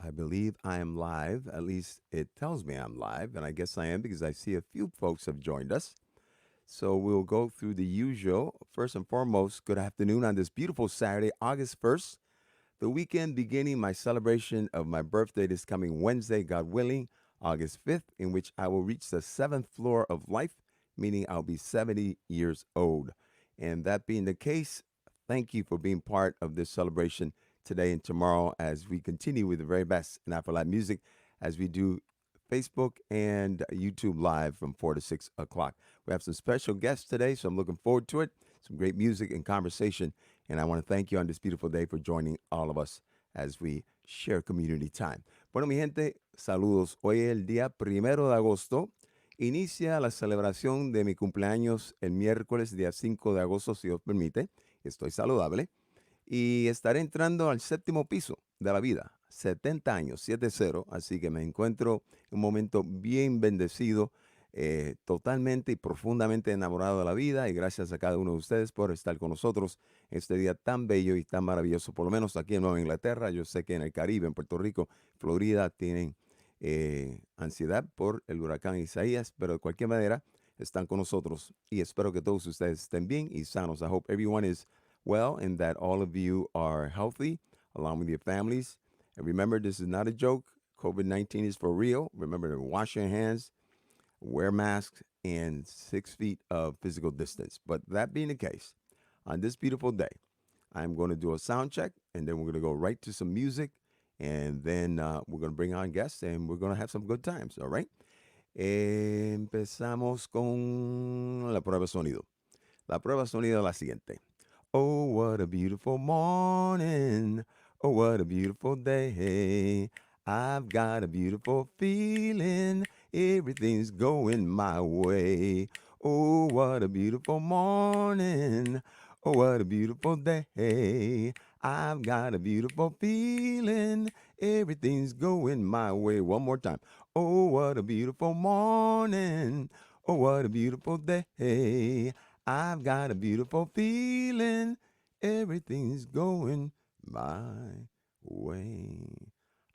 I believe I am live. At least it tells me I'm live, and I guess I am because I see a few folks have joined us. So we'll go through the usual. First and foremost, good afternoon on this beautiful Saturday, August 1st. The weekend beginning my celebration of my birthday this coming Wednesday, God willing, August 5th, in which I will reach the seventh floor of life, meaning I'll be 70 years old. And that being the case, thank you for being part of this celebration today and tomorrow as we continue with the very best in Afro-Latin music as we do Facebook and YouTube live from 4 to 6 o'clock. We have some special guests today, so I'm looking forward to it. Some great music and conversation. And I want to thank you on this beautiful day for joining all of us as we share community time. Bueno, mi gente, saludos. Hoy es el día 1 de agosto. Inicia la celebración de mi cumpleaños el miércoles, día 5 de agosto, si Dios permite. Estoy saludable. Y estaré entrando al séptimo piso de la vida, 70 años, 7-0, así que me encuentro en un momento bien bendecido, totalmente y profundamente enamorado de la vida y gracias a cada uno de ustedes por estar con nosotros en este día tan bello y tan maravilloso, por lo menos aquí en Nueva Inglaterra. Yo sé que en el Caribe, en Puerto Rico, Florida, tienen ansiedad por el huracán Isaías, pero de cualquier manera están con nosotros y espero que todos ustedes estén bien y sanos. I hope everyone is well and that all of you are healthy along with your families. And remember, this is not a joke. COVID 19 is for real. Remember to wash your hands, wear masks, and 6 feet of physical distance. But that being the case, on this beautiful day, I'm going to do a sound check and then we're going to go right to some music. And then we're going to bring on guests and we're going to have some good times. All right. Empezamos con la prueba de sonido. La prueba de sonido es la siguiente. Oh, what a beautiful morning. Oh, what a beautiful day. I've got a beautiful feeling. Everything's going my way. Oh, what a beautiful morning. Oh, what a beautiful day. I've got a beautiful feeling. Everything's going my way. One more time. Oh, what a beautiful morning. Oh, what a beautiful day. I've got a beautiful feeling. Everything's going my way.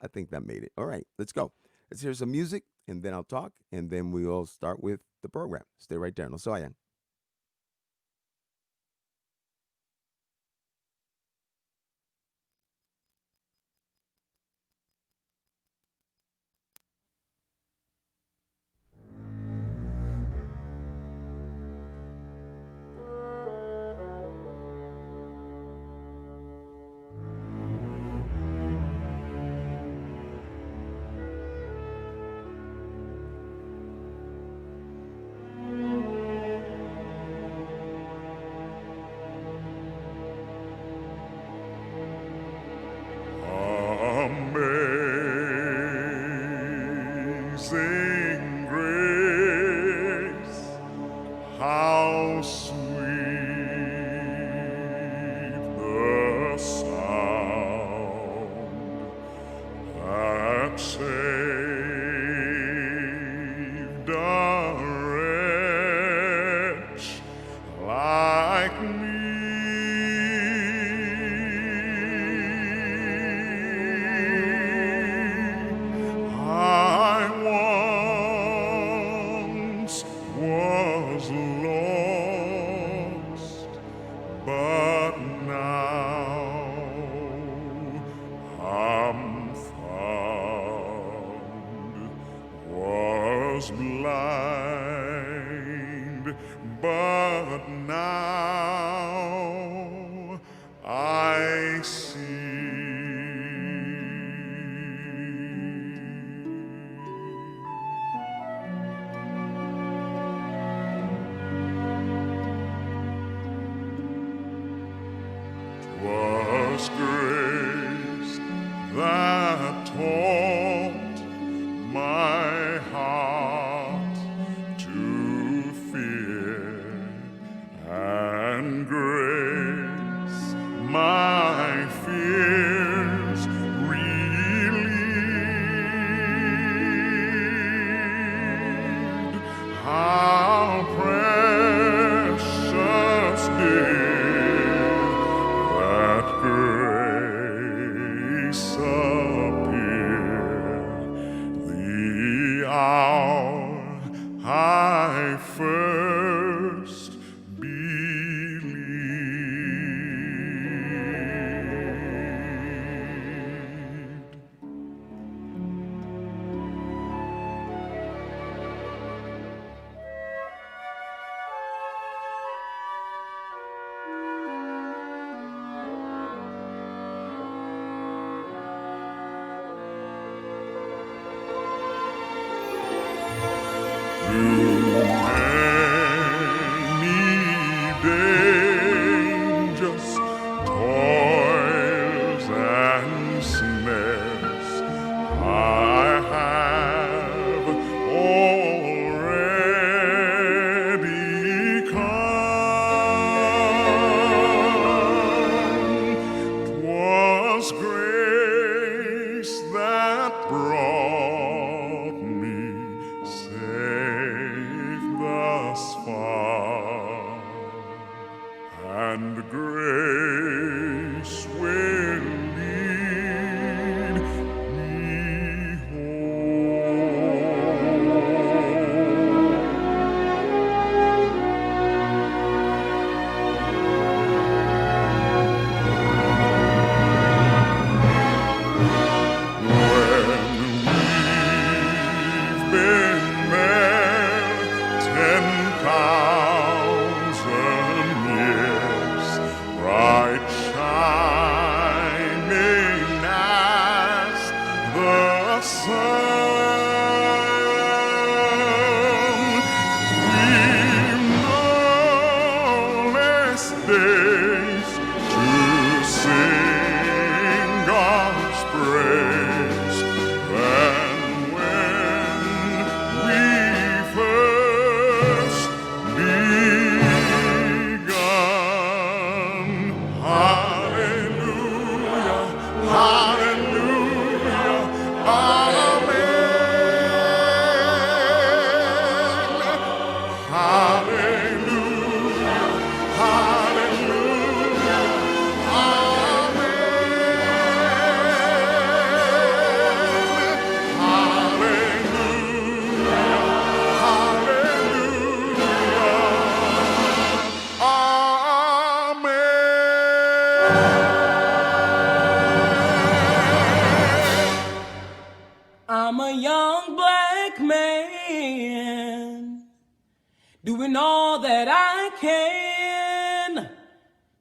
I think that made it. All right, let's go. Let's hear some music, and then I'll talk, and then we'll start with the program. Stay right there. No se vayan. Amazing grace, how sweet the sound that saved a wretch like me. I once was lost, but now I'm found. Was blind, but now I see. 'Twas grace that taught my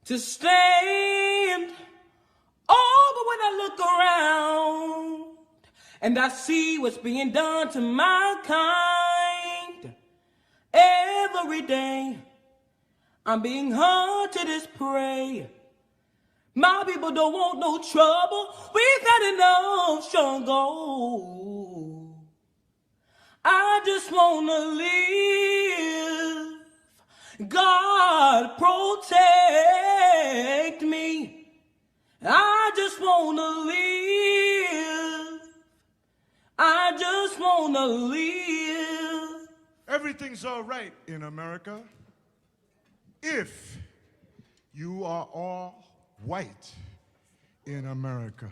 to stand. Oh, but when I look around and I see what's being done to my kind, every day I'm being hunted as prey. My people don't want no trouble. We've had enough struggle. I just wanna live. God protect me. I just wanna live. I just wanna live. Everything's all right in America if you are all white in America.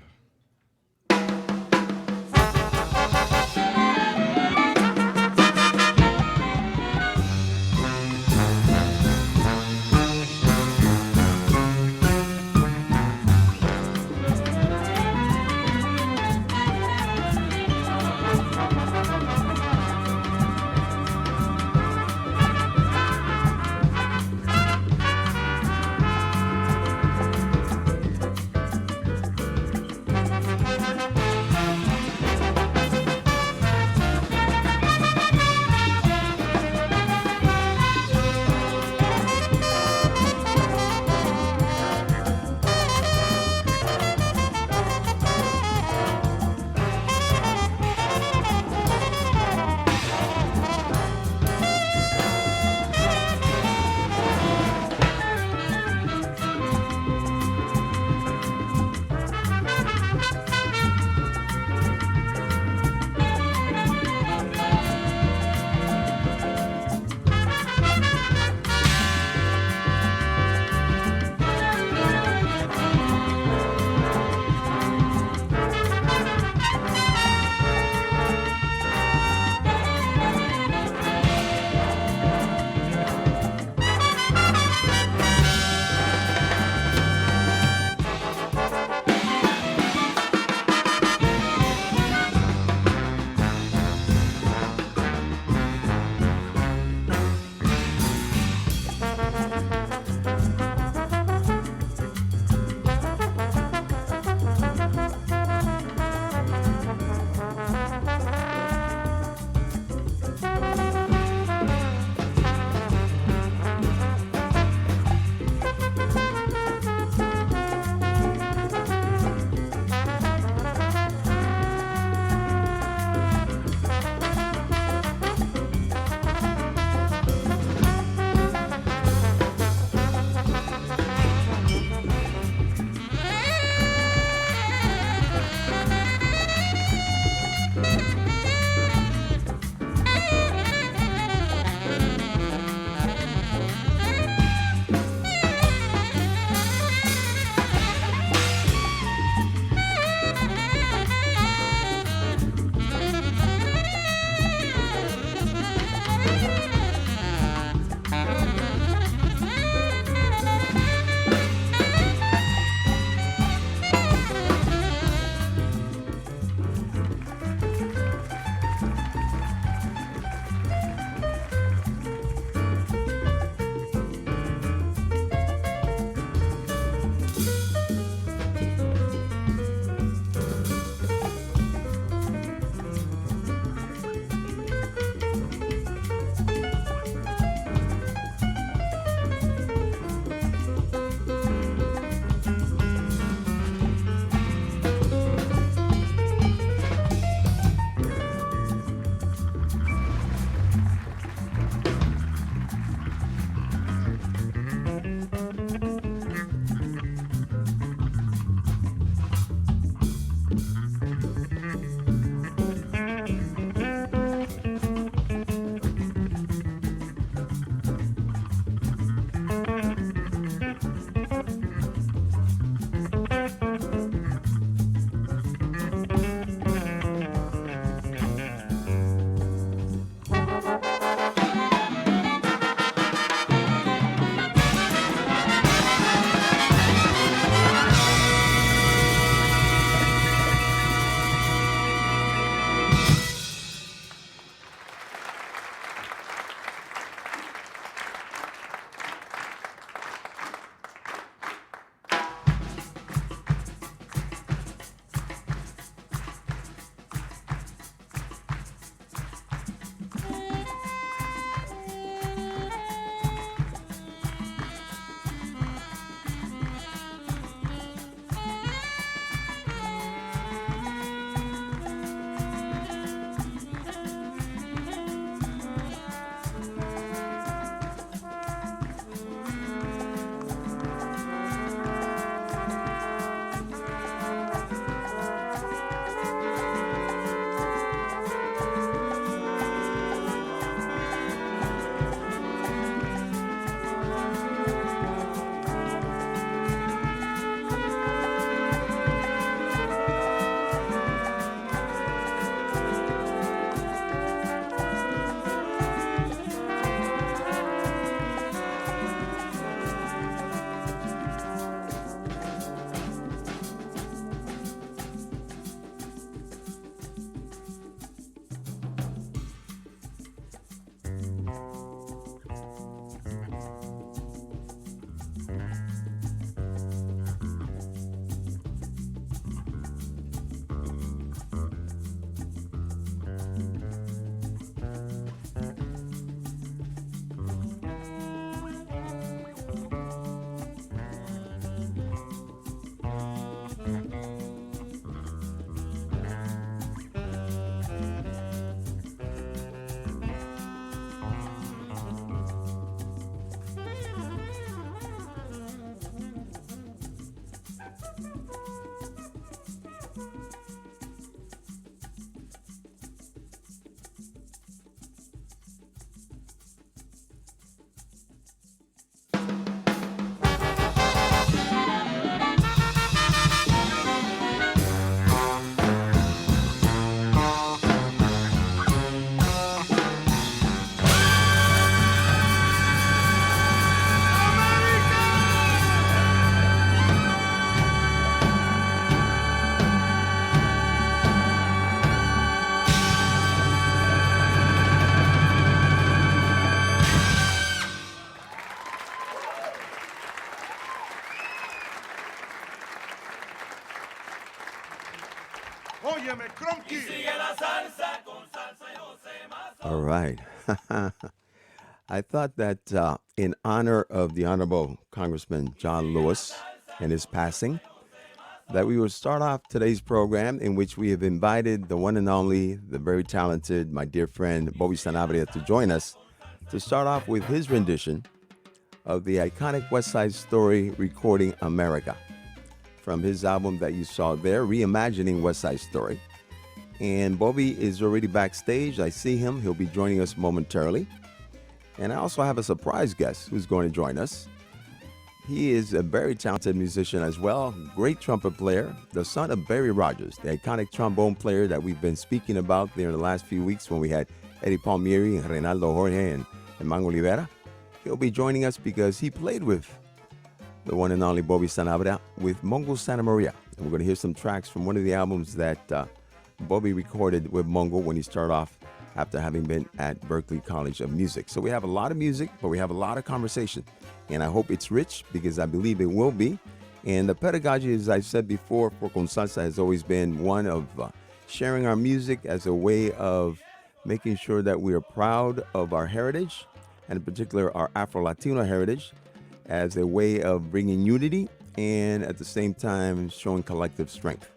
Óyeme, Cronky. All right. I thought that in honor of the Honorable Congressman John Lewis and his passing, that we would start off today's program in which we have invited the one and only, the very talented, my dear friend Bobby Sanabria to join us to start off with his rendition of the iconic West Side Story recording America from his album that you saw there, Reimagining West Side Story. And Bobby is already backstage. I see him. He'll be joining us momentarily. And I also have a surprise guest who's going to join us. He is a very talented musician as well, great trumpet player, the son of Barry Rogers, the iconic trombone player that we've been speaking about there in the last few weeks when we had Eddie Palmieri and Reinaldo Jorge and Mango Olivera. He'll be joining us because he played with the one and only Bobby Sanabria with Mongo Sanamaria. And we're going to hear some tracks from one of the albums that Bobby recorded with Mongo when he started off after having been at Berklee College of Music. So we have a lot of music, but we have a lot of conversation. And I hope it's rich because I believe it will be. And the pedagogy, as I've said before, for Con Salsa has always been one of sharing our music as a way of making sure that we are proud of our heritage, and in particular our Afro-Latino heritage, as a way of bringing unity and at the same time showing collective strength.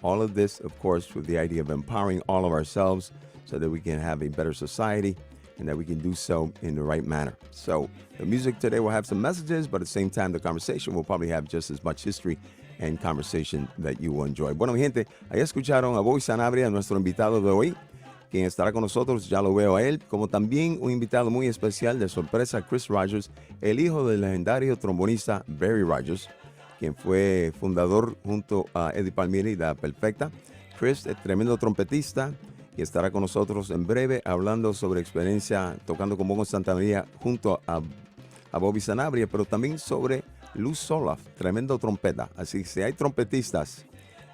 All of this, of course, with the idea of empowering all of ourselves so that we can have a better society and that we can do so in the right manner. So the music today will have some messages, but at the same time, the conversation will probably have just as much history and conversation that you will enjoy. Bueno, mi gente, ahí escucharon a Bobby Sanabria, nuestro invitado de hoy, quien estará con nosotros, ya lo veo a él, como también un invitado muy especial de sorpresa, Chris Rogers, el hijo del legendario trombonista Barry Rogers, quien fue fundador junto a Eddie Palmieri de La Perfecta. Chris es tremendo trompetista y estará con nosotros en breve hablando sobre experiencia tocando con Mongo Santamaría junto a Bobby Sanabria, pero también sobre Luz Soloff, tremendo trompeta. Así que si hay trompetistas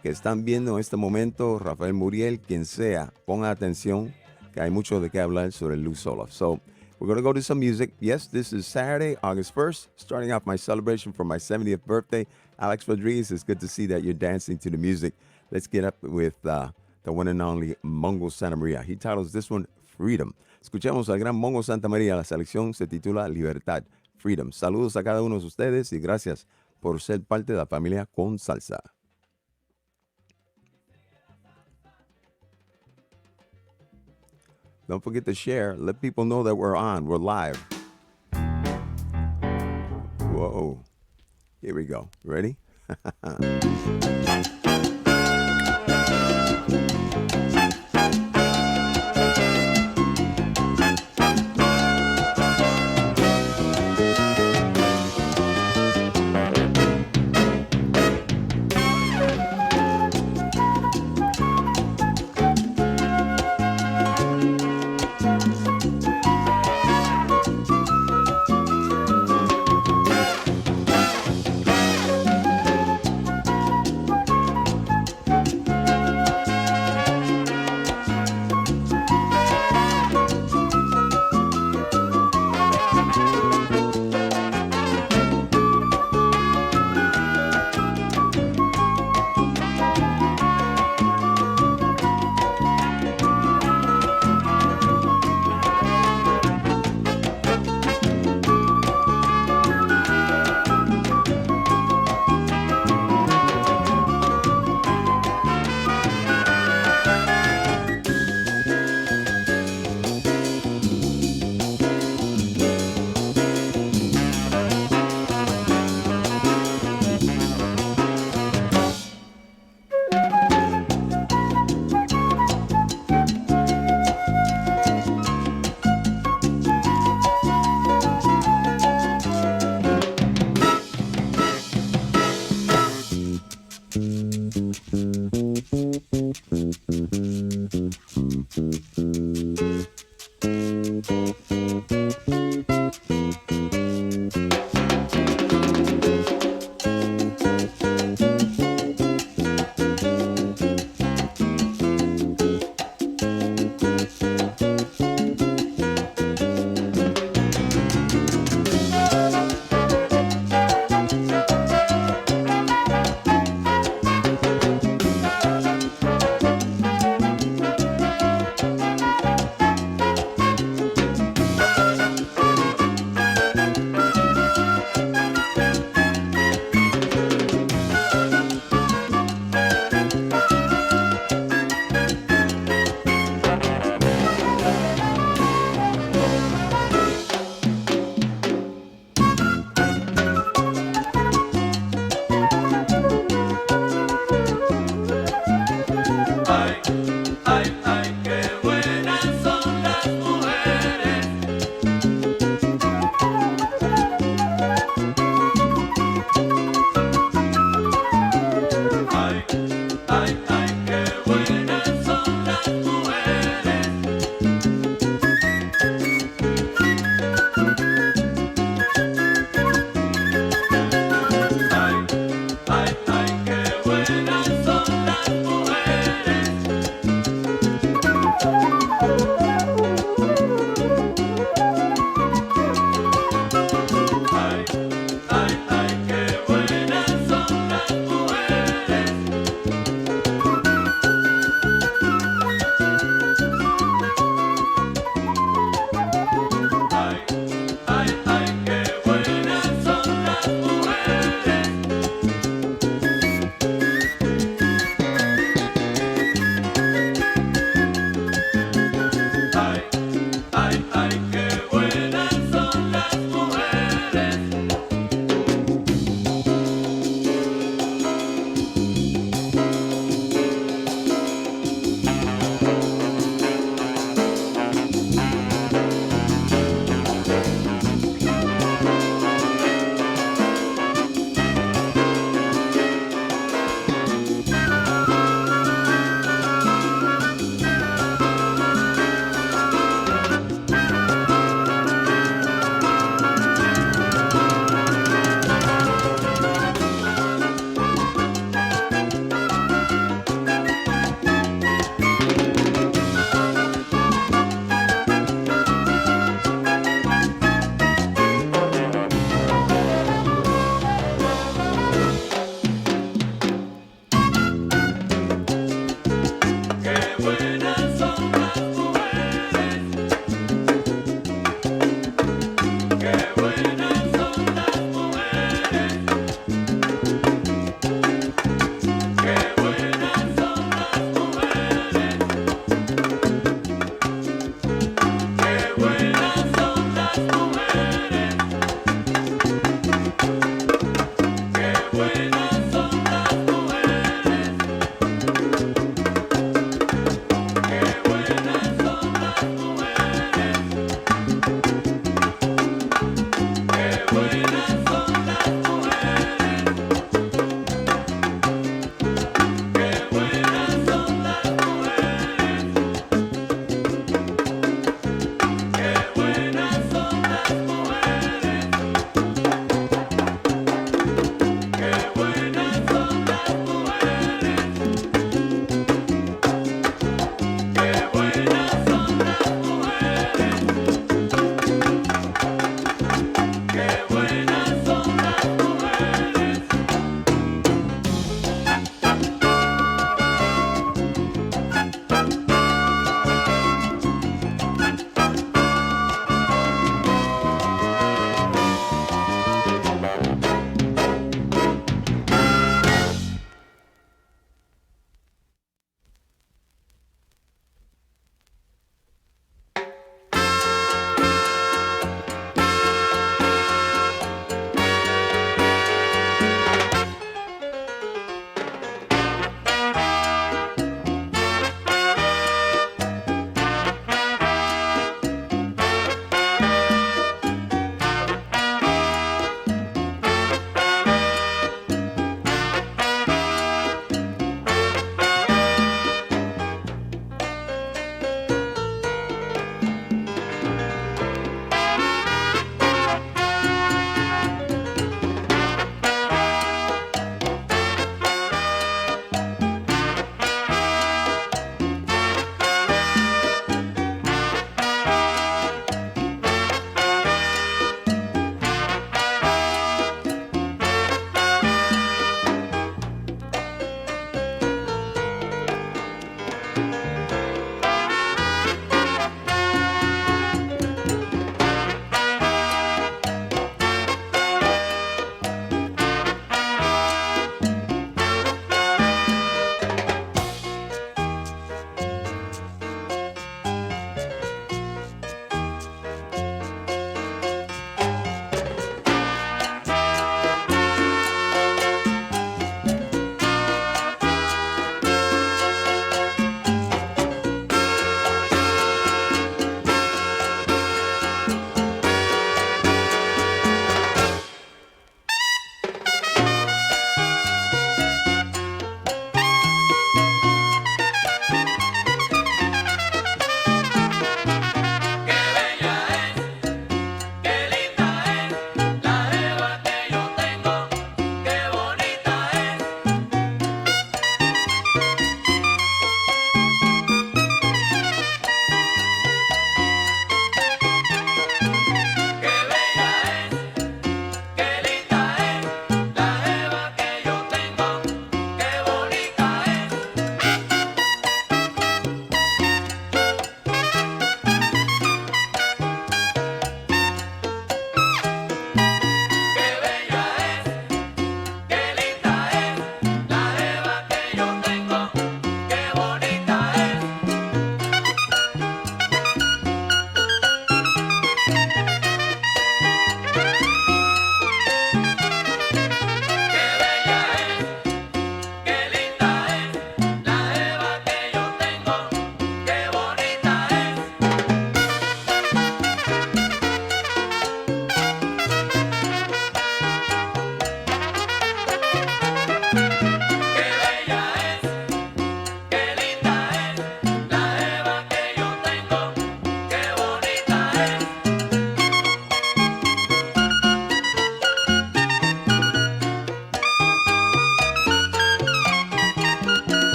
que están viendo en este momento, Rafael Muriel, quien sea, ponga atención, que hay mucho de qué hablar sobre Luz Soloff. So, we're going to go to some music. Yes, this is Saturday, August 1st, starting off my celebration for my 70th birthday. Alex Rodriguez, it's good to see that you're dancing to the music. Let's get up with the one and only Mongo Sanamaria. He titles this one, Freedom. Escuchemos al gran Mongo Santamaría. La selección se titula Libertad, Freedom. Saludos a cada uno de ustedes y gracias por ser parte de la familia Con Salsa. Don't forget to share. Let people know that we're on. We're live. Whoa. Here we go. Ready?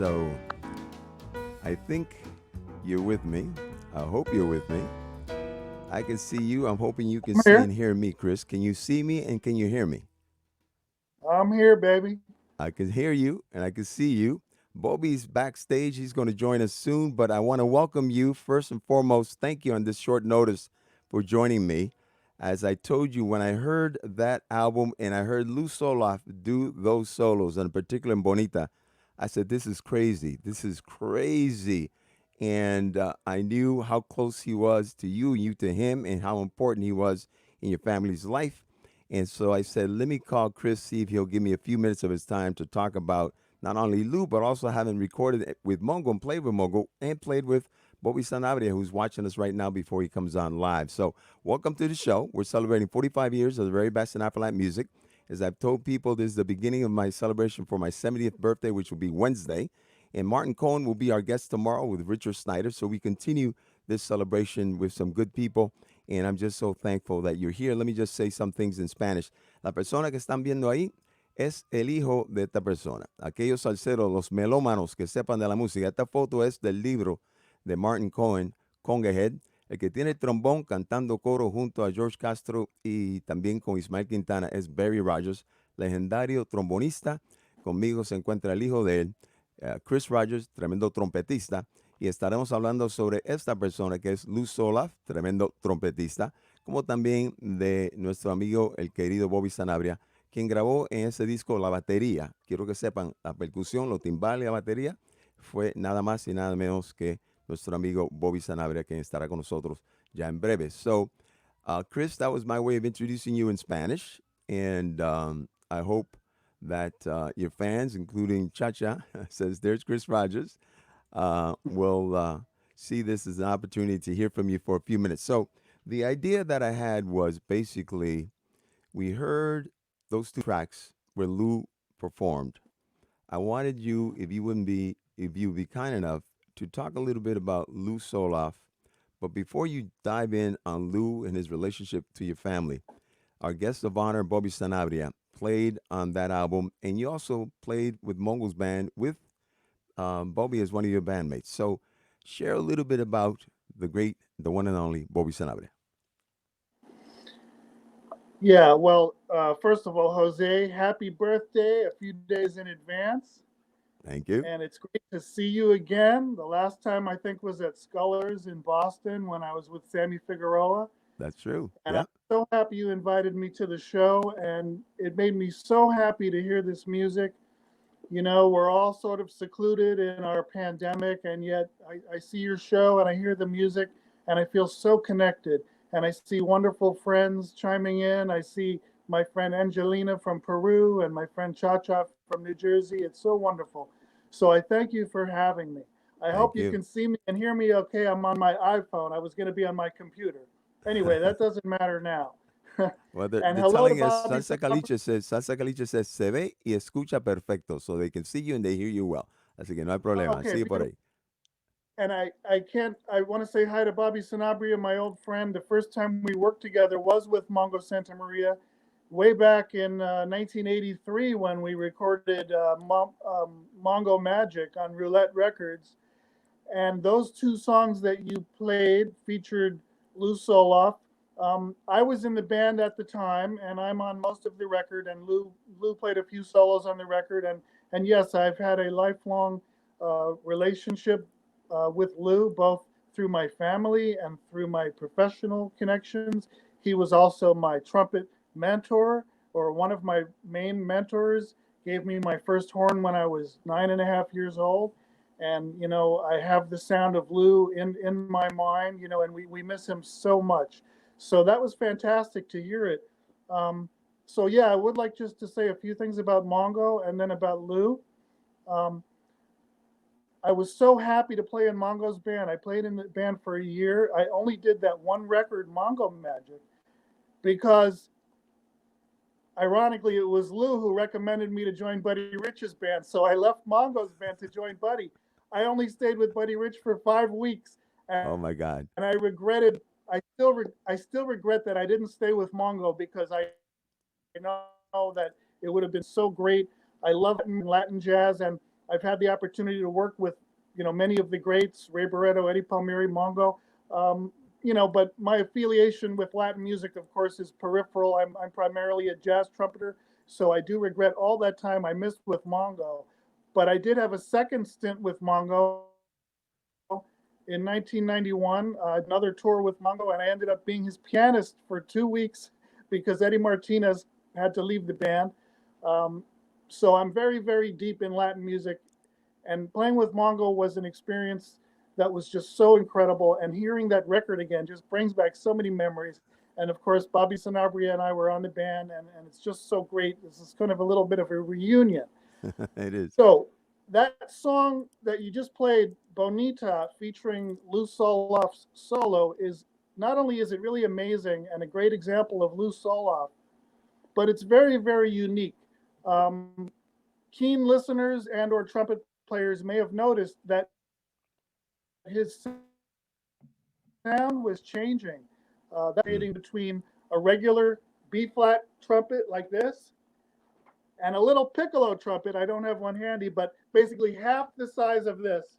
So I think you're with me. I hope you're with me. I can see you. I'm hoping you can I'm see here. and hear me, Chris. Can you see me and can you hear me? I'm here, baby. I can hear you and I can see you. Bobby's backstage. He's going to join us soon, but I want to welcome you first and foremost. Thank you on this short notice for joining me. As I told you, when I heard that album and I heard Lou Soloff do those solos, and in particular in Bonita, I said, this is crazy. This is crazy. And I knew how close he was to you to him, and how important he was in your family's life. And so I said, let me call Chris, see if he'll give me a few minutes of his time to talk about not only Lou, but also having recorded it with Mongo and played with Mongo and played with Bobby Sanabria, who's watching us right now before he comes on live. So welcome to the show. We're celebrating 45 years of the very best in Afro-Latin music. As I've told people, this is the beginning of my celebration for my 70th birthday, which will be Wednesday. And Martin Cohen will be our guest tomorrow with Richard Snyder. So we continue this celebration with some good people. And I'm just so thankful that you're here. Let me just say some things in Spanish. La persona que están viendo ahí es el hijo de esta persona. Aquellos salseros, los melómanos que sepan de la música. Esta foto es del libro de Martin Cohen, Congahead, el que tiene el trombón cantando coro junto a George Castro y también con Ismael Quintana es Barry Rogers, legendario trombonista. Conmigo se encuentra el hijo de él, Chris Rogers, tremendo trompetista. Y estaremos hablando sobre esta persona que es Lou Solaf, tremendo trompetista, como también de nuestro amigo el querido Bobby Sanabria, quien grabó en ese disco la batería. Quiero que sepan, la percusión, los timbales y la batería fue nada más y nada menos que nuestro amigo Bobby Sanabria, quien estará con nosotros ya en breve. So, Chris, that was my way of introducing you in Spanish, and I hope that your fans, including Chacha, says there's Chris Rogers, will see this as an opportunity to hear from you for a few minutes. So, the idea that I had was basically we heard those two tracks where Lou performed. I wanted you, if you'd be kind enough, to talk a little bit about Lou Soloff. But before you dive in on Lou and his relationship to your family, our guest of honor, Bobby Sanabria, played on that album, and you also played with Mongo's band with Bobby as one of your bandmates. So, share a little bit about the great, the one and only Bobby Sanabria. Yeah, well, first of all, Jose, happy birthday a few days in advance. Thank you. And it's great to see you again. The last time I think was at Scullers in Boston when I was with Sammy Figueroa. That's true. And I'm Yeah. so happy you invited me to the show. And it made me so happy to hear this music. You know, we're all sort of secluded in our pandemic, and yet I see your show and I hear the music and I feel so connected. And I see wonderful friends chiming in. I see my friend Angelina from Peru and my friend Cha Cha from New Jersey. It's so wonderful. So I thank you for having me. I Thank hope you you. can see me and hear me okay. I'm on my iPhone. I was going to be on my computer. Anyway, that doesn't matter now. Well, And they're hello to telling us Bobby Sanabria. Salsa Caliche says se ve y escucha perfecto, so they can see you and they hear you well. Así que no hay problema. Okay, Sigue por beautiful. ahí. And I want to say hi to Bobby Sanabria, my old friend. The first time we worked together was with Mongo Santa Maria, way back in 1983 when we recorded Mongo Magic on Roulette Records. And those two songs that you played featured Lou Soloff. I was in the band at the time, and I'm on most of the record. And Lou played a few solos on the record. And yes, I've had a lifelong relationship with Lou, both through my family and through my professional connections. He was also my trumpet mentor, or one of my main mentors. Gave me my first horn when I was 9.5 years old. And I have the sound of Lou in my mind, and we miss him so much. So that was fantastic to hear it. So yeah, I would like just to say a few things about Mongo and then about Lou. um, I was so happy to play in Mongo's band. I played in the band for a year. I only did that one record, Mongo Magic, because ironically, it was Lou who recommended me to join Buddy Rich's band. So I left Mongo's band to join Buddy. I only stayed with Buddy Rich for 5 weeks, and I Oh my God. regretted. I still regret that I didn't stay with Mongo because I know that it would have been so great. I love Latin jazz, and I I've had the opportunity to work with, many of the greats, Ray Barretto, Eddie Palmieri, Mongo. Um, but my affiliation with Latin music, of course, is peripheral. I'm primarily a jazz trumpeter, so I do regret all that time I missed with Mongo. But I did have a second stint with Mongo in 1991, another tour with Mongo, and I ended up being his pianist for 2 weeks because Eddie Martinez had to leave the band. Um, so I'm very, very deep in Latin music, and playing with Mongo was an experience that was just so incredible. And hearing that record again just brings back so many memories. And of course, Bobby Sanabria and I were on the band, and it's just so great. This is kind of a little bit of a reunion. It is. So that song that you just played, Bonita, featuring Lou Soloff's solo, is not only is it really amazing and a great example of Lou Soloff, but it's very, very unique. Um, Keen listeners and or trumpet players may have noticed that his sound was changing. That alternating between a Mm. regular B flat trumpet like this and a little piccolo trumpet. I don't have one handy, but basically half the size of this.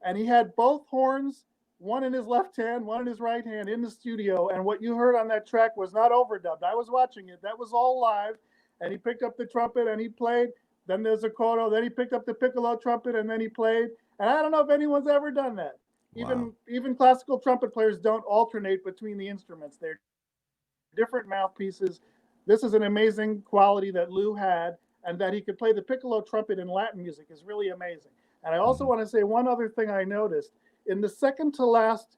And he had both horns, one in his left hand, one in his right hand in the studio. And what you heard on that track was not overdubbed. I was watching it. That was all live. And he picked up the trumpet and he played. Then there's a coro. Then he picked up the piccolo trumpet and then he played. And I don't know if anyone's ever done that. Wow. Even classical trumpet players don't alternate between the instruments. They're different mouthpieces. This is an amazing quality that Lou had, and that he could play the piccolo trumpet in Latin music is really amazing. And I also want to say Hmm. one other thing I noticed in the second to last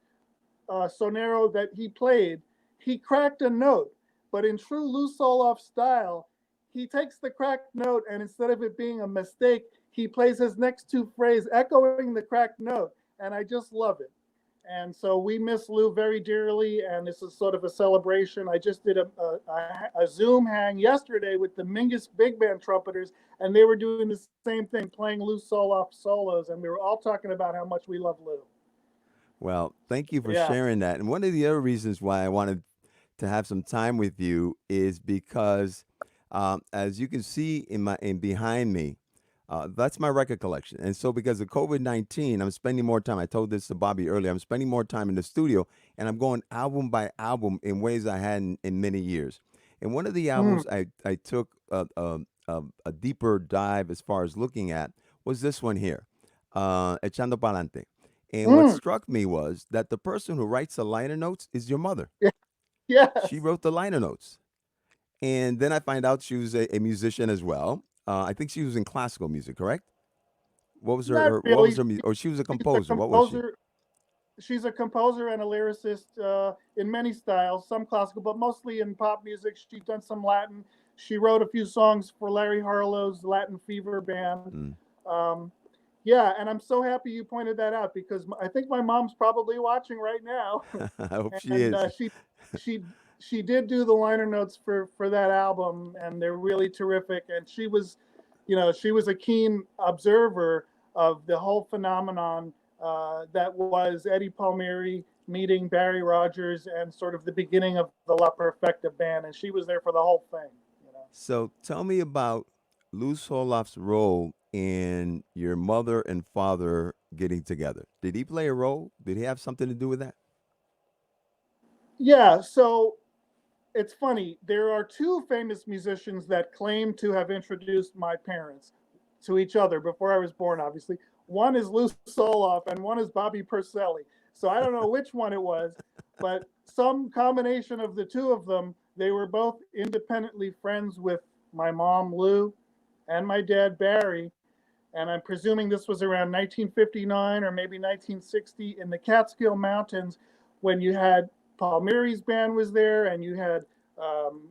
sonero that he played, he cracked a note, but in true Lou Soloff style, he takes the cracked note and instead of it being a mistake, he plays his next two phrases echoing the cracked note, and I just love it. And so we miss Lou very dearly, and this is sort of a celebration. I just did a Zoom hang yesterday with the Mingus Big Band trumpeters, and they were doing the same thing, playing Lou Soloff solos, and we were all talking about how much we love Lou. Well, thank you for Yeah. sharing that. And one of the other reasons why I wanted to have some time with you is because, as you can see in behind me, that's my record collection. And so, because of COVID-19, I'm spending more time. I told this to Bobby earlier. I'm spending more time in the studio, and I'm going album by album in ways I hadn't in many years. And one of the Mm, albums I took a deeper dive as far as looking at was this one here, Echando Palante. And what mm. struck me was that the person who writes the liner notes is your mother. She Yes. wrote the liner notes. And then I find out she was a musician as well. I think she was in classical music, correct? What was Not what was really. her or she was a She's a composer. What was she? composer. She's a composer and a lyricist in many styles, some classical, but mostly in pop music. She's done some Latin. She wrote a few songs for Larry Harlow's Latin Fever band. Mm. Um, yeah, and I'm so happy you pointed that out because I think my mom's probably watching right now, I hope she and is. she she did do the liner notes for that album, and they're really terrific. And she was a keen observer of the whole phenomenon that was Eddie Palmieri meeting Barry Rogers and sort of the beginning of the La Perfecta band, and she was there for the whole thing. You know. So tell me about Lou Soloff's role in your mother and father getting together. Did he play a role? Did he have something to do with that? Yeah, so it's funny. There are two famous musicians that claim to have introduced my parents to each other before I was born, obviously. One is Lou Soloff and one is Bobby Purcelli. So I don't know which one it was, but some combination of the two of them, they were both independently friends with my mom, Lou, and my dad, Barry. And I'm presuming this was around 1959 or maybe 1960 in the Catskill Mountains when you had Palmieri's band was there and you had um,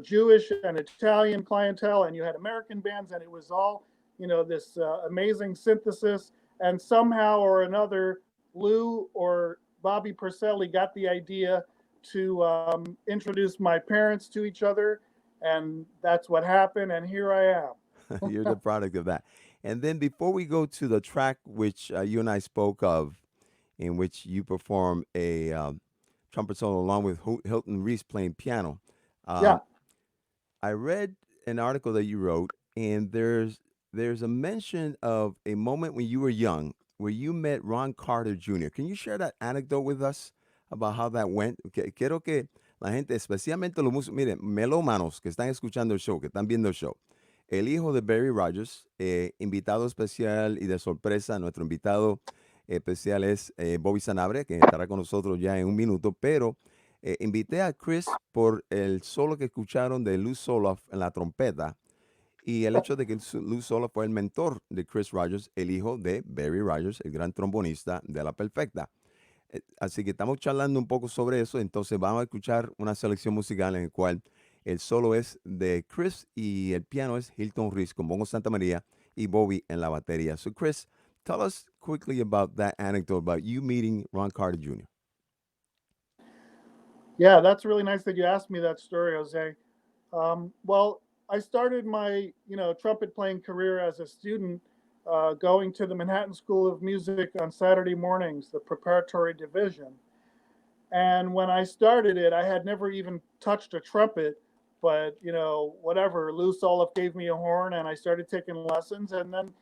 Jewish and Italian clientele, and you had American bands, and it was all, this amazing synthesis. And somehow or another, Lou or Bobby Purcelli got the idea to introduce my parents to each other, and that's what happened. And here I You're am. the product of that. And then before we go to the track which you and I spoke of, in which you perform a trumpet solo along with Hilton Reese playing piano, Yeah. um, I read an article that you wrote, and there's a mention of a moment when you were young where you met Ron Carter Jr. Can you share that anecdote with us about how that went? Quiero que la gente, especialmente los músicos, miren, melómanos que están escuchando el show, que están viendo el show. El hijo de Barry Rogers, invitado especial y de sorpresa, nuestro invitado especial es Bobby Sanabria, que estará con nosotros ya en un minuto, pero invité a Chris por el solo que escucharon de Lou Soloff en la trompeta y el hecho de que Lou Soloff fue el mentor de Chris Rogers, el hijo de Barry Rogers, el gran trombonista de La Perfecta. Así que estamos charlando un poco sobre eso, entonces vamos a escuchar una selección musical en la cual el solo es de Chris y el piano es Hilton Reese con Bongo Santa María y Bobby en la batería. So Chris, tell us quickly about that anecdote about you meeting Ron Carter Jr. Yeah, that's really nice that you asked me that story, Jose. Well, I started my trumpet playing career as a student, going to the Manhattan School of Music on Saturday mornings, the preparatory division. And when I started it, I had never even touched a trumpet, but whatever. Lou Soloff gave me a horn, and I started taking lessons. And then,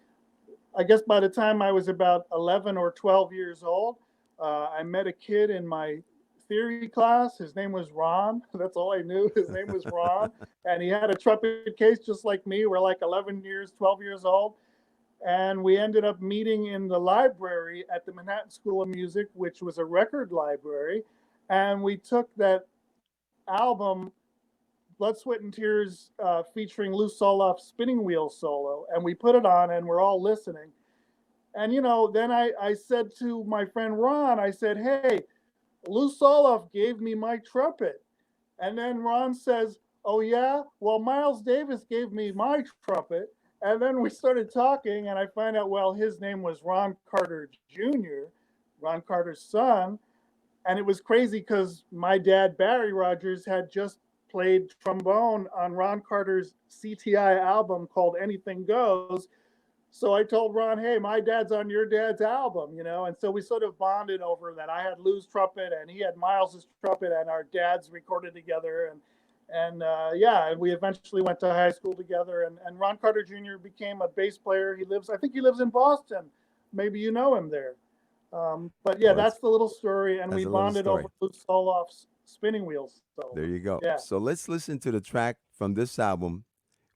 I guess by the time I was about 11 or 12 years old, I met a kid in my theory class. His name was Ron. That's all I knew. His name was Ron. And he had a trumpet case just like me. We're like 11 years, 12 years old. And we ended up meeting in the library at the Manhattan School of Music, which was a record library. And we took that album, Blood, Sweat, and Tears, featuring Lou Soloff's spinning wheel solo. And we put it on and we're all listening. And, then I said to my friend Ron, I said, hey, Lou Soloff gave me my trumpet. And then Ron says, oh, yeah? Well, Miles Davis gave me my trumpet. And then we started talking, and I find out, well, his name was Ron Carter Jr., Ron Carter's son. And it was crazy because my dad, Barry Rogers, had just played trombone on Ron Carter's CTI album called Anything Goes. So I told Ron, hey, my dad's on your dad's album, and so we sort of bonded over that. I had Lou's trumpet and he had Miles's trumpet, and our dads recorded together. And and we eventually went to high school together. And Ron Carter Jr. became a bass player. I think he lives in Boston. Maybe you know him there. But yeah, Well, that's the little story. And we that's a little bonded over story. Lou Soloff's spinning wheels. There you go. Yeah. So let's listen to the track from this album,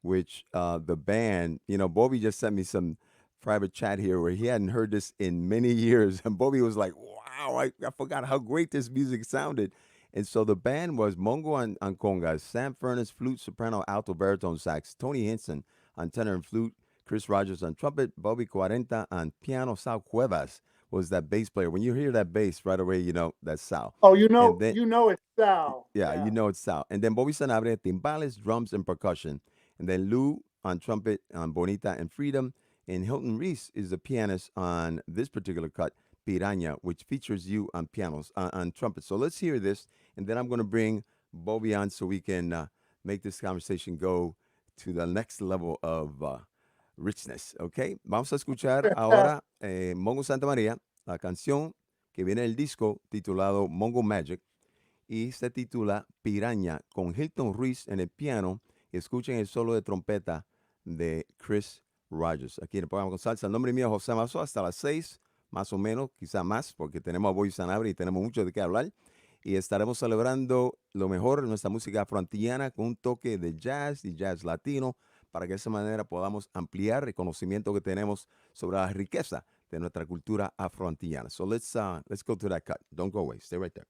which the band, Bobby just sent me some private chat here where he hadn't heard this in many years. And Bobby was like, wow, I forgot how great this music sounded. And so the band was Mongo on congas, Sam Furness, flute, soprano, alto, baritone sax, Tony Henson on tenor and flute, Chris Rogers on trumpet, Bobby Cuarenta on piano, Sal Cuevas was that bass player. When you hear that bass right away, that's Sal. Oh, And then it's Sal. yeah, you know it's Sal. And then Bobby Sanabria, timbales, drums, and percussion. And then Lou on trumpet on Bonita and Freedom. And Hilton Reese is the pianist on this particular cut, Piranha, which features you on pianos, on trumpet. So let's hear this. And then I'm going to bring Bobby on so we can make this conversation go to the next level of richness. ¿Ok? Vamos a escuchar ahora Mongo Santa María, la canción que viene del disco titulado Mongo Magic. Y se titula Piraña con Hilton Reese en el piano. Y escuchen el solo de trompeta de Chris Rogers. Aquí en el programa con Salsa. El nombre mío es José Masso. Hasta las 6, más o menos, quizá más, porque tenemos a Bobby Sanabria y tenemos mucho de qué hablar. Y estaremos celebrando lo mejor de nuestra música afroantillana con un toque de jazz y jazz latino para que de esa manera podamos ampliar el conocimiento que tenemos sobre la riqueza de nuestra cultura afroantillana. So let's go to that cut. Don't go away. Stay right there.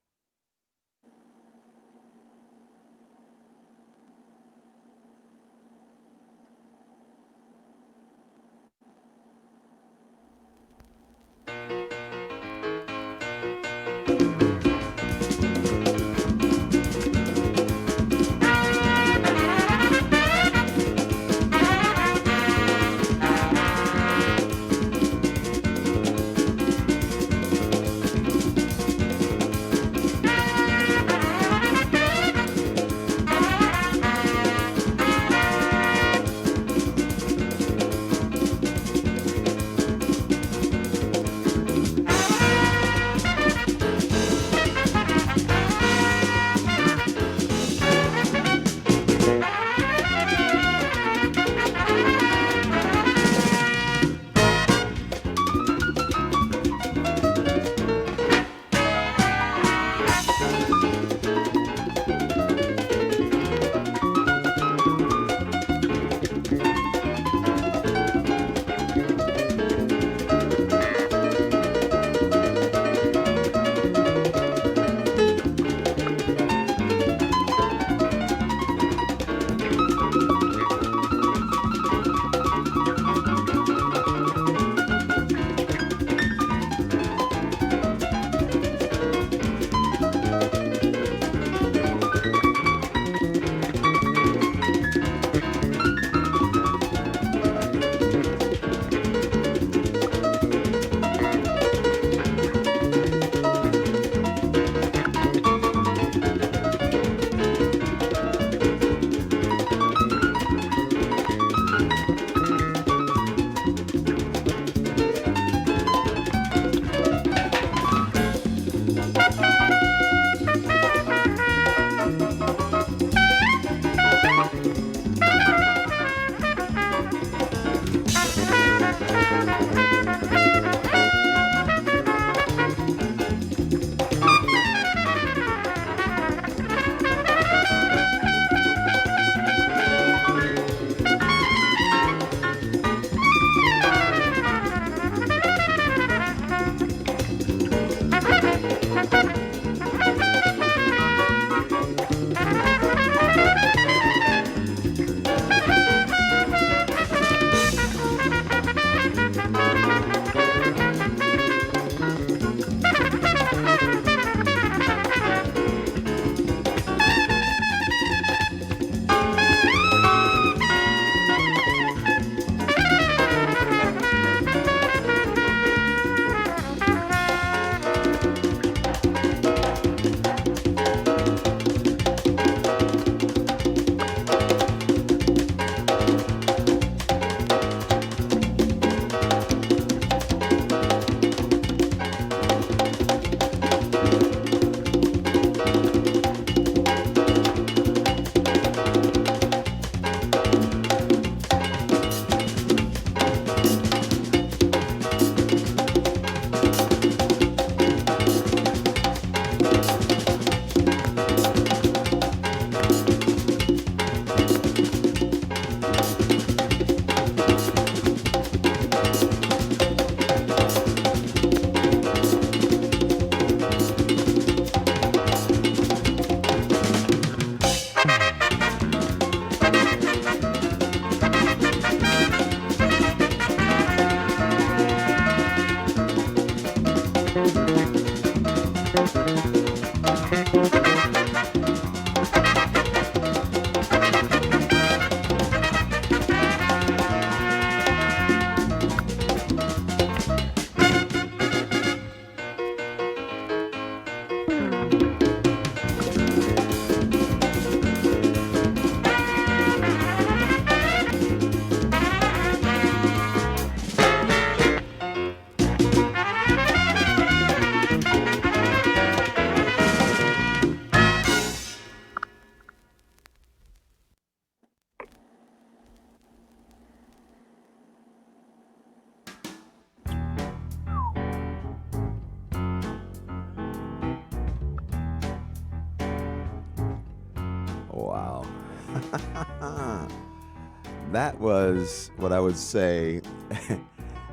That was what I would say.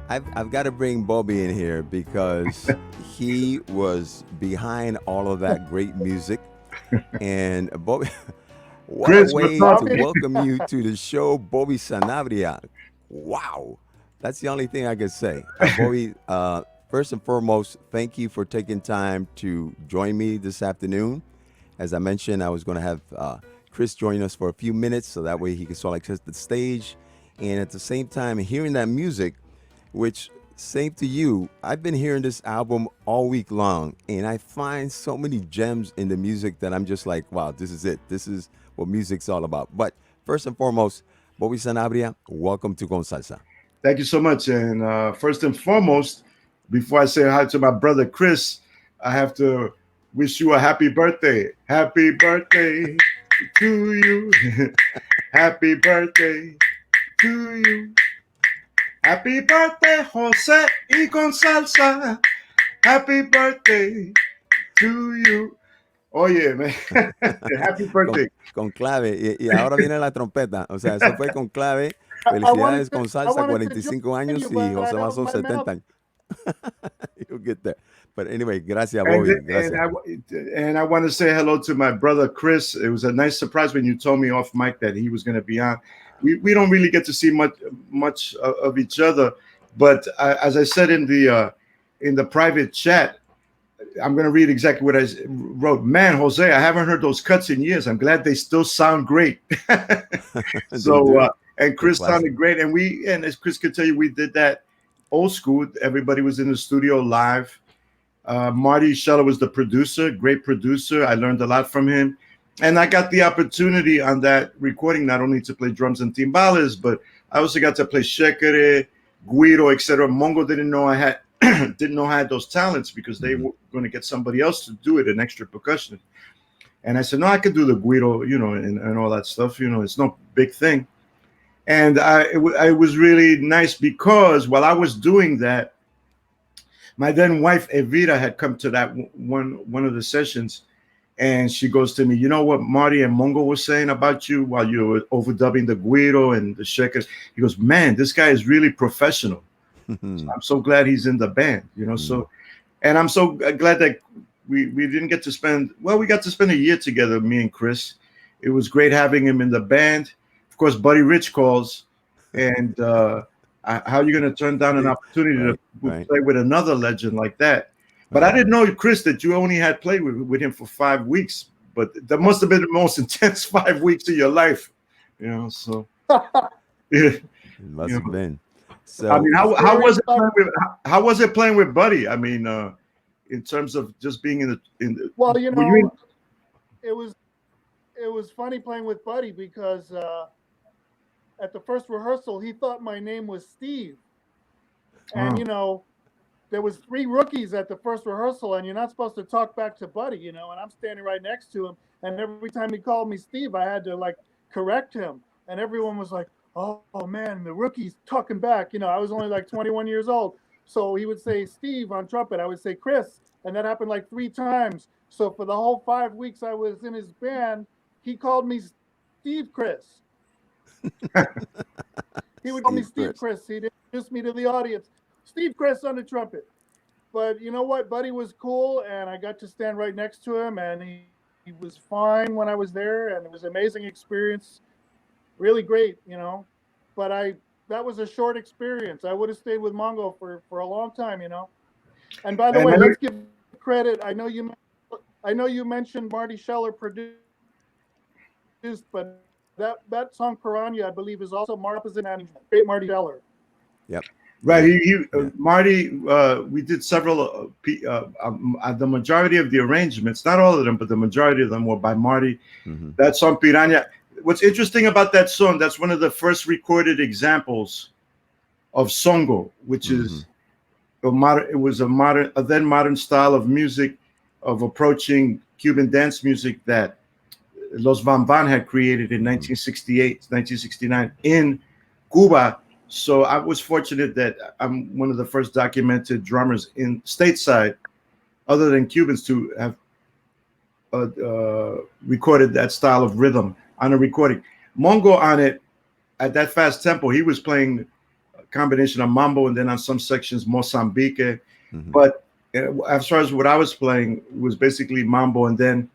I've got to bring Bobby in here because he was behind all of that great music. And Bobby, what a Chris, what's way up? to welcome you to the show, Bobby Sanabria. Wow. That's the only thing I can say. Bobby, first and foremost, thank you for taking time to join me this afternoon. As I mentioned, I was going to have Chris join us for a few minutes so that way he can sort of access the stage. And at the same time, hearing that music, which, same to you, I've been hearing this album all week long, and I find so many gems in the music that I'm just like, wow, this is it. This is what music's all about. But first and foremost, Bobby Sanabria, welcome to Con Salsa. Thank you so much. And first and foremost, before I say hi to my brother Chris, I have to wish you a happy birthday. Happy birthday to you. Happy birthday to you. Happy birthday, Jose y con salsa. Happy birthday to you. Oye, man. Happy con, birthday. con clave. Y ahora viene la trompeta. O sea, eso fue con clave. I wanted Felicidades con I salsa, wanted to 45 join you, años y but I José don't Mazo, my mouth. 70 años. You'll get there. But anyway, gracias, And Bobby. and I want to say hello to my brother Chris. It was a nice surprise when you told me off mic that he was going to be on. We don't really get to see much of each other, but as I said in the private chat, I'm going to read exactly what I wrote. Man, Jose, I haven't heard those cuts in years. I'm glad they still sound great. They So do. and They're Chris classic. sounded great, and as Chris could tell you, we did that old school. Everybody was in the studio live. Marty Scheller was the producer, great producer. I learned a lot from him. And I got the opportunity on that recording not only to play drums and timbales, but I also got to play shekere, guiro, etc. Mongo didn't know I had didn't know I had those talents because they were going to get somebody else to do it, an extra percussionist. And I said, no, I could do the guiro, and all that stuff. It's no big thing. And it was really nice because while I was doing that, my then wife Evita had come to that one of the sessions, and she goes to me, you know what Marty and Mongo was saying about you while you were overdubbing the guiro and the shakers. He goes, man, this guy is really professional. So I'm so glad he's in the band. So, and I'm so glad that we didn't get to we got to spend a year together, me and Chris. It was great having him in the band. Of course, Buddy Rich calls, and how are you going to turn down an opportunity Right, to right. play with another legend like that? But I didn't know, Chris, that you only had played with him for 5 weeks. But that must have been the most intense 5 weeks of your life, So, yeah, It must have been. I So, mean, how Very was it tough. playing with how was it playing with Buddy? I mean, in terms of just being Well, were you in? it was funny playing with Buddy because at the first rehearsal he thought my name was Steve, and Oh. there was 3 rookies at the first rehearsal, and you're not supposed to talk back to Buddy, and I'm standing right next to him, and every time he called me Steve, I had to like correct him, and everyone was like, "Oh man, the rookie's talking back." I was only like 21 years old, so he would say Steve on trumpet, I would say Chris, and that happened like 3 times. So for the whole 5 weeks I was in his band, he called me Steve Chris. He would call me Steve Steve Chris. Chris. He'd introduce me to the audience. Steve Chris on the trumpet. But you know what? Buddy was cool, and I got to stand right next to him, and he was fine when I was there, and it was an amazing experience. Really great. But that was a short experience. I would have stayed with Mongo for a long time. And by the And way, I let's give credit. I know you mentioned Marty Scheller produced, but that song Piranha, I believe, is also Marpa's management. Great Marty Scheller. Yep. right, Yep. he Yeah. Marty. We did several. The majority of the arrangements, not all of them, but the majority of them were by Marty. Hmm. That song Piranha. What's interesting about that song? That's one of the first recorded examples of songo, which Hmm. is a modern. It was a then modern style of music, of approaching Cuban dance music that Los Van Van had created in 1968, 1969 in Cuba. So I was fortunate that I'm one of the first documented drummers in stateside, other than Cubans, to have recorded that style of rhythm on a recording. Mongo on it at that fast tempo, he was playing a combination of mambo and then on some sections Mozambique. Mm-hmm. But as far as what I was playing was basically mambo, and then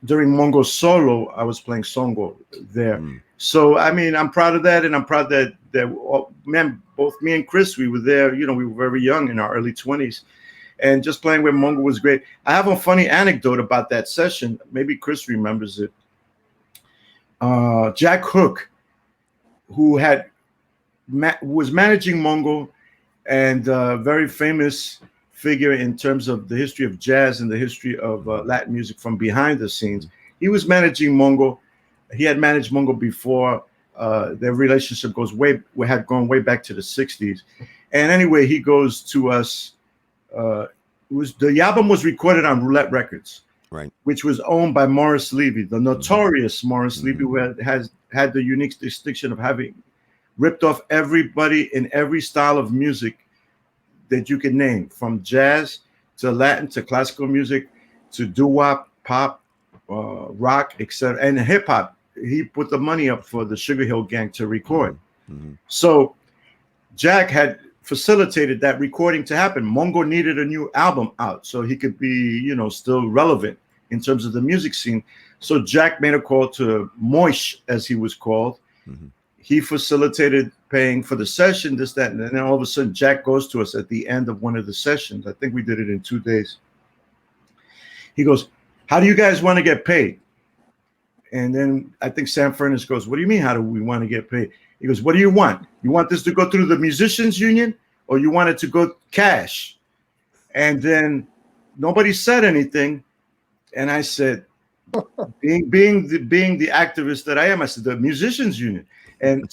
during Mongo solo, I was playing songo there. Mm. So I mean, I'm proud of that, and I'm proud that man, both me and Chris, we were there. You know, we were very young in our early 20s, and just playing with Mongo was great. I have a funny anecdote about that session. Maybe Chris remembers it. Jack Hook, who was managing Mongo and very famous figure in terms of the history of jazz and the history of Mm-hmm. Latin music from behind the Mm-hmm. scenes. He was managing Mongo. He had managed Mongo before. Their relationship had gone way back to the '60s. And anyway, he goes to us. Uh, the album was recorded on Roulette Records, Right. which was owned by Morris Levy, the Mm-hmm. notorious Morris Levy, Mm-hmm. who has had the unique distinction of having ripped off everybody in every style of music that you can name, from jazz to Latin to classical music to doo-wop, pop, rock, etc., and hip hop. He put the money up for the Sugar Hill Gang to record. Mm-hmm. Mm-hmm. So Jack had facilitated that recording to happen. Mongo needed a new album out so he could be, still relevant in terms of the music scene. So Jack made a call to Moish, as he was called. Mm-hmm. He facilitated paying for the session, this, that, and then all of a sudden Jack goes to us at the end of one of the sessions. I think we did it in 2 days. He goes, "How do you guys want to get paid?" And then I think Sam Furnace goes, "What do you mean, how do we want to get paid?" He goes, "What do you want? You want this to go through the musicians union or you want it to go cash?" And then nobody said anything. And I said, being the activist that I am, I said, the musicians union. And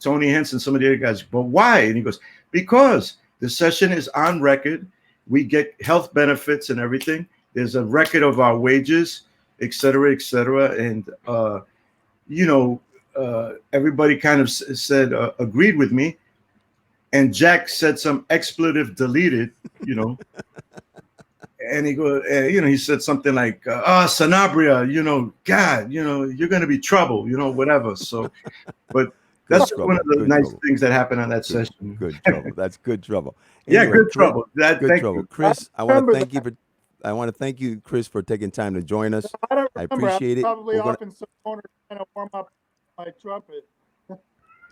Tony Henson, some of the other guys, "But why?" And he goes, "Because the session is on record. We get health benefits and everything. There's a record of our wages, et cetera, et cetera." And, everybody kind of said, agreed with me. And Jack said some expletive deleted, you know, and he said something like, Sanabria, God, you're going to be trouble, whatever. So, but Good that's one trouble. of the Good nice trouble. things that happened on that Good. session. Good trouble. That's good trouble. Yeah, Anyway, good Chris, trouble. good Thank trouble. you. I Chris, I want to remember thank you that. for. I want to thank you, Chris, for taking time to join us. I don't I remember. I was appreciate it. probably We're gonna. off in some corner trying to warm up my trumpet.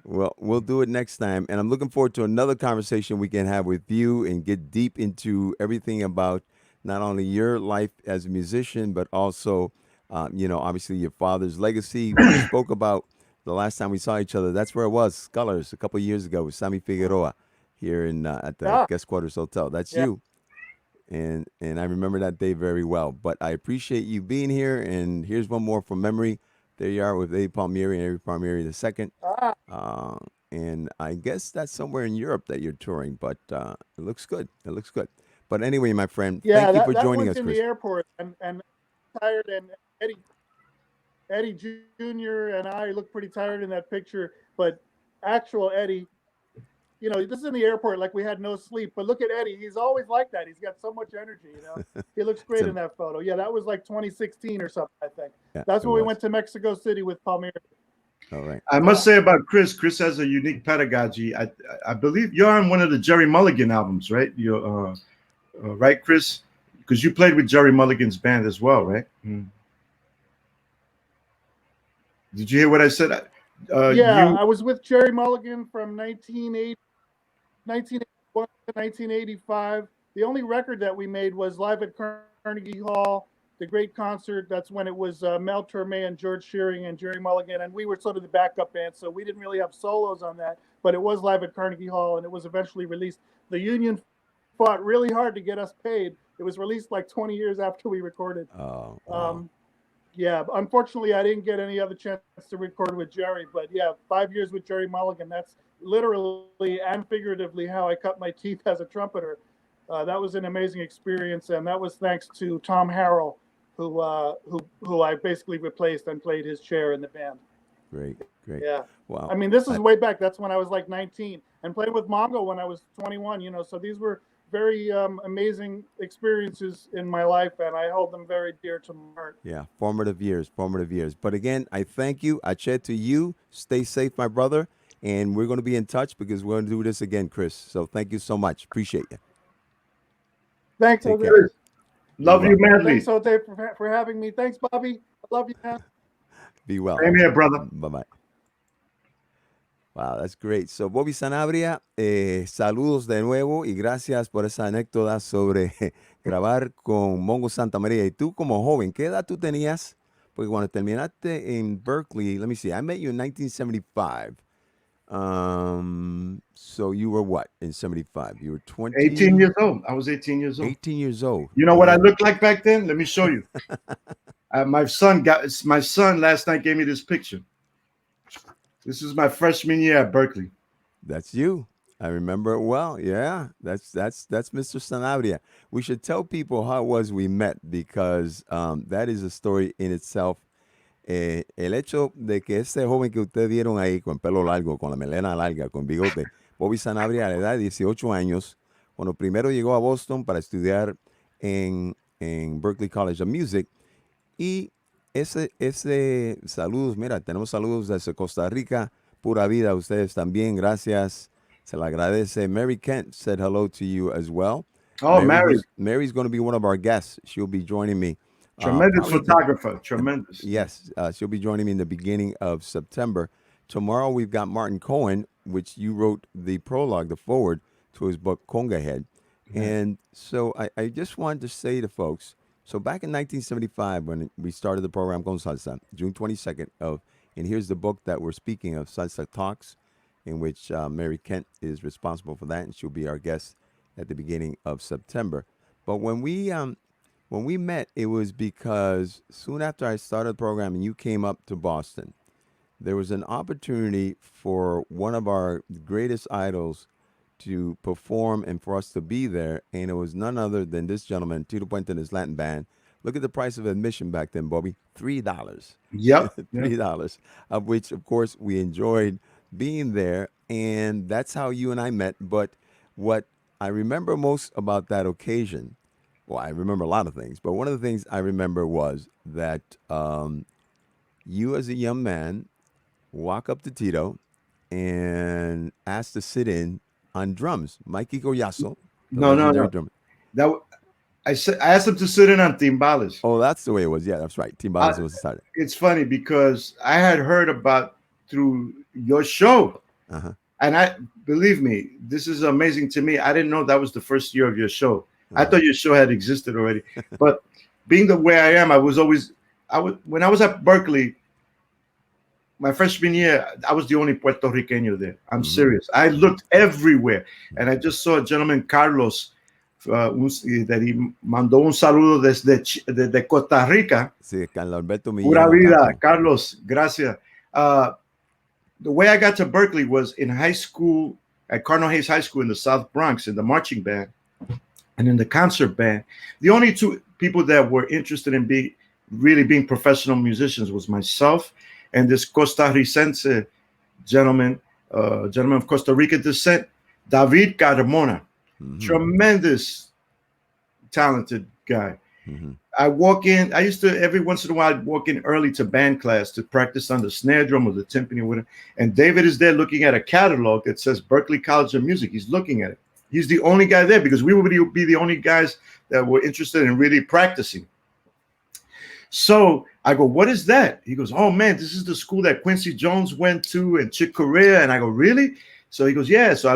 Well, we'll do it next time. And I'm looking forward to another conversation we can have with you and get deep into everything about not only your life as a musician, but also, obviously your father's legacy. We spoke about the last time we saw each other. That's where it was, Scullers, a couple of years ago with Sammy Figueroa here in at the Yeah, Guest Quarters Hotel. That's yeah. you. And I remember that day very well. But I appreciate you being here. And here's one more from memory. There you are with Eddie Palmieri and Eddie Palmieri the second. Ah, Uh, and I guess that's somewhere in Europe that you're touring, but it looks good. It looks good. But anyway, my friend, yeah. thank you That for that joining was us, in the Chris. airport, and tired, and Eddie Jr. and I looked pretty tired in that picture, but actual Eddie. This is in the airport, like we had no sleep. But look at Eddie; he's always like that. He's got so much energy. He looks It's great a, in that photo. Yeah, that was like 2016 or something. I think yeah, that's it when we was. went to Mexico City with Palmieri. All right. I Yeah, must say about Chris. Chris has a unique pedagogy. I believe you're on one of the Jerry Mulligan albums, right? You're right, Chris, because you played with Jerry Mulligan's band as well, right? Did you hear what I said? yeah. You I was with Jerry Mulligan from 1981 to 1985. The only record that we made was live at Carnegie Hall, the great concert. That's when it was Mel Torme and George Shearing and Jerry Mulligan, and we were sort of the backup band, so we didn't really have solos on that. But it was live at Carnegie Hall, and it was eventually released. The union fought really hard to get us paid. It was released like 20 years after we recorded. Oh, wow. Um, yeah, unfortunately, I didn't get any other chance to record with Jerry. But yeah, 5 years with Jerry Mulligan. That's literally and figuratively how I cut my teeth as a trumpeter. That was an amazing experience, and that was thanks to Tom Harrell, who I basically replaced and played his chair in the band. Great, great. Yeah, Wow. I mean, this I, is way back. That's when I was like 19, and played with Mongo when I was 21. So these were very amazing experiences in my life, and I hold them very dear to my heart. Yeah, formative years, formative years. But again, I thank you. I chat to you. Stay safe, my brother. And we're going to be in touch because we're going to do this again, Chris. So thank you so much. Appreciate you. Thanks, Take Jose. care. Chris, Be love you well. madly. Thanks, Jose, for having me. Thanks, Bobby. I love you, man. Be well. Same here, brother. Bye bye. Wow, that's great. So, Bobby Sanabria, saludos de nuevo y gracias por esa anécdota sobre grabar con Mongo Santa María. Y tú, como joven, ¿qué edad tú tenías? Porque cuando terminaste en Berkeley, let me see, I met you in 1975. So you were what in 75? You were 18 20, years old. I was 18 years old. 18 years old. You know what I Yeah. looked like back then? Let me show you. My son last night gave me this picture. This is my freshman year at Berkeley. That's you. I remember it well. Yeah, that's Mr. Sanabria. We should tell people how it was we met because that is a story in itself. El hecho de que ese joven que ustedes vieron ahí con pelo largo, con la melena larga, con bigote, Bobby Sanabria a la edad de 18 años, cuando primero llegó a Boston para estudiar en Berklee College of Music, y ese saludos, mira, tenemos saludos desde Costa Rica, pura vida, ustedes también, gracias, se le agradece. Mary Kent said hello to you as well. Oh, Mary, Mary's going to be one of our guests. She'll be joining me. tremendous photographer. Tremendous. Yes, she'll be joining me in the beginning of September. Tomorrow we've got Martin Cohen, which you wrote the prologue, the forward to his book Conga Head. And so I just wanted to say to folks, so back in 1975 when we started the program Con Salsa, June 22nd and here's the book that we're speaking of, Salsa Talks, in which Mary Kent is responsible for that, and she'll be our guest at the beginning of September. But when we met, it was because soon after I started the program and you came up to Boston, there was an opportunity for one of our greatest idols to perform and for us to be there. And it was none other than this gentleman, Tito Puente and his Latin band. Look at the price of admission back then, Bobby. $3. Yep. $3, of which, of course, we enjoyed being there. And that's how you and I met. But what I remember most about that occasion, well, I remember a lot of things, but one of the things I remember was that you, as a young man, walk up to Tito and ask to sit in on drums. Mikey Goyaso, the No, no, legendary no. drummer. I asked him to sit in on timbales. Oh, that's the way it was. Yeah, that's right. Timbales was started. It's funny because I had heard about through your show. Uh-huh. And believe me, this is amazing to me. I didn't know that was the first year of your show. I thought your show had existed already. But being the way I am, when I was at Berkeley, my freshman year, I was the only Puerto Riqueño there. I'm serious. I looked everywhere. And I just saw a gentleman, Carlos, that he mandó un saludo desde Costa Rica. Sí, Carlos Alberto Millán Pura vida, Ocampo. Carlos, gracias. The way I got to Berkeley was in high school, at Cardinal Hayes High School in the South Bronx, in the marching band and in the concert band. The only two people that were interested in really being professional musicians was myself and this Costarricense gentleman of Costa Rican descent, David Carmona. Tremendous, talented guy. I used to, every once in a while, I'd walk in early to band class to practice on the snare drum or the timpani or whatever. And David is there looking at a catalog that says Berklee College of Music. He's looking at it. He's the only guy there because we would be the only guys that were interested in really practicing. So I go, what is that? He goes, oh man, this is the school that Quincy Jones went to and Chick Corea. And I go, really? So he goes, yeah. So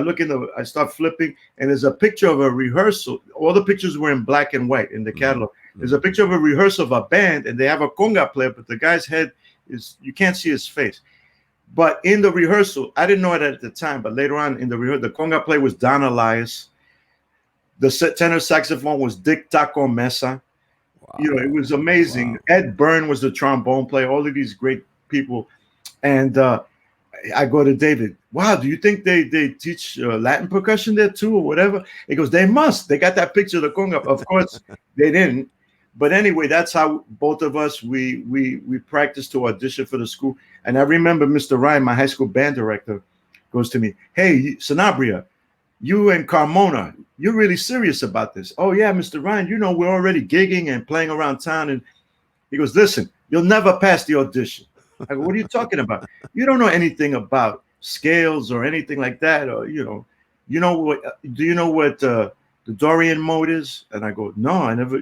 I start flipping, and there's a picture of a rehearsal. All the pictures were in black and white in the catalog. There's a picture of a rehearsal of a band, and they have a conga player, but the guy's head you can't see his face. But in the rehearsal, I didn't know it at the time, but later on in the rehearsal, the conga player was Don Elias. The tenor saxophone was Dick Taco Mesa. Wow. It was amazing. Wow. Ed Byrne was the trombone player, all of these great people. And I go to David, wow, do you think they teach Latin percussion there too or whatever? He goes, they must. They got that picture of the conga. Of course, they didn't. But anyway, that's how both of us, we practiced to audition for the school. And I remember Mr. Ryan, my high school band director, goes to me, hey, Sanabria, you and Carmona, you're really serious about this. Oh yeah, Mr. Ryan, you know, we're already gigging and playing around town. And he goes, listen, you'll never pass the audition. I go, what are you talking about? You don't know anything about scales or anything like that. Or, you know what, do you know what the Dorian mode is? And I go, no, I never,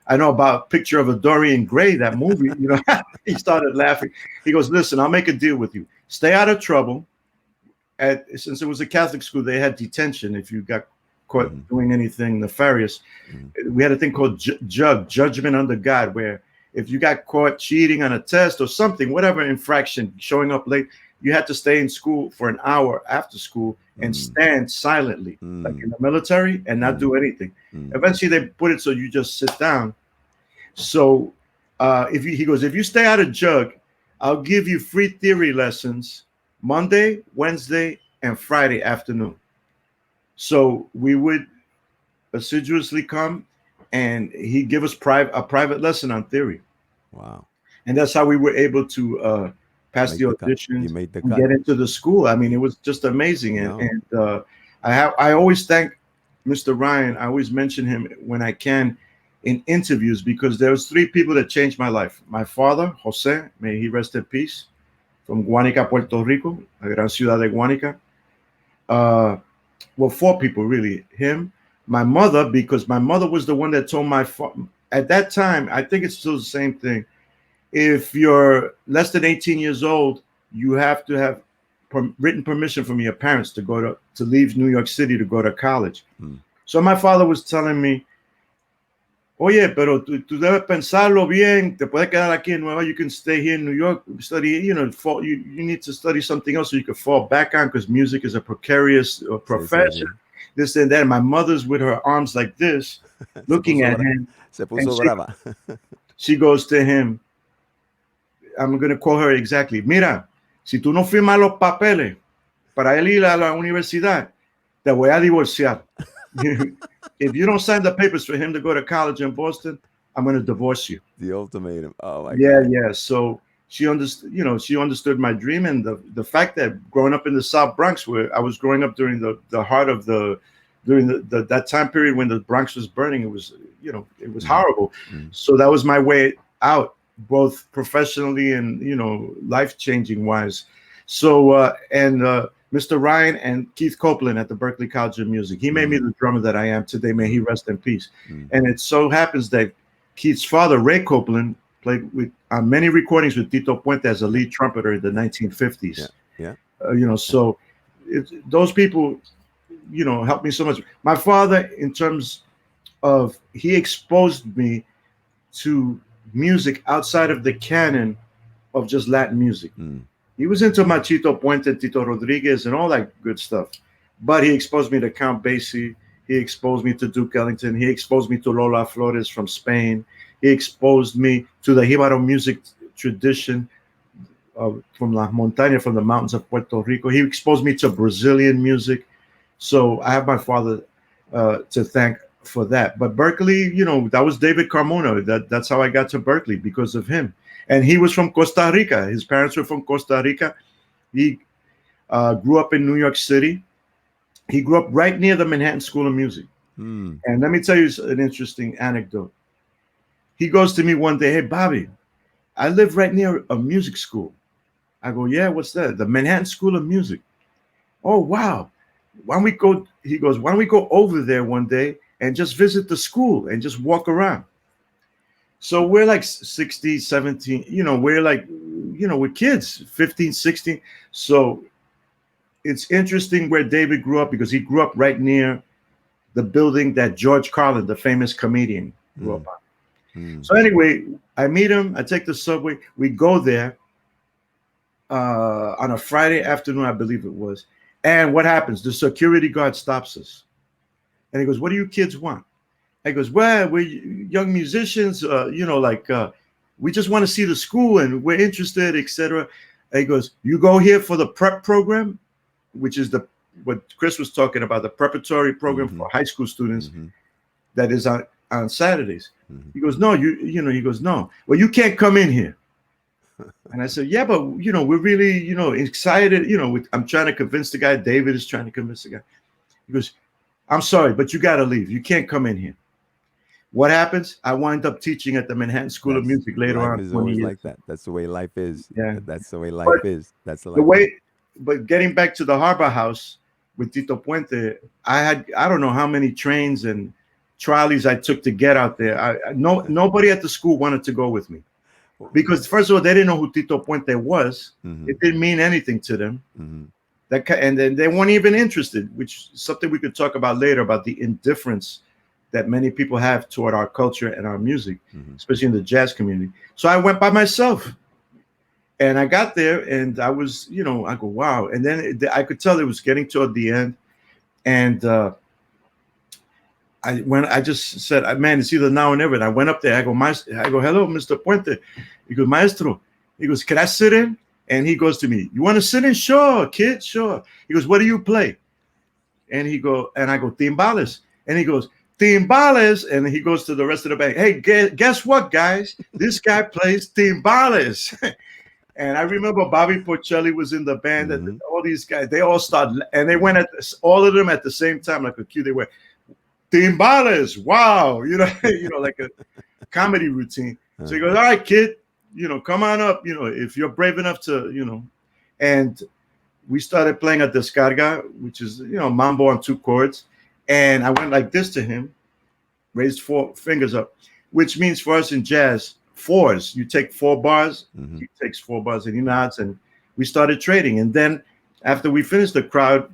I know about Picture of a Dorian Gray, that movie, He started laughing. He goes, listen, I'll make a deal with you. Stay out of trouble. Since it was a Catholic school, they had detention if you got caught doing anything nefarious. We had a thing called judgment under God, where if you got caught cheating on a test or something, whatever infraction, showing up late, you had to stay in school for an hour after school and stand silently, like in the military, and not do anything. Eventually, they put it so you just sit down. So he goes, if you stay out of jug, I'll give you free theory lessons Monday, Wednesday, and Friday afternoon. So we would assiduously come, and he'd give us a private lesson on theory. Wow. And that's how we were able to pass the auditions and get into the school. I mean, it was just amazing. And I always thank Mr. Ryan. I always mention him when I can in interviews, because there was 3 people that changed my life. My father, Jose, may he rest in peace, from Guánica, Puerto Rico, la gran ciudad de Guánica. Well, 4 people really. Him, my mother, because my mother was the one that told at that time, I think it's still the same thing. If you're less than 18 years old, you have to have written permission from your parents to leave New York City to go to college. So my father was telling me, oye, pero tú debes pensarlo bien, te puedes quedar aquí en Nueva York, you can stay here in New York, study, you need to study something else so you can fall back on, because music is a precarious profession, this and that. And my mother's with her arms like this, looking at him. Se puso brava. She goes to him, I'm going to quote her exactly, mira, si tú no firmas los papeles para él ir a la universidad, te voy a divorciar. If you don't sign the papers for him to go to college in Boston, I'm going to divorce you. The ultimatum. Oh my God. Yeah. So she understood, she understood my dream, and the fact that growing up in the South Bronx, where I was growing up during the heart of during that time period when the Bronx was burning, it was, it was horrible. So that was my way out, both professionally and, life-changing wise. So, Mr. Ryan and Keith Copeland at the Berklee College of Music. He made me the drummer that I am today. May he rest in peace. And it so happens that Keith's father, Ray Copeland, played on many recordings with Tito Puente as a lead trumpeter in the 1950s. So those people, helped me so much. My father, in terms of, he exposed me to music outside of the canon of just Latin music. He was into Machito Puente, Tito Rodriguez, and all that good stuff. But he exposed me to Count Basie. He exposed me to Duke Ellington. He exposed me to Lola Flores from Spain. He exposed me to the Jíbaro music tradition from La Montaña, from the mountains of Puerto Rico. He exposed me to Brazilian music. So I have my father to thank for that. But Berklee, that was David Carmona. That's how I got to Berklee, because of him. And he was from Costa Rica. His parents were from Costa Rica. He grew up in New York City. He grew up right near the Manhattan School of Music. And let me tell you an interesting anecdote. He goes to me one day, hey, Bobby, I live right near a music school. I go, yeah, what's that? The Manhattan School of Music. Oh, wow. Why don't we go? He goes, why don't we go over there one day and just visit the school and just walk around? So we're like 16, 17, we're like, we're kids, 15, 16. So it's interesting where David grew up, because he grew up right near the building that George Carlin, the famous comedian, grew up on. So anyway, I meet him. I take the subway. We go there on a Friday afternoon, I believe it was. And what happens? The security guard stops us. And he goes, what do you kids want? I goes, well, we're young musicians, we just want to see the school and we're interested, etc. He goes, you go here for the prep program, which is what Chris was talking about, the preparatory program for high school students that is on Saturdays. He goes, no, he goes, no, well, you can't come in here. And I said, yeah, but, we're really, excited. I'm trying to convince the guy. David is trying to convince the guy. He goes, I'm sorry, but you got to leave. You can't come in here. What happens? I wind up teaching at the Manhattan School of That's Music later life on, is 20 always years. like that. That's the way life is. Yeah. That's the way But life is. That's the the life is. way, but getting back to the Harbor House with Tito Puente, I don't know how many trains and trolleys I took to get out there. No, nobody at the school wanted to go with me because first of all, they didn't know who Tito Puente was. Mm-hmm. It didn't mean anything to them. Mm-hmm. And then they weren't even interested, which is something we could talk about later about the indifference that many people have toward our culture and our music, Mm-hmm. especially in the jazz community. So I went by myself. And I got there and I was, I go, wow. And then I could tell it was getting toward the end. And I just said, man, it's either now or never. And I went up there. I go, hello, Mr. Puente. He goes, Maestro. He goes, can I sit in? And he goes to me, you want to sit in? Sure, kid, sure. He goes, what do you play? And I go, timbales. And he goes, timbales. And he goes to the rest of the band. Hey, guess what, guys? This guy plays timbales. And I remember Bobby Porcelli was in the band. And Mm-hmm. all these guys, they all started, and they went all of them at the same time, like a cue. They went, timbales, wow, like a comedy routine. So he goes, all right, kid, come on up, if you're brave enough to, and we started playing a descarga, which is, mambo on 2 chords. And I went like this to him, raised 4 fingers up, which means for us in jazz, 4s. You take 4 bars, Mm-hmm. he takes 4 bars and he nods, and we started trading. And then after we finished, the crowd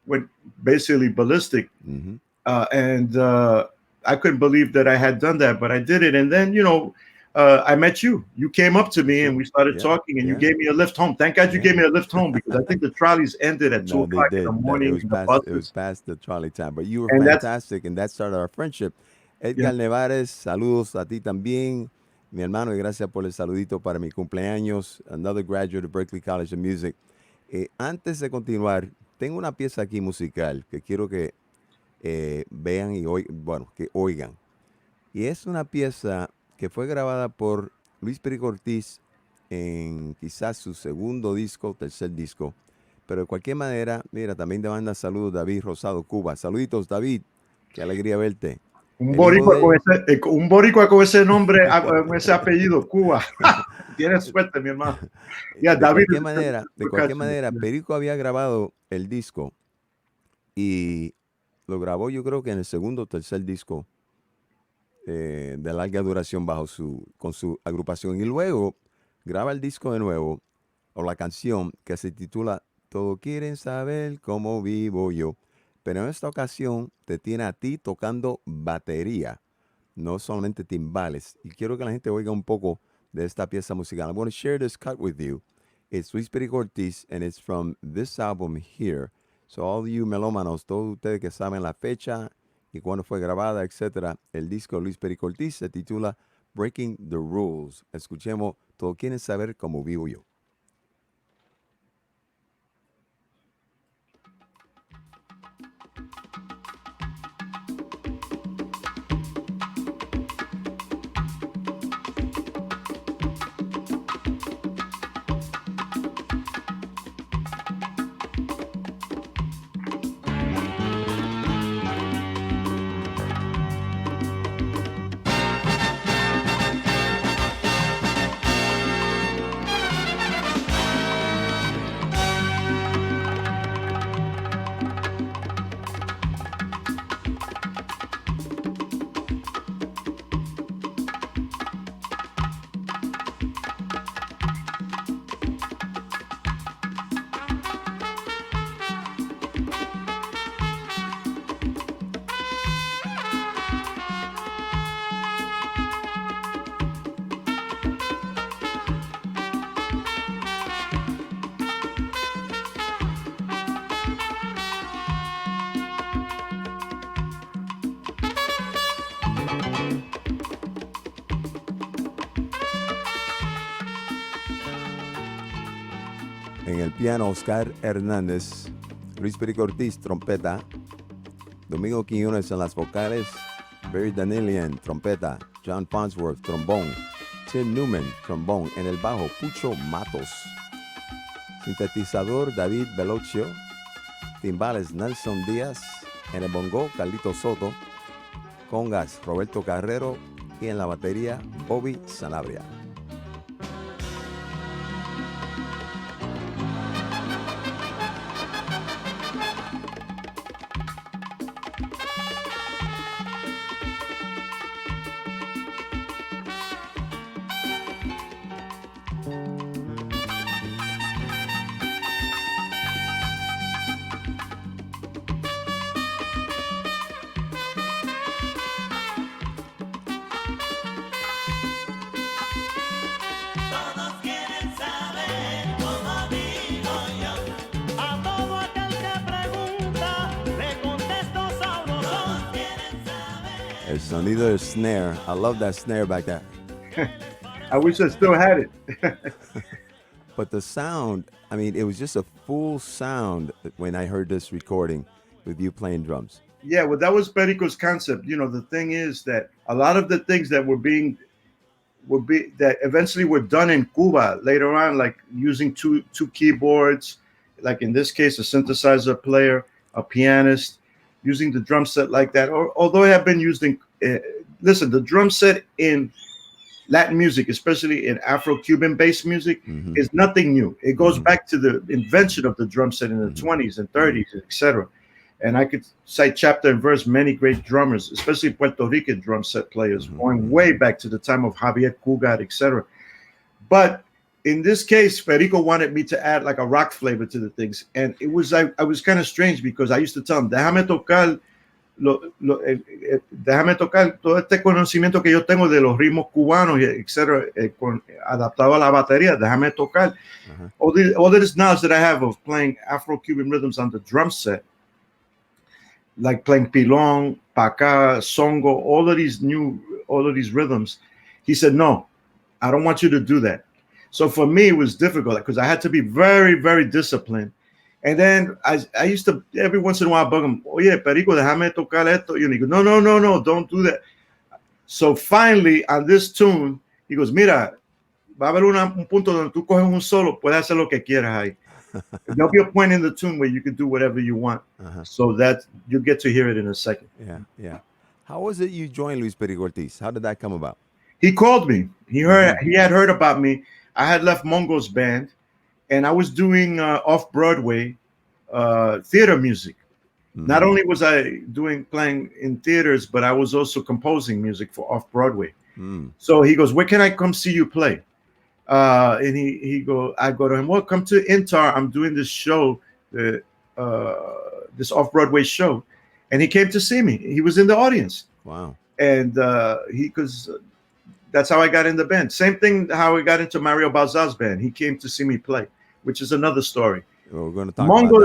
went basically ballistic. Mm-hmm. And I couldn't believe that I had done that, but I did it. And then, I met you. You came up to me and we started talking, and you gave me a lift home. Thank God you gave me a lift home, because I think the trolleys ended at 2 No, they o'clock in the did. That morning. The it was buses. past the trolley time. But you were And that's, fantastic, and that started our friendship. yeah. Edgar Nevares, saludos a ti también, mi hermano, y gracias por el saludito para mi cumpleaños. Another graduate of Berklee College of Music. Antes de continuar, tengo una pieza aquí musical que quiero que vean y que oigan. Y es una pieza que fue grabada por Luis Perico Ortiz en quizás su segundo disco, tercer disco. Pero de cualquier manera, mira, también te manda saludos David Rosado, Cuba. Saluditos, David. Qué alegría verte. Un boricua con ese nombre, con ese apellido, Cuba. Tienes suerte, mi hermano. Yeah, de David cualquier manera, Perico había grabado el disco y lo grabó, yo creo que en el segundo o tercer disco de larga duración con su agrupación. Y luego graba el disco de nuevo, o la canción que se titula Todos quieren saber cómo vivo yo. Pero en esta ocasión te tiene a ti tocando batería, no solamente timbales. Y quiero que la gente oiga un poco de esta pieza musical. I'm going to share this cut with you. It's Luis Perico Ortiz, and it's from this album here. So all you melómanos, todos ustedes que saben la fecha y cuándo fue grabada, etcétera, el disco de Luis Perico Ortiz se titula Breaking the Rules. Escuchemos, todos quieren saber cómo vivo yo. En el piano, Oscar Hernández, Luis Perico Ortiz, trompeta, Domingo Quiñones en las vocales, Barry Danilian, trompeta, John Farnsworth, trombón, Tim Newman, trombón, en el bajo, Pucho Matos, sintetizador, David Velocio, timbales, Nelson Díaz, En el bongo, Carlito Soto. Congas, Roberto Carrero. Y en la batería, Bobby Sanabria. El sonido del snare. I love that snare back there. I wish I still had it. But the sound, I mean, it was just a full sound when I heard this recording with you playing drums. Yeah, well, that was Perico's concept. You know, the thing is that a lot of the things that that eventually were done in Cuba later on, like using two keyboards, like in this case, a synthesizer player, a pianist, using the drum set like that. Or although it had been used in, listen, the drum set in Latin music, especially in Afro-Cuban based music, is nothing new. It goes back to the invention of the drum set in the 20s and 30s, etc. And I could cite chapter and verse many great drummers, especially Puerto Rican drum set players, going way back to the time of Javier Cugat, etc. But in this case, Perico wanted me to add like a rock flavor to the things. And it was, I was kind of strange because I used to tell him, déjame tocar todo este conocimiento que yo tengo de los ritmos cubanos, etcétera, adaptado a la batería. Déjame tocar all this knowledge that I have of playing Afro-Cuban rhythms on the drum set, like playing pilón, paca, songo, all of these rhythms. He said, no, I don't want you to do that. So for me, it was difficult because I had to be very, very disciplined. And then I used to, every once in a while, bug him, oye, Perico, déjame tocar esto. And he goes, no, don't do that. So finally, on this tune, he goes, mira, va a haber un punto donde tú coges un solo, puedes hacer lo que quieras ahí. There'll be a point in the tune where you can do whatever you want. So that you get to hear it in a second. Yeah. How was it you joined Luis Perico Ortiz? How did that come about? He called me. He had heard about me. I had left Mongo's band, and I was doing off-Broadway theater music. Not only was I playing in theaters, but I was also composing music for off-Broadway. So he goes, where can I come see you play? And I go to him, well, come to Intar. I'm doing this show, this off-Broadway show. And he came to see me. He was in the audience. Wow. And because that's how I got in the band. Same thing how I got into Mario Balzar's band. He came to see me play, which is another story. Well, we're going to talk about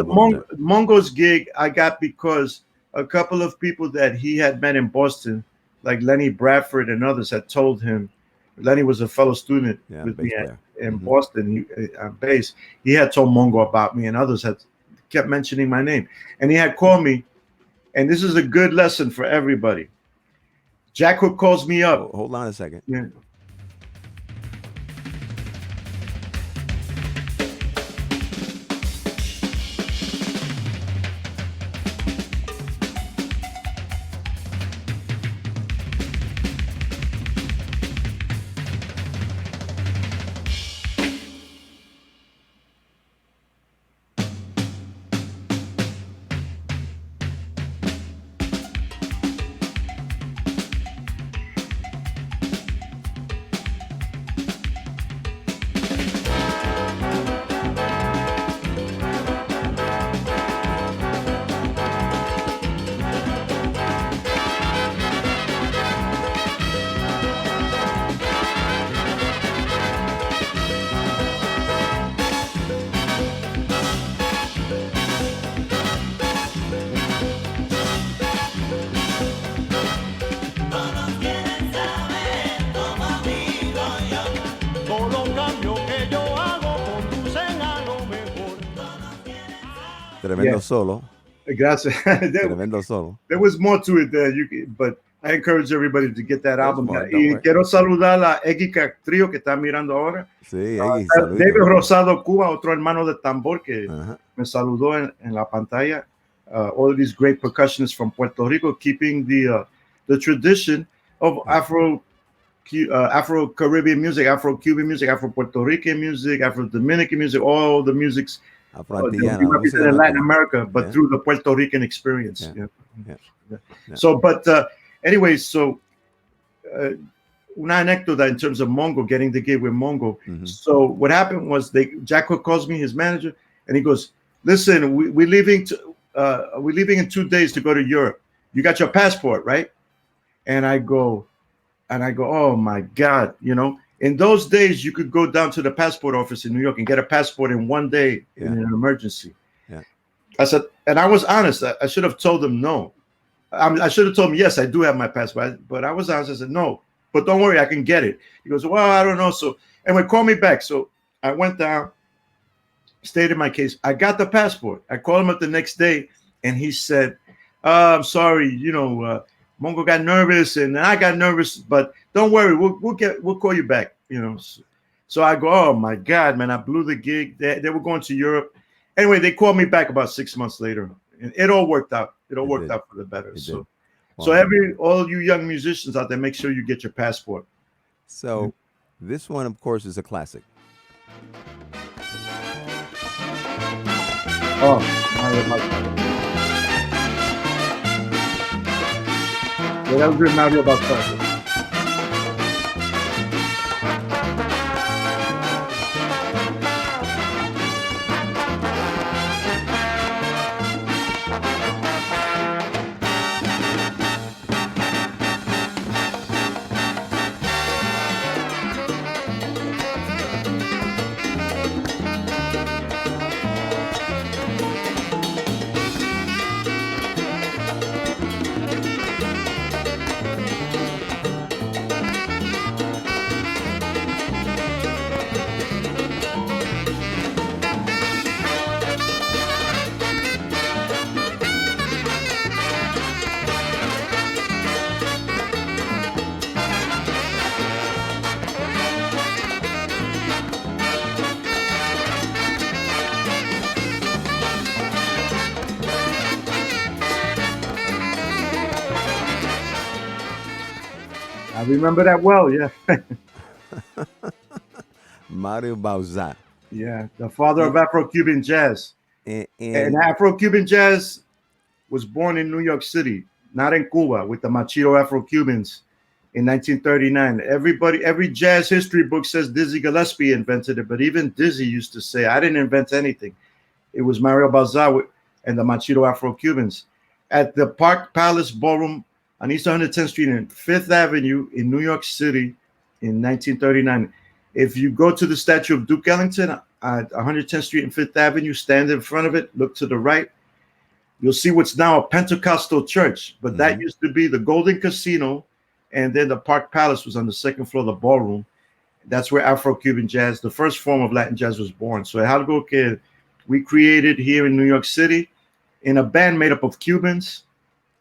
that. Mongo's gig I got because a couple of people that he had met in Boston, like Lenny Bradford and others, had told him. Lenny was a fellow student with me in Boston on bass. He had told Mongo about me, and others had kept mentioning my name. And he had called me, and this is a good lesson for everybody. Jack Hook calls me up. Hold on a second. Yeah. Tremendo solo. Gracias. Tremendo solo. There was more to it there, but I encourage everybody to get that album. More, y quiero saludar a Eggy Trio que está mirando ahora. Sí, Eggy, David Rosado Cuba, otro hermano de tambor que me saludó en la pantalla. all of these great percussionists from Puerto Rico, keeping the tradition of Afro Caribbean music, Afro Cuban music, Afro Puerto Rican music, Afro Dominican music, all the musics that we Afro-antillana, vamos a represent in llamar Latin como. America, but Yeah, through the Puerto Rican experience. yeah, Yeah. yeah, Yeah. yeah. So, but anyway, so una anécdota in terms of Mongo getting the gig with Mongo. Mm-hmm. So what happened was Jack Hook calls me, his manager, and he goes, "Listen, we're leaving in 2 days to go to Europe. You got your passport, right?" And I go, oh my God, in those days you could go down to the passport office in New York and get a passport in 1 day in an emergency. Yeah. I said, and I was honest. I should have told them no. I should have told him, yes, I do have my passport, but I was honest. I said, no, but don't worry, I can get it. He goes, well, I don't know. So, anyway, call me back. So I went down, stated my case. I got the passport. I called him up the next day, and he said, I'm sorry, Mongo got nervous, and I got nervous, but don't worry, we'll call you back, So I go, oh my God, man, I blew the gig. They were going to Europe. Anyway, they called me back about 6 months later, and it all worked out. It all worked out for the better. So, Wow. all you young musicians out there, make sure you get your passport. So, this one, of course, is a classic. Oh, that was Mario Baltar. I remember that well, yeah. Mario Bauzat. Yeah, the father of Afro-Cuban jazz. And Afro-Cuban jazz was born in New York City, not in Cuba, with the Machito Afro-Cubans in 1939. Every jazz history book says Dizzy Gillespie invented it, but even Dizzy used to say, I didn't invent anything. It was Mario Balzar and the Machito Afro-Cubans. At the Park Palace Ballroom on East 110th Street and 5th Avenue in New York City in 1939. If you go to the statue of Duke Ellington at 110th Street and 5th Avenue, stand in front of it, look to the right, you'll see what's now a Pentecostal church. But that used to be the Golden Casino, and then the Park Palace was on the second floor of the ballroom. That's where Afro-Cuban jazz, the first form of Latin jazz, was born. So es algo que we created here in New York City in a band made up of Cubans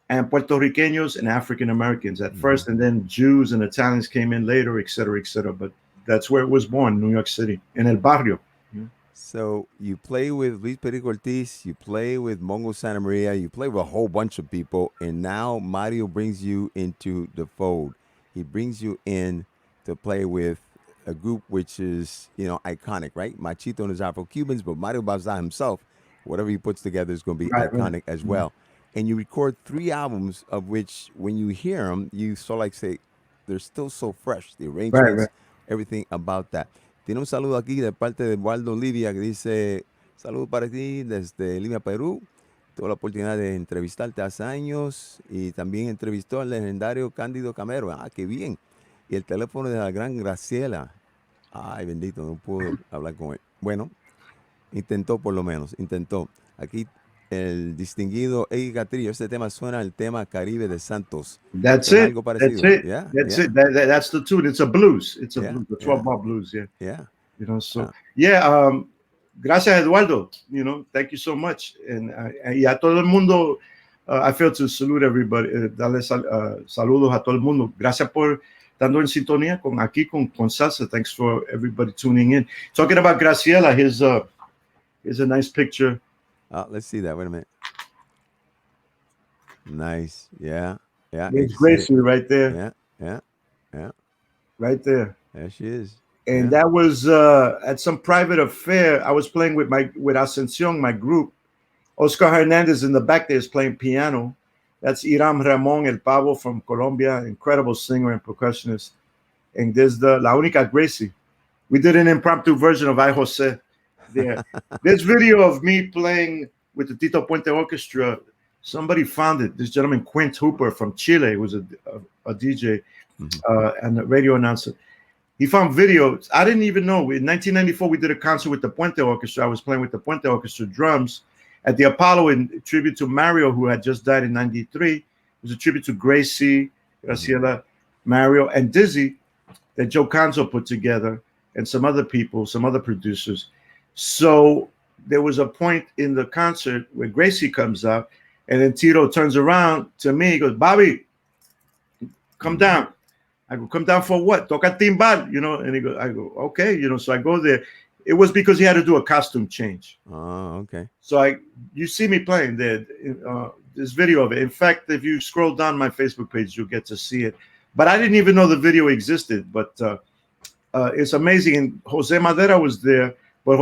and Puerto Ricanos and African Americans at first, and then Jews and Italians came in later, et cetera, et cetera. But that's where it was born, New York City, in El Barrio. So you play with Luis Perico Ortiz, you play with Mongo Sanabria, you play with a whole bunch of people, and now Mario brings you into the fold. He brings you in to play with a group which is, iconic, right? Machito and his Afro-Cubans, but Mario Bauzat himself, whatever he puts together is going to be iconic as well. And you record 3 albums, of which when you hear them, you say, they're still so fresh. The arrangements, everything about that. Tiene un saludo aquí de parte de Waldo Livia que dice, saludo para ti desde Lima, Perú. Tuve la oportunidad de entrevistarte hace años y también entrevistó al legendario Cándido Camero. Ah, qué bien. Y el teléfono de la gran Graciela. Ay, bendito, no puedo hablar con él. Bueno, intentó por lo menos, intentó. Aquí el distinguido Eddie Catrillo, este tema suena al tema Caribe de Santos. That's it. Algo parecido. That's it. Yeah, that's yeah. it. That's the tune. It's a blues. It's a blues, the 12-bar blues. Yeah. Yeah. Gracias, Eduardo. Thank you so much. And y a todo el mundo, I feel to salute everybody, darle saludos a todo el mundo. Gracias por estando en sintonía aquí con Salsa. Thanks for everybody tuning in. Talking about Graciela, here's a nice picture. Let's see that. Wait a minute. Nice. Yeah. Yeah. I There's can see it. Gracie right there, Yeah. Yeah. Yeah. right there. There she is. And Yeah. that was at some private affair. I was playing with Ascension, my group. Oscar Hernandez in the back there is playing piano. That's Iram Ramon El Pavo from Colombia, incredible singer and percussionist. And there's the La Única Gracie. We did an impromptu version of I Jose there. There's video of me playing with the Tito Puente Orchestra. Somebody found it. This gentleman, Quint Hooper from Chile, was a DJ Mhm. and a radio announcer. He found videos. I didn't even know. In 1994, we did a concert with the Puente Orchestra. I was playing with the Puente Orchestra drums at the Apollo in tribute to Mario, who had just died in 93. It was a tribute to Gracie, Graciela, Mario, and Dizzy that Joe Conzo put together, and some other people, some other producers. So there was a point in the concert where Gracie comes out, and then Tito turns around to me. He goes, Bobby, come down. I go, come down for what? Toca timbal, you know? And I go, okay, you know. So I go there. It was because he had to do a costume change. Oh, okay. So you see me playing there. This video of it. In fact, if you scroll down my Facebook page, you'll get to see it. But I didn't even know the video existed. But it's amazing. And Jose Madera was there. But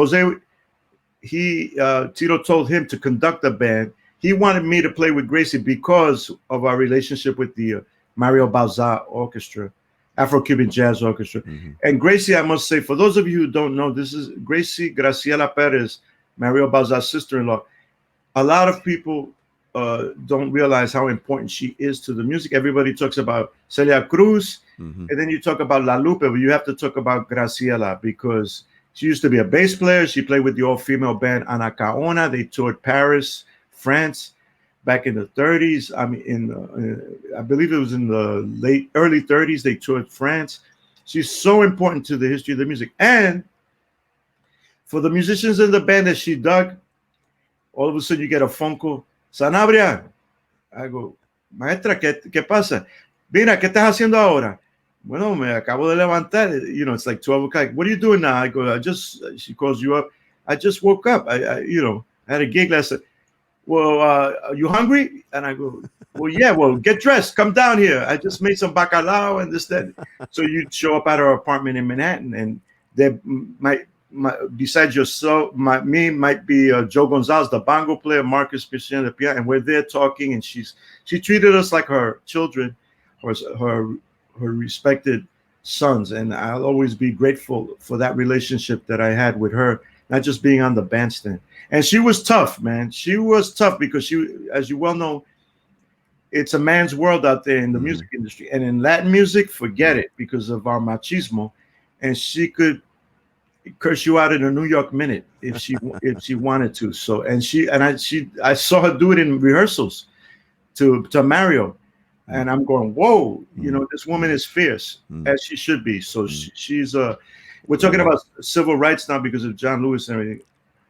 Tito told him to conduct the band. He wanted me to play with Gracie because of our relationship with the Mario Balza Orchestra, Afro-Cuban Jazz Orchestra. Mm-hmm. And Gracie, I must say, for those of you who don't know, this is Gracie Graciela Perez, Mario Balza's sister-in-law. A lot of people don't realize how important she is to the music. Everybody talks about Celia Cruz, Mm-hmm. and then you talk about La Lupe, but you have to talk about Graciela because she used to be a bass player. She played with the all-female band Anacaona. They toured Paris, France, back in the 30s. I mean, I believe it was in the early 30s. They toured France. She's so important to the history of the music. And for the musicians in the band that she dug, all of a sudden you get a phone call. Sanabria. I go, maestra, ¿qué pasa? Mira, ¿qué estás haciendo ahora? Bueno, me acabo de levantar. You know, it's like 12 o'clock. What are you doing now? I go, she calls you up. I just woke up. I had a gig last night. Well, are you hungry? And I go, well, yeah, well, get dressed. Come down here. I just made some bacalao and this, that. So you show up at our apartment in Manhattan, and there besides yourself, me might be Joe Gonzalez, the bongo player, Marcus Pichon, the piano, and we're there talking, and she treated us like her children, her respected sons, and I'll always be grateful for that relationship that I had with her, not just being on the bandstand. And she was tough, man. She was tough because as you well know, it's a man's world out there in the music industry, and in Latin music, forget it because of our machismo. And she could curse you out in a New York minute if she wanted to. So I saw her do it in rehearsals to Mario, and I'm going, whoa, you know, this woman is fierce as she should be. So she's we're talking about civil rights now because of John Lewis and everything.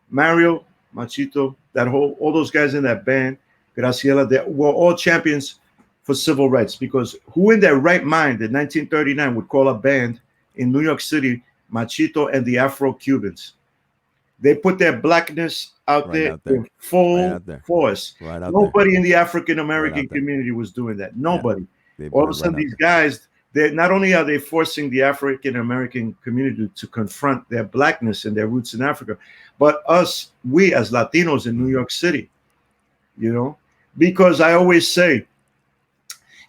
Mario, Machito, all those guys in that band, Graciela, they were all champions for civil rights, because who in their right mind in 1939 would call a band in New York City Machito and the Afro-Cubans? They put their blackness out there in full force. Nobody in the African-American community was doing that. Nobody. All of a sudden, these guys, not only are they forcing the African-American community to confront their blackness and their roots in Africa, but we as Latinos in New York City, you know, because I always say,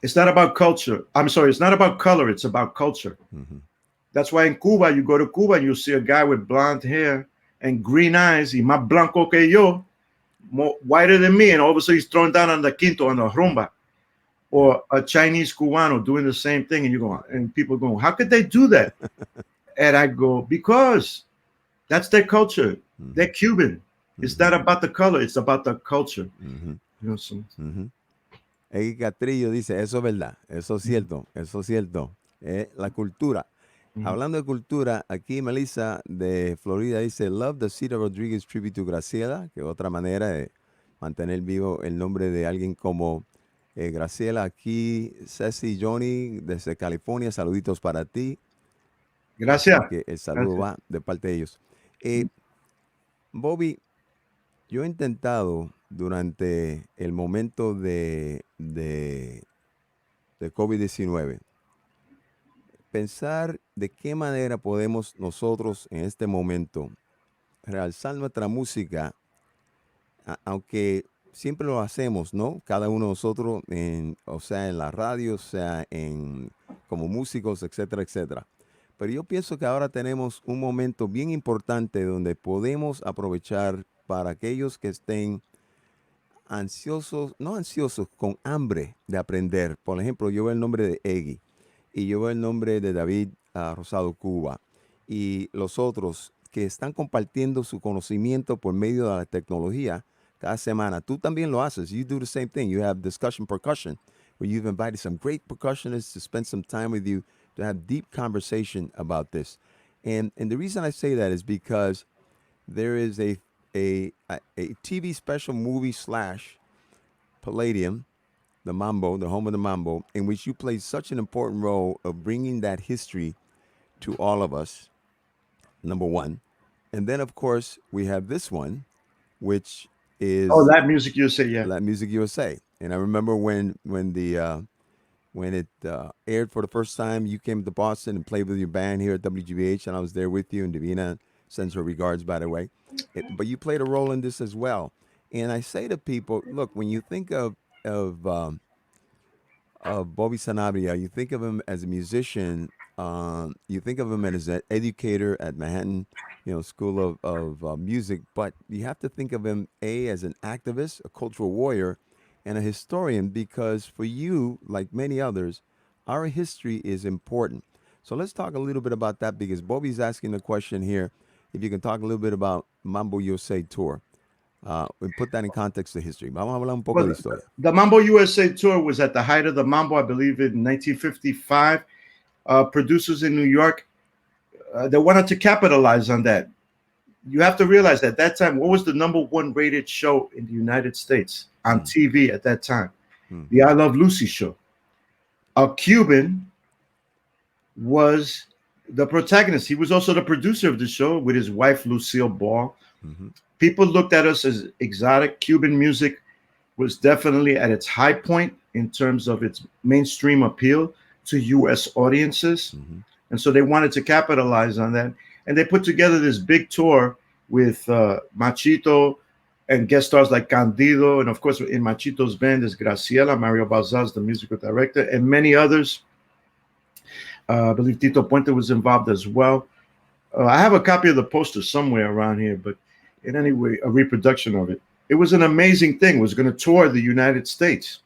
it's not about culture. I'm sorry, it's not about color. It's about culture. Mm-hmm. That's why in Cuba, you go to Cuba and you'll see a guy with blonde hair and green eyes, y más blanco que yo, more whiter than me, and all of a sudden he's thrown down on the quinto, on the rumba. Or a Chinese Cubano doing the same thing, and you go, and people go, how could they do that? And I go, because that's their culture. Mm-hmm. They're Cuban. It's not about the color, it's about the culture. Mm-hmm. You know, so. Eggy Catrillo dice, eso es verdad, eso es cierto, eso es cierto. La cultura. Hablando de cultura, aquí Melissa de Florida dice, love the Cita Rodriguez tribute to Graciela, que es otra manera de mantener vivo el nombre de alguien como Graciela. Aquí Ceci Johnny desde California, saluditos para ti. Gracias. Que el saludo va de parte de ellos. Bobby, Yo he intentado durante el momento de COVID-19 pensar de qué manera podemos nosotros en este momento realzar nuestra música, aunque siempre lo hacemos, ¿no? Cada uno de nosotros, o sea, en la radio, o sea, como músicos, etcétera, etcétera. Pero yo pienso que ahora tenemos un momento bien importante donde podemos aprovechar para aquellos que estén ansiosos, no ansiosos, con hambre de aprender. Por ejemplo, yo veo el nombre de Eggy y yo veo el nombre de David Rosado Cuba y los otros que están compartiendo su conocimiento por medio de la tecnología cada semana. Tú también lo haces. You do the same thing. You have discussion percussion, where you've invited some great percussionists to spend some time with you to have deep conversation about this. And the reason I say that is because there is a TV special movie slash Palladium, the Mambo, the home of the Mambo, in which you play such an important role of bringing that history to all of us, number one. And then, of course, we have this one, which Oh, is that music you say, yeah. La Music USA. And I remember when it aired for the first time, you came to Boston and played with your band here at WGBH, and I was there with you. And Davina sends her regards, by the way. But you played a role in this as well. And I say to people, look, when you think of Bobby Sanabria, you think of him as a musician. You think of him as an educator at Manhattan, School of Music. But you have to think of him as an activist, a cultural warrior, and a historian. Because for you, like many others, our history is important. So let's talk a little bit about that. Because Bobby's asking the question here. If you can talk a little bit about Mambo USA tour, and put that in context of history. Vamos a hablar un poco de Well, historia. the Mambo USA tour was at the height of the Mambo, I believe, in 1955. Producers in New York, they wanted to capitalize on that. You have to realize that at that time, what was the number one rated show in the United States on TV at that time? The I Love Lucy show. A Cuban was the protagonist. He was also the producer of the show with his wife, Lucille Ball. People looked at us as exotic. Cuban music was definitely at its high point in terms of its mainstream appeal to U.S. audiences. And so they wanted to capitalize on that. And they put together this big tour with Machito and guest stars like Candido. And of course, in Machito's band is Graciela, Mario Balzaz, the musical director, and many others. I believe Tito Puente was involved as well. I have a copy of the poster somewhere around here, but in any way, a reproduction of it. It was an amazing thing. It was going to tour the United States.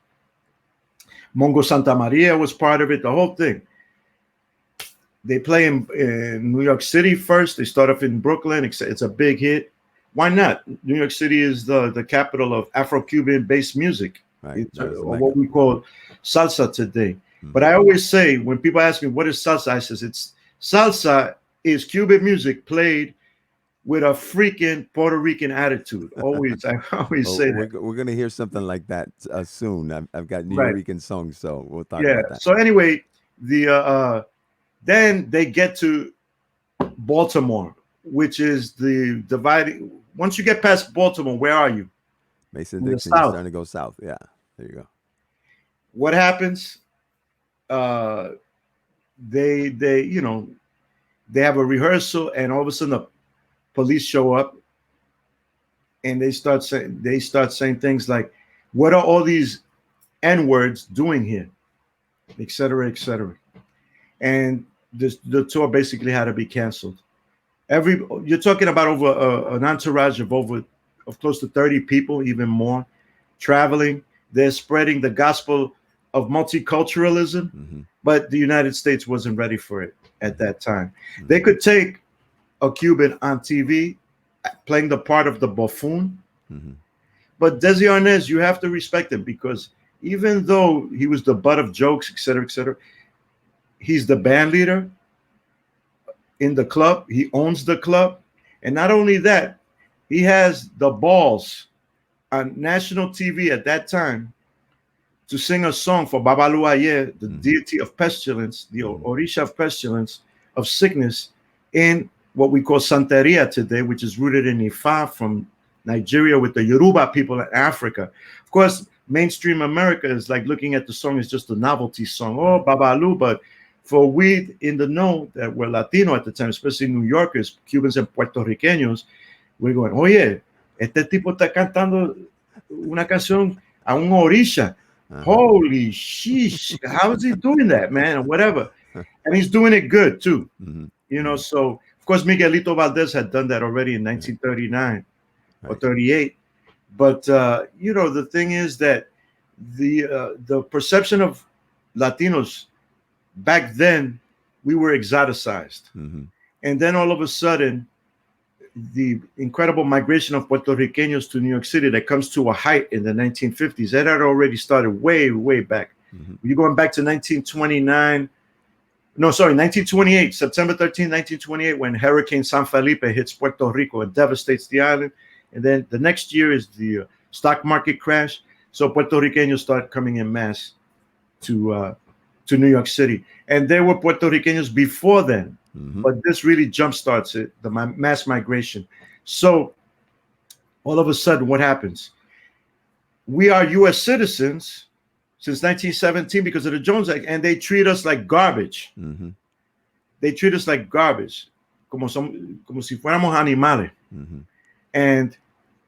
Mongo Santa Maria was part of it, the whole thing. They play in New York City first. They start off in Brooklyn. It's a big hit. Why not? New York City is the capital of Afro-Cuban based music, Right. or what we call salsa today. But I always say, when people ask me what is salsa, I says it's salsa is Cuban music played with a freaking Puerto Rican attitude. Always, I always say that. We're going to hear something like that soon. I've got New Right. York songs, so we'll talk Yeah. about that. So anyway, then they get to Baltimore, which is the dividing. Once you get past Baltimore, where are you? Mason in the Dixon is South. starting to go south. Yeah, there you go. What happens? They they have a rehearsal, and all of a sudden the police show up, and they start saying things like, "What are all these N words doing here?" Etc. Etc. And the tour basically had to be canceled. You're talking about over an entourage of close to 30 people, even more, traveling. They're spreading the gospel of multiculturalism, but the United States wasn't ready for it at that time. They could take a Cuban on TV playing the part of the buffoon, but Desi Arnaz, you have to respect him, because even though he was the butt of jokes, etc., he's the band leader in the club. He owns the club. And not only that, he has the balls on national TV at that time to sing a song for Babalu Ayer, the deity of pestilence, the Orisha of pestilence, of sickness, in what we call Santeria today, which is rooted in Ifa from Nigeria with the Yoruba people in Africa. Of course, mainstream America is like looking at the song as just a novelty song. Oh, Right. Babalu. But for we in the know that were Latino at the time, especially New Yorkers, Cubans and Puerto Ricanos, we're going, oye, este tipo está cantando una canción a un orisha. Uh-huh. Holy sheesh. How is he doing that, man? Or whatever. And he's doing it good too. Mm-hmm. You know, Mm-hmm. so of course Miguelito Valdez had done that already in Right. 1939 or Right. 38. But you know, the thing is that the perception of Latinos back then, we were exoticized. Mm-hmm. And then all of a sudden, the incredible migration of Puerto Ricanos to New York City that comes to a height in the 1950s, that had already started way, way back. Mm-hmm. You're going back to 1929. No, sorry, 1928, September 13, 1928, when Hurricane San Felipe hits Puerto Rico and devastates the island. And then the next year is the stock market crash. So Puerto Ricanos start coming in mass to New York City. And there were Puerto Ricanos before then, Mm-hmm. but this really jumpstarts it, the mass migration. So all of a sudden, what happens? We are U.S. citizens since 1917 because of the Jones Act, and they treat us like garbage. Mm-hmm. They treat us like garbage, como si fuéramos animales. Mm-hmm. And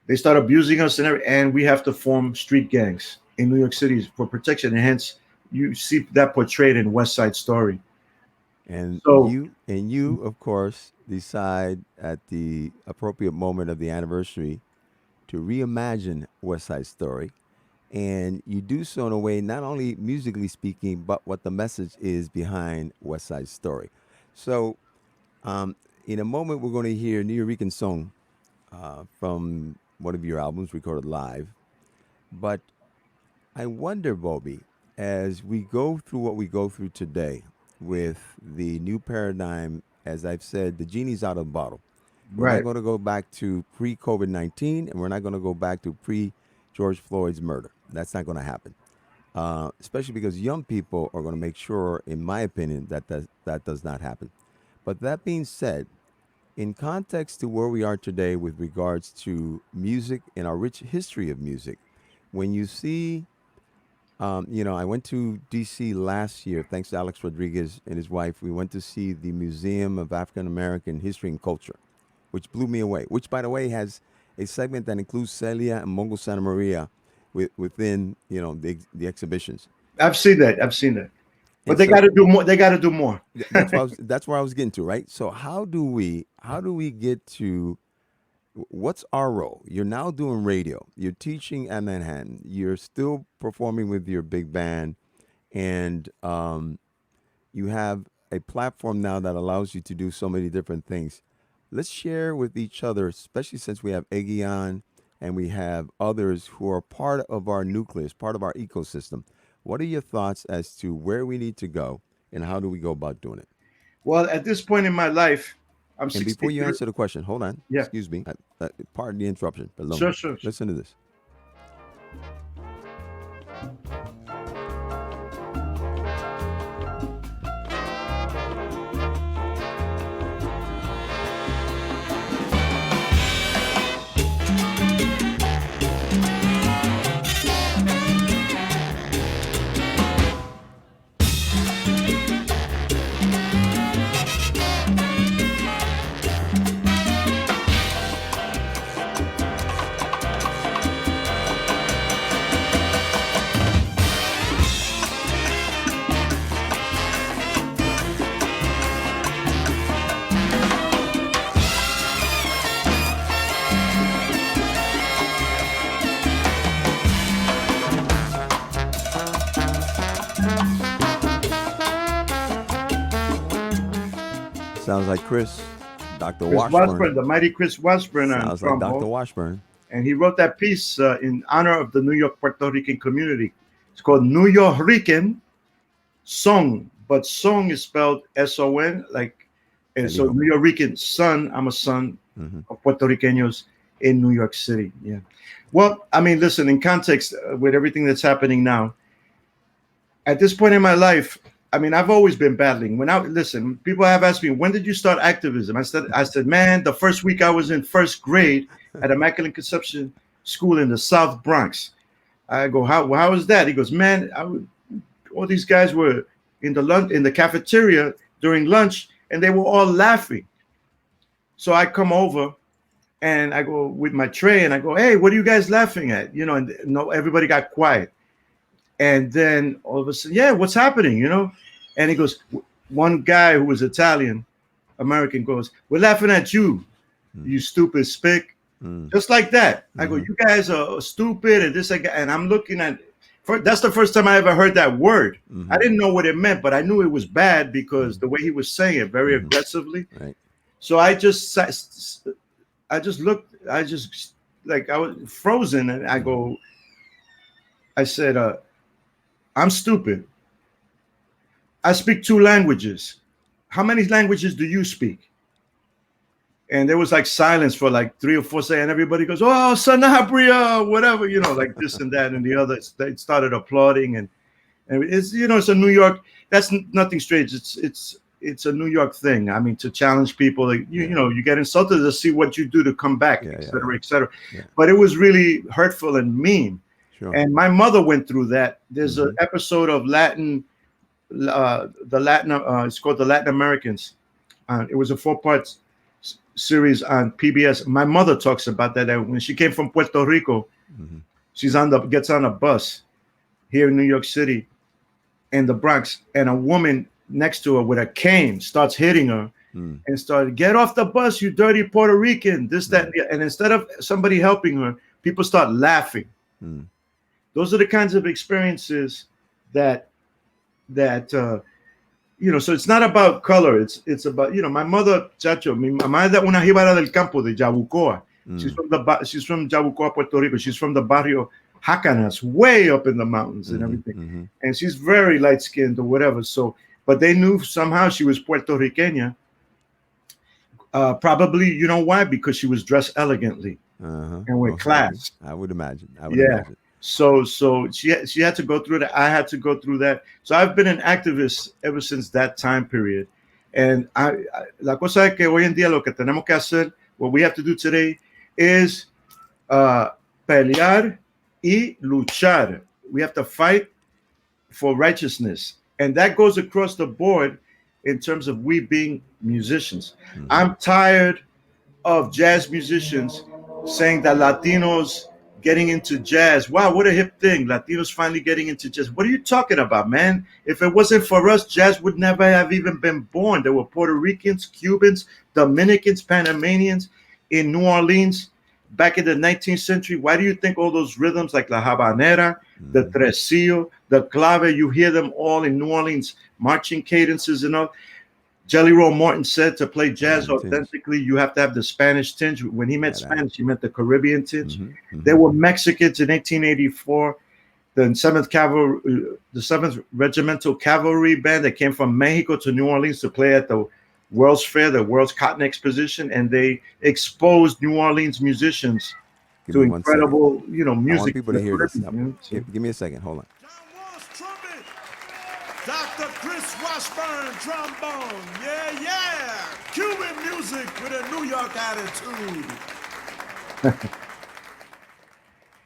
they start abusing us, and we have to form street gangs in New York City for protection. And hence, you see that portrayed in West Side Story. And So, you, of course, decide at the appropriate moment of the anniversary to reimagine West Side Story, and you do so in a way not only musically speaking, but what the message is behind West Side Story. So, in a moment, we're going to hear New Rican song from one of your albums recorded live. But I wonder, Bobby, as we go through what we go through today with the new paradigm, as I've said, the genie's out of the bottle. We're not right. going to go back to pre COVID 19, and we're not going to go back to pre George Floyd's murder. That's not going to happen. Especially because young people are going to make sure, in my opinion, that does not happen. But that being said, in context to where we are today with regards to music and our rich history of music, when you see, I went to DC last year, thanks to Alex Rodriguez and his wife. We went to see the Museum of African American History and Culture, which blew me away. Which, by the way, has a segment that includes Celia and Mongo Santa Maria within the exhibitions. I've seen that. I've seen that. But And they got so to do more. They got to do more. that's where I was getting to, right? So how do we get to what's our role? You're now doing radio. You're teaching at Manhattan. You're still performing with your big band, and you have a platform now that allows you to do so many different things. Let's share with each other, especially since we have Eggy on and we have others who are part of our nucleus, part of our ecosystem. What are your thoughts as to where we need to go and how do we go about doing it? Well, at this point in my life, I'm And before you 63. answer the question, hold on. Yeah, Excuse me. Pardon the interruption. Below sure, me. sure. Listen to this. Sounds like Dr. Chris Washburn, Washburn. the mighty Chris Washburn on Sounds like Dr. trombone. Washburn. And he wrote that piece in honor of the New York Puerto Rican community. It's called New York Rican Song, but song is spelled S-O-N, like, and And so New York Rican son. I'm a son hmm of Puerto Ricanos in New York City. Yeah. Well, I mean, listen, in context with everything that's happening now, at this point in my life, I mean, I've always been battling. People have asked me, when did you start activism? I said, man, the first week I was in first grade at Immaculate Conception School in the South Bronx. I go, how is that? He goes, man, all these guys were in the cafeteria during lunch, and they were all laughing. So I come over and I go with my tray and I go, hey, what are you guys laughing at? You know, and no, everybody got quiet. And then all of a sudden, yeah, what's happening? You know, and he goes, one guy who was Italian American goes, we're laughing at you, you stupid spick. Just like that. I go, you guys are stupid and this and I'm looking at. That's the first time I ever heard that word. I didn't know what it meant, but I knew it was bad because the way he was saying it very aggressively. Right. So I just looked. I just like I was frozen, and I said, I'm stupid. I speak 2 languages. How many languages do you speak? And there was like silence for like 3 or 4 seconds. And everybody goes, oh, Sanabria, whatever, you know, like this and that and the other. They started applauding, and it's, you know, it's a New York. That's nothing strange. It's a New York thing. I mean, to challenge people, like, you know, you get insulted to see what you do to come back, et cetera, et cetera. Yeah. But it was really hurtful and mean. Sure. And my mother went through that. There's an episode of Latin, it's called The Latin Americans. It was a 4-part series on PBS. My mother talks about that when she came from Puerto Rico. She's gets on a bus here in New York City, in the Bronx, and a woman next to her with a cane starts hitting her and started, get off the bus, you dirty Puerto Rican, this, that, and instead of somebody helping her, people start laughing. Those are the kinds of experiences that you know, so it's not about color. It's about, you know, my mother, chacho, mi mamá es de una jíbara del campo de Yabucoa. She's from Yabucoa, Puerto Rico. She's from the barrio Jacanas, way up in the mountains and everything. And she's very light skinned or whatever. So, but they knew somehow she was Puerto Riqueña. Probably, you know why? Because she was dressed elegantly and with class. I would imagine. Imagine. So she had to go through that. I had to go through that. So I've been an activist ever since that time period. And la cosa es que hoy en día lo que tenemos que hacer, what we have to do today is pelear y luchar. We have to fight for righteousness. And that goes across the board in terms of we being musicians. I'm tired of jazz musicians saying that Latinos getting into jazz. Wow, what a hip thing. Latinos finally getting into jazz. What are you talking about, man? If it wasn't for us, jazz would never have even been born. There were Puerto Ricans, Cubans, Dominicans, Panamanians in New Orleans back in the 19th century. Why do you think all those rhythms like La Habanera, the Tresillo, the Clave, you hear them all in New Orleans, marching cadences and all? Jelly Roll Morton said to play jazz authentically, you have to have the Spanish tinge. When he meant Spanish, he meant the Caribbean tinge. There were Mexicans in 1884, the 7th Regimental Cavalry Band that came from Mexico to New Orleans to play at the World's Fair, the World's Cotton Exposition, and they exposed New Orleans musicians to incredible, you know, music. I want people to hear this. Give me a second. Hold on. Dr. Chris Washburn, trombone. Yeah. Cuban music with a New York attitude.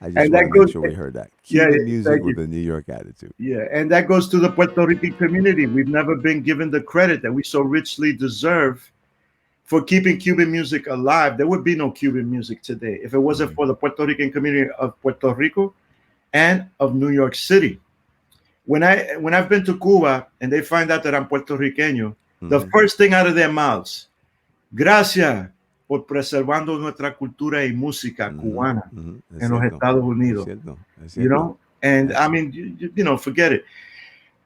I just want to make sure we heard that. Cuban music with a New York attitude. Yeah, and that goes to the Puerto Rican community. We've never been given the credit that we so richly deserve for keeping Cuban music alive. There would be no Cuban music today if it wasn't for the Puerto Rican community of Puerto Rico and of New York City. When I've been to Cuba and they find out that I'm Puerto Riqueño, the first thing out of their mouths, gracias por preservando nuestra cultura y música cubana en los Estados Unidos. Es cierto. You know, and I mean, you know, forget it.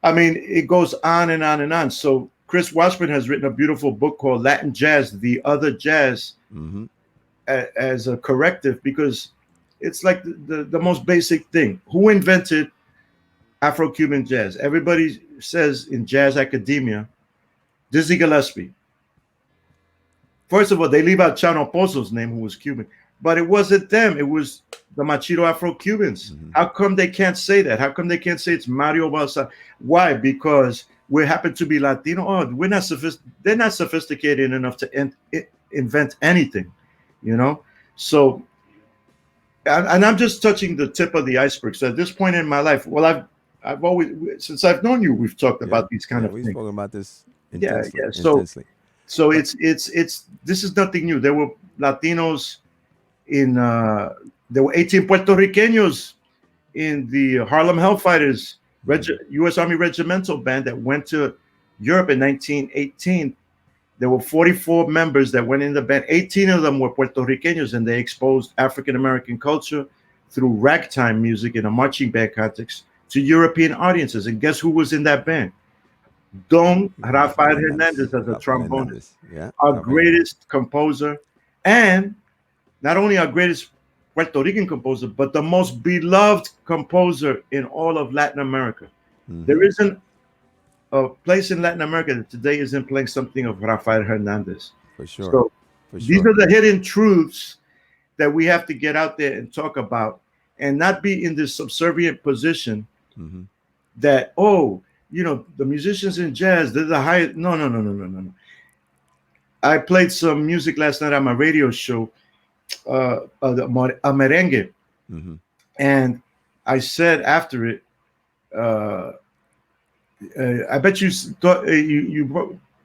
I mean, it goes on and on and on. So Chris Washburn has written a beautiful book called Latin Jazz, The Other Jazz, as a corrective, because it's like the most basic thing. Who invented Afro-Cuban jazz? Everybody says in jazz academia, Dizzy Gillespie. First of all, they leave out Chano Pozo's name, who was Cuban, but it wasn't them. It was the Machito Afro-Cubans. How come they can't say that? How come they can't say it's Mario Balsa? Why? Because we happen to be Latino. Oh, they're not sophisticated enough to invent anything, you know? So and I'm just touching the tip of the iceberg. So at this point in my life, well, I've always, since I've known you, we've talked Yeah, about these kind yeah, of we've things. spoken about this Yeah, intensely, yeah. intensely. So But it's this is nothing new. There were Latinos in there were 18 Puerto Ricanos in the Harlem Hellfighters mhm, U.S. Army Regimental Band that went to Europe in 1918. There were 44 members that went in the band. 18 of them were Puerto Ricanos, and they exposed African American culture through ragtime music in a marching band context to European audiences. And guess who was in that band? Don Rafael Rafael Hernandez, Hernandez as a Rafael trombonist, Hernandez. Yeah, our Rafael Hernandez. greatest composer, and not only our greatest Puerto Rican composer, but the most beloved composer in all of Latin America. There Hmm. isn't a place in Latin America that today isn't playing something of Rafael Hernandez. For sure, So for these sure. are the hidden truths that we have to get out there and talk about and not be in this subservient position Hmm. that, oh, the musicians in jazz, they're the highest. No, no, no, no, no, no, no. I played some music last night on my radio show, a merengue, Hmm. and I said after it, uh, I bet you thought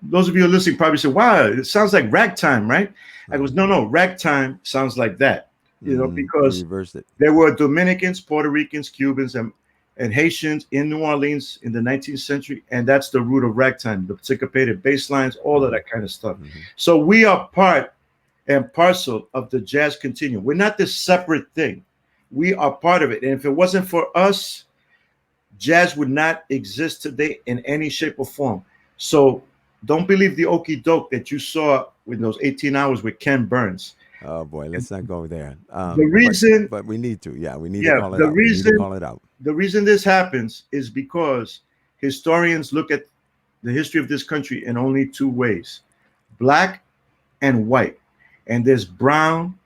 those of you listening probably said, "Wow, it sounds like ragtime, right?" I goes, Right. "No, no, ragtime sounds like that, You because reversed it. there were Dominicans, Puerto Ricans, Cubans, and Haitians in New Orleans in the 19th century, and that's the root of ragtime, the syncopated bass lines, all of Hmm. that kind of stuff. Hmm. So we are part and parcel of the jazz continuum. We're not this separate thing. We are part of it. And if it wasn't for us, jazz would not exist today in any shape or form. So don't believe the okey doke that you saw with those 18 hours with Ken Burns. Oh boy, let's not go there. The reason, But we need to. Yeah, we need to yeah, call it the out. We need to reason, call it out. the reason this happens is because historians look at the history of this country in only two ways: black and white. And there's brown,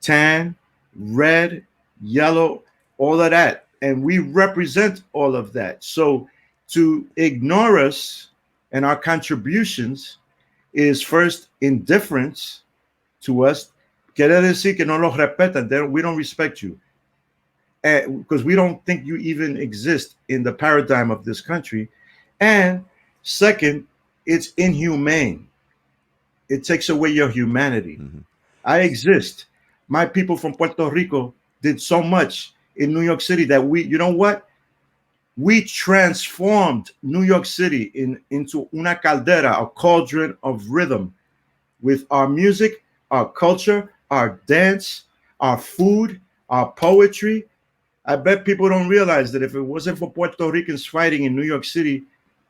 tan, red, yellow, all of that. And we represent all of that. So to ignore us and our contributions is first indifference to us. Quiere decir que no los respetan. We don't respect you. Because we don't think you even exist in the paradigm of this country. And second, it's inhumane. It takes away your humanity. Hmm. I exist. My people from Puerto Rico did so much in New York City that you know what? We transformed New York City into una caldera, a cauldron of rhythm with our music, our culture, our dance, our food, our poetry. I bet people don't realize that if it wasn't for Puerto Ricans fighting in New York City,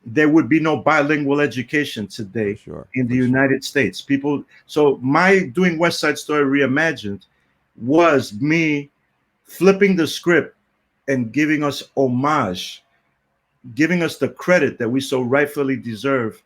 there would be no bilingual education For today sure, in the for sure. United States. So my doing West Side Story Reimagined was me flipping the script and giving us homage, giving us the credit that we so rightfully deserve,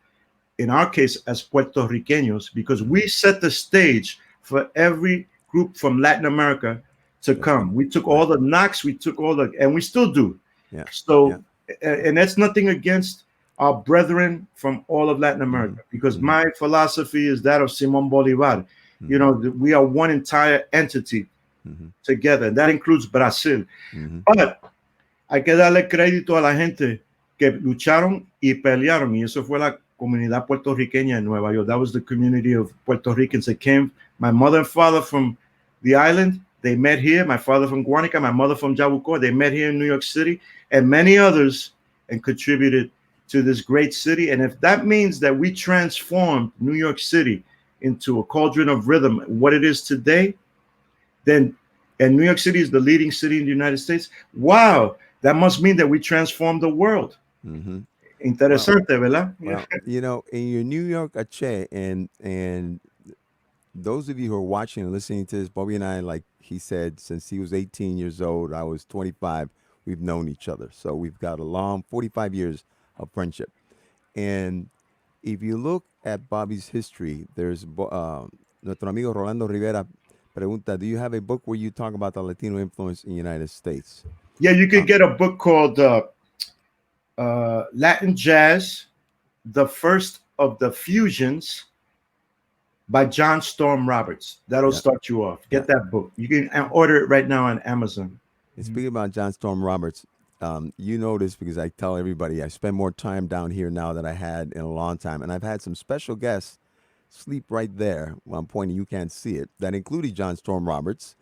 in our case as Puerto Ricanos, because Hmm. we set the stage for every group from Latin America to That's right. come. We took all Right. the knocks, we took all the, and we still do. Yeah. Yeah. So, and that's nothing against our brethren from all of Latin Hmm. America, because Hmm. my philosophy is that of Simon Bolivar. Hmm. We are one entire entity Hmm. together, and that includes Brazil. Hmm. But hay que darle crédito a la gente que lucharon y pelearon, y eso fue la comunidad puertorriqueña en Nueva York. That was the community of Puerto Ricans that came. My mother and father from the island, they met here. My father from Guanica, my mother from Jabucoa, they met here in New York City, and many others, and contributed to this great city. And if that means that we transformed New York City into a cauldron of rhythm, what it is today, then, and New York City is the leading city in the United States, wow, that must mean that we transformed the world. Hmm. Well, Interesante, ¿verdad? Yeah. well, in your New York Ache, and those of you who are watching and listening to this, Bobby and I, like he said, since he was 18 years old, I was 25. We've known each other, so we've got a long 45 years of friendship. And if you look at Bobby's history, there's nuestro amigo Rolando Rivera pregunta, do you have a book where you talk about the Latino influence in the United States? Yeah, you can Um, get a book called Latin Jazz, the First of the Fusions, by John Storm Roberts. That'll Yeah, start you off. yeah. Get that book. You can order it right now on Amazon. And speaking about John Storm Roberts, you know this because I tell everybody I spend more time down here now than I had in a long time, and I've had some special guests sleep right there. Well, I'm pointing, you can't see it. That included John Storm Roberts.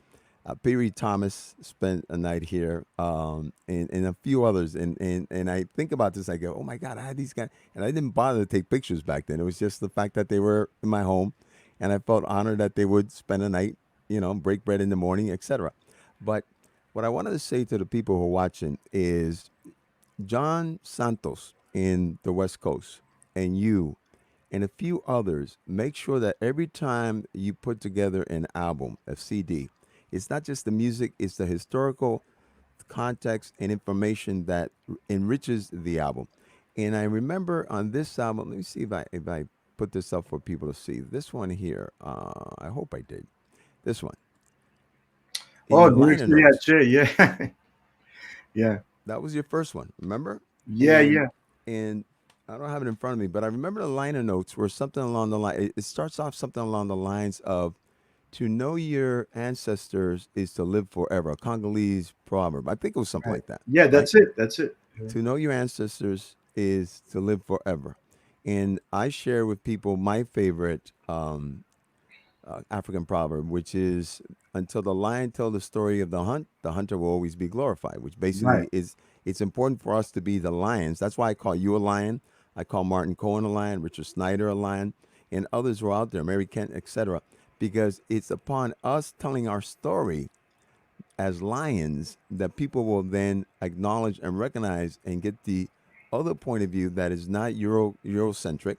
Perry Thomas spent a night here, and a few others. And I think about this, I go, oh my God, I had these guys. And I didn't bother to take pictures back then. It was just the fact that they were in my home, and I felt honored that they would spend a night, break bread in the morning, etc. But what I wanted to say to the people who are watching is John Santos in the West Coast and you and a few others, make sure that every time you put together an album, a CD, it's not just the music, it's the historical context and information that enriches the album. And I remember on this album, let me see if I put this up for people to see. This one here, I hope I did. This one. In Oh, your New York liner City, notes, yeah, yeah, that was your first one, remember? yeah, And yeah. and I don't have it in front of me, but I remember the liner notes were something along the line. It starts off something along the lines of, "To know your ancestors is to live forever." A Congolese proverb. I think it was something Right. like that, Yeah, right? that's it. That's it. Yeah. To know your ancestors is to live forever. And I share with people my favorite African proverb, which is, "Until the lion tell the story of the hunt, the hunter will always be glorified," which Right. basically is it's important for us to be the lions. That's why I call you a lion. I call Martin Cohen a lion, Richard Snyder a lion, and others who are out there, Mary Kent, etc. Because it's upon us telling our story as lions that people will then acknowledge and recognize and get the other point of view that is not Eurocentric,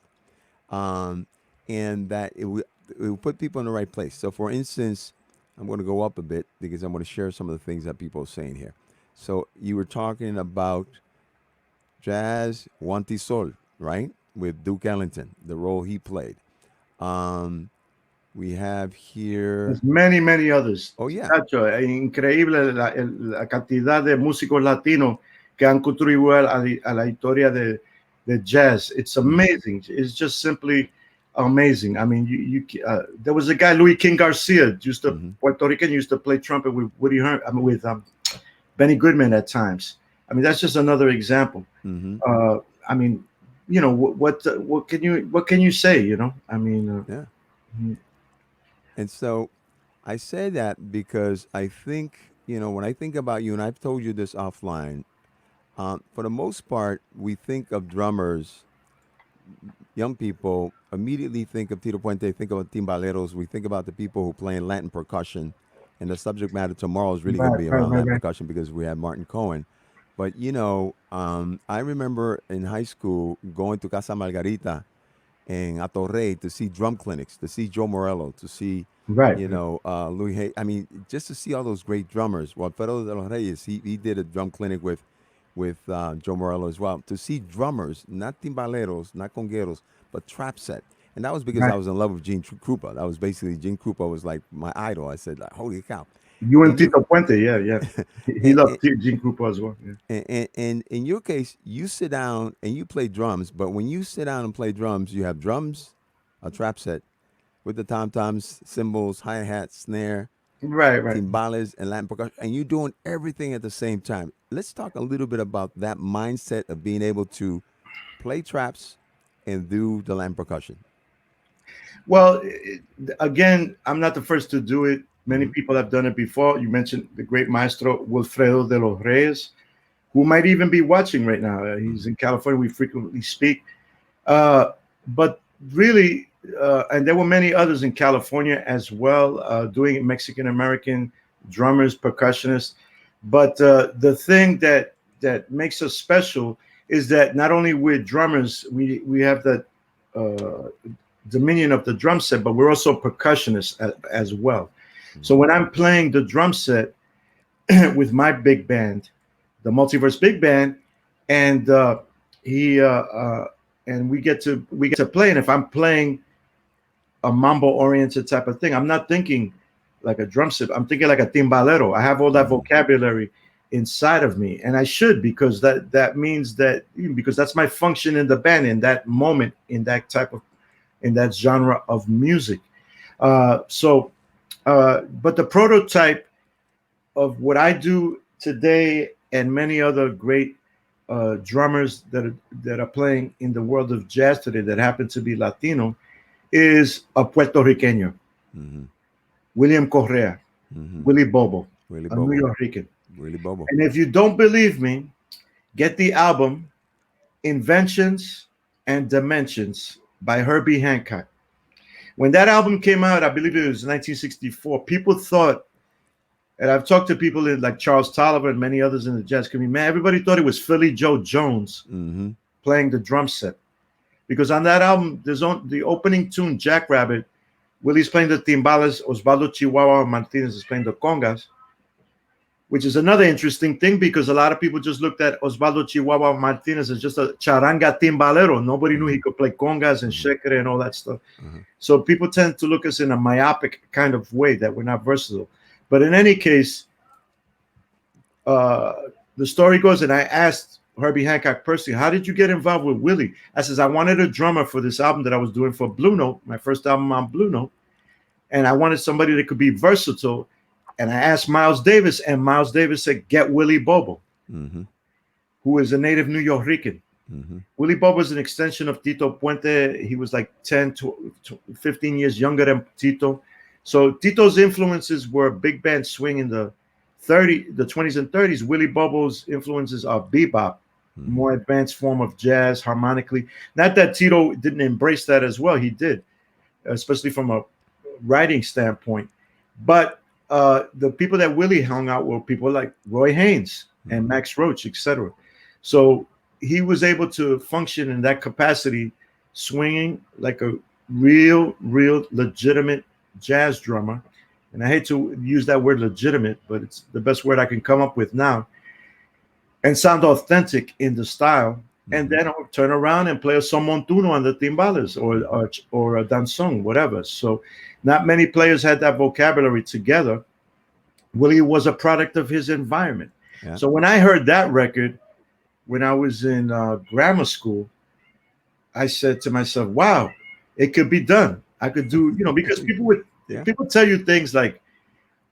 um, and that it will put people in the right place. So, for instance, I'm going to go up a bit because I'm going to share some of the things that people are saying here. So, you were talking about jazz Wanti Sol, right? With Duke Ellington, the role he played. Um, we have here, There's many, many others. oh, yeah. Chacho, es increíble la cantidad de músicos latinos que han contribuido a la historia de jazz. It's Hmm. amazing. It's just simply amazing. I mean, there was a guy, Louis King Garcia, used to Hmm. Puerto Rican, used to play trumpet with Woody Herman, I mean, with Benny Goodman at times. I mean, that's just another example. Hmm. Uh, I mean, what can you say? I mean, Yeah. And so I say that because I think, when I think about you, and I've told you this offline, for the most part, we think of drummers, young people immediately think of Tito Puente, think about timbaleros. We think about the people who play in Latin percussion. And the subject matter tomorrow is really going to right, be right, around right, Latin right. percussion because we have Martin Cohen. But, I remember in high school going to Casa Margarita in Atorrey to see drum clinics, to see Joe Morello, to see, Right. Louis Hay. I mean, just to see all those great drummers. Well, Alfredo de los Reyes, he did a drum clinic with Joe Morello as well. To see drummers, not timbaleros, not congueros, but trap set. And that was because Right. I was in love with Gene Krupa. That was basically Gene Krupa was like my idol. I said, like, holy cow. You and In your Tito Puente, yeah, yeah. He and, loved Gene Krupa as well. Yeah. and in your case, you sit down and you play drums. But when you sit down and play drums, you have drums, a trap set with the tom toms, cymbals, hi hat, snare, Right, right. timbales, and Latin percussion, and you're doing everything at the same time. Let's talk a little bit about that mindset of being able to play traps and do the Latin percussion. Well, again, I'm not the first to do it. Many Hmm. people have done it before. You mentioned the great maestro Wilfredo de los Reyes, who might even be watching right now. He's Hmm. in California. We frequently speak. Uh, but really, and there were many others in California as well, doing it, Mexican American drummers, percussionists. But the thing that makes us special is that not only we're drummers, we have that uh, dominion of the drum set, but we're also percussionists as well. So Hmm. when I'm playing the drum set with my big band, the Multiverse Big Band, and he and we get to play. And if I'm playing a mambo oriented type of thing, I'm not thinking like a drum set. I'm thinking like a timbalero. I have all that Hmm. vocabulary inside of me, and I should, because that means that, because that's my function in the band in that moment, in that genre of music. So, but the prototype of what I do today and many other great drummers that are playing in the world of jazz today that happen to be Latino is a Puerto Rican, Mm-hmm. William Correa, Mm-hmm. Willie Bobo, Willie a New Bobo. York Rican. Willie Bobo. And if you don't believe me, get the album Inventions and Dimensions by Herbie Hancock. When that album came out, I believe it was 1964, people thought, and I've talked to people like Charles Tolliver and many others in the jazz community, man, everybody thought it was Philly Joe Jones Mm-hmm. playing the drum set. Because on that album, the opening tune, Jackrabbit, Willie's playing the timbales, Osvaldo Chihuahua Martinez is playing the congas, which is another interesting thing because a lot of people just looked at Osvaldo Chihuahua Martinez as just a charanga timbalero. Nobody knew he could play congas and Mm-hmm. shekere and all that stuff. Uh-huh. So people tend to look at us in a myopic kind of way that we're not versatile. But in any case, uh, the story goes, and I asked Herbie Hancock personally, how did you get involved with Willie? I says, I wanted a drummer for this album that I was doing for Blue Note, my first album on Blue Note. And I wanted somebody that could be versatile. And I asked Miles Davis, and Miles Davis said, get Willie Bobo, Mm-hmm. who is a native New York Rican. Mm-hmm. Willie Bobo is an extension of Tito Puente. He was like 10 to 15 years younger than Tito. So Tito's influences were big band swing in the 20s and 30s. Willie Bobo's influences are bebop, Mm-hmm. more advanced form of jazz harmonically. Not that Tito didn't embrace that as well. He did, especially from a writing standpoint. But the people that Willie hung out with, people like Roy Haynes and Mhm. Max Roach, etc. So he was able to function in that capacity, swinging like a real legitimate jazz drummer. And I hate to use that word legitimate, but it's the best word I can come up with now, and sound authentic in the style. And Mhm. then I'll turn around and play a son montuno on the timbales or a danzón, whatever. So not many players had that vocabulary together. Willie was a product of his environment. Yeah. So when I heard that record, when I was in grammar school, I said to myself, wow, it could be done. I could do, because Yeah. people tell you things like,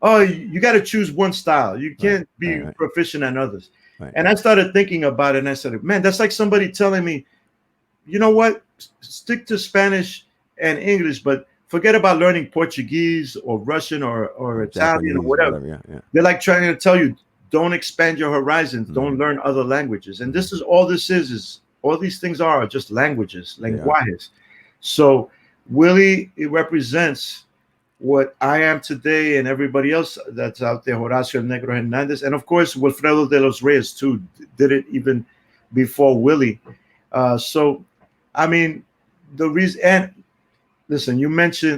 oh, you got to choose one style. You Right. can't be Right. proficient in others. Right. And I started thinking about it and I said, man, that's like somebody telling me, you know what? Stick to Spanish and English, but forget about learning Portuguese or Russian or Italian or Japanese, whatever. Yeah. Yeah. They're like trying to tell you, don't expand your horizons, don't Mhm. learn other languages. And this is all this is all these things are just languages, They are. lenguajes. So Willie, it represents what I am today and everybody else that's out there, Horacio Negro Hernandez, and of course Wilfredo de los Reyes too, did it even before Willie. So, I mean, the reason, and listen,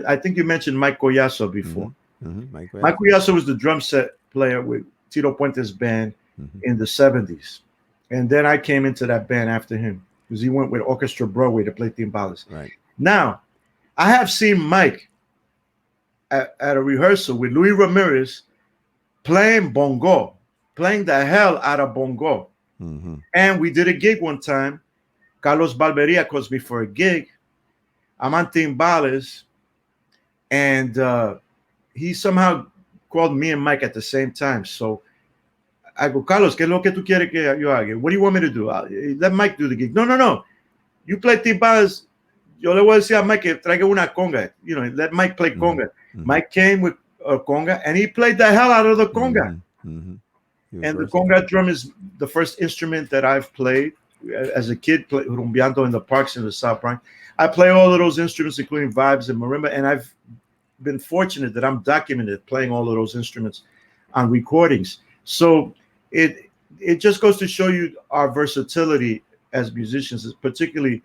I think you mentioned Mike Collazo before. Mm-hmm. Mike Mike West. Collazo was the drum set player with Tito Puente's band Mhm. in the 70s. And then I came into that band after him because he went with Orchestra Broadway to play timbales. Right. Now, I have seen Mike at a rehearsal with Luis Ramirez playing bongo, playing the hell out of bongo. Mm-hmm. And we did a gig one time. Carlos Barberia calls me for a gig. I'm on timbales. And he somehow called me and Mike at the same time. So I go, Carlos, ¿qué es lo que tú quieres que yo haga? What do you want me to do? Let Mike do the gig. No. You play timbales. Yo le voy a decir a Mike que traiga una conga. Let Mike play conga. Mhm. Mike came with a conga and he played the hell out of the conga. Mm-hmm. And the conga drum is the first instrument that I've played as a kid, rumbeando in the parks in the South Bronx. I play all of those instruments, including vibes and marimba, and I've been fortunate that I'm documented playing all of those instruments on recordings. So it just goes to show you our versatility as musicians, particularly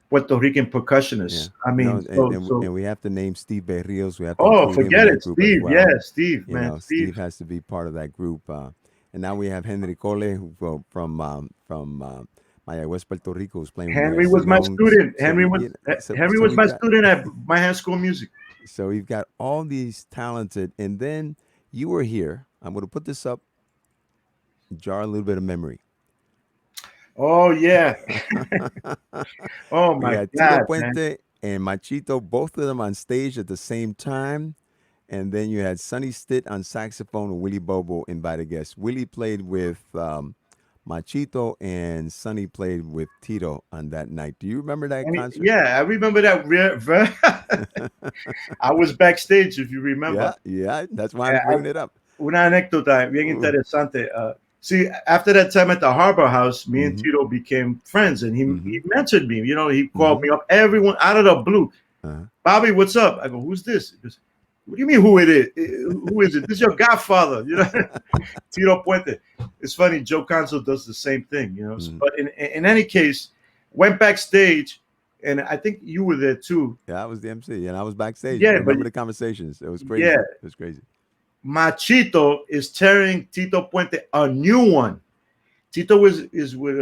Puerto Rican percussionists. Yeah. I mean, and we have to name Steve Berrios. We have to oh, include him forget in that it, group Steve. as well. Yeah, Steve, You man, know, Steve has to be part of that group. And now we have Henry Cole, who from Mayagüez, Puerto Rico, who's playing. Henry was my student. So Henry we- was we've my got- student at my hand school music. So we've got all these talented, and then you were here. I'm going to put this up, jar a little bit of memory. Oh yeah. Oh We my had Tito God, man. Puente and Machito, both of them on stage at the same time. And then you had Sonny Stitt on saxophone and Willie Bobo invited guests. Willie played with Machito, and Sonny played with Tito on that night. Do you remember that concert? Yeah, I remember that. I was backstage, if you remember. Yeah, yeah. That's why I'm bringing it up. Una anécdota bien interesante. See, after that time at the Harbor House, me and Tito became friends, and he mentored me. You know, he called me up, everyone out of the blue. Bobby, what's up? I go, who's this? He goes, what do you mean, who it is? Who is it? This is your godfather, you know, Tito Puente. It's funny, Joe Conso does the same thing, you know. But in any case, went backstage, and I think you were there too. Yeah, I was the MC, and I was backstage. Yeah, Remember the conversations? It was crazy. Yeah, it was crazy. Machito is tearing Tito Puente a new one. Tito is with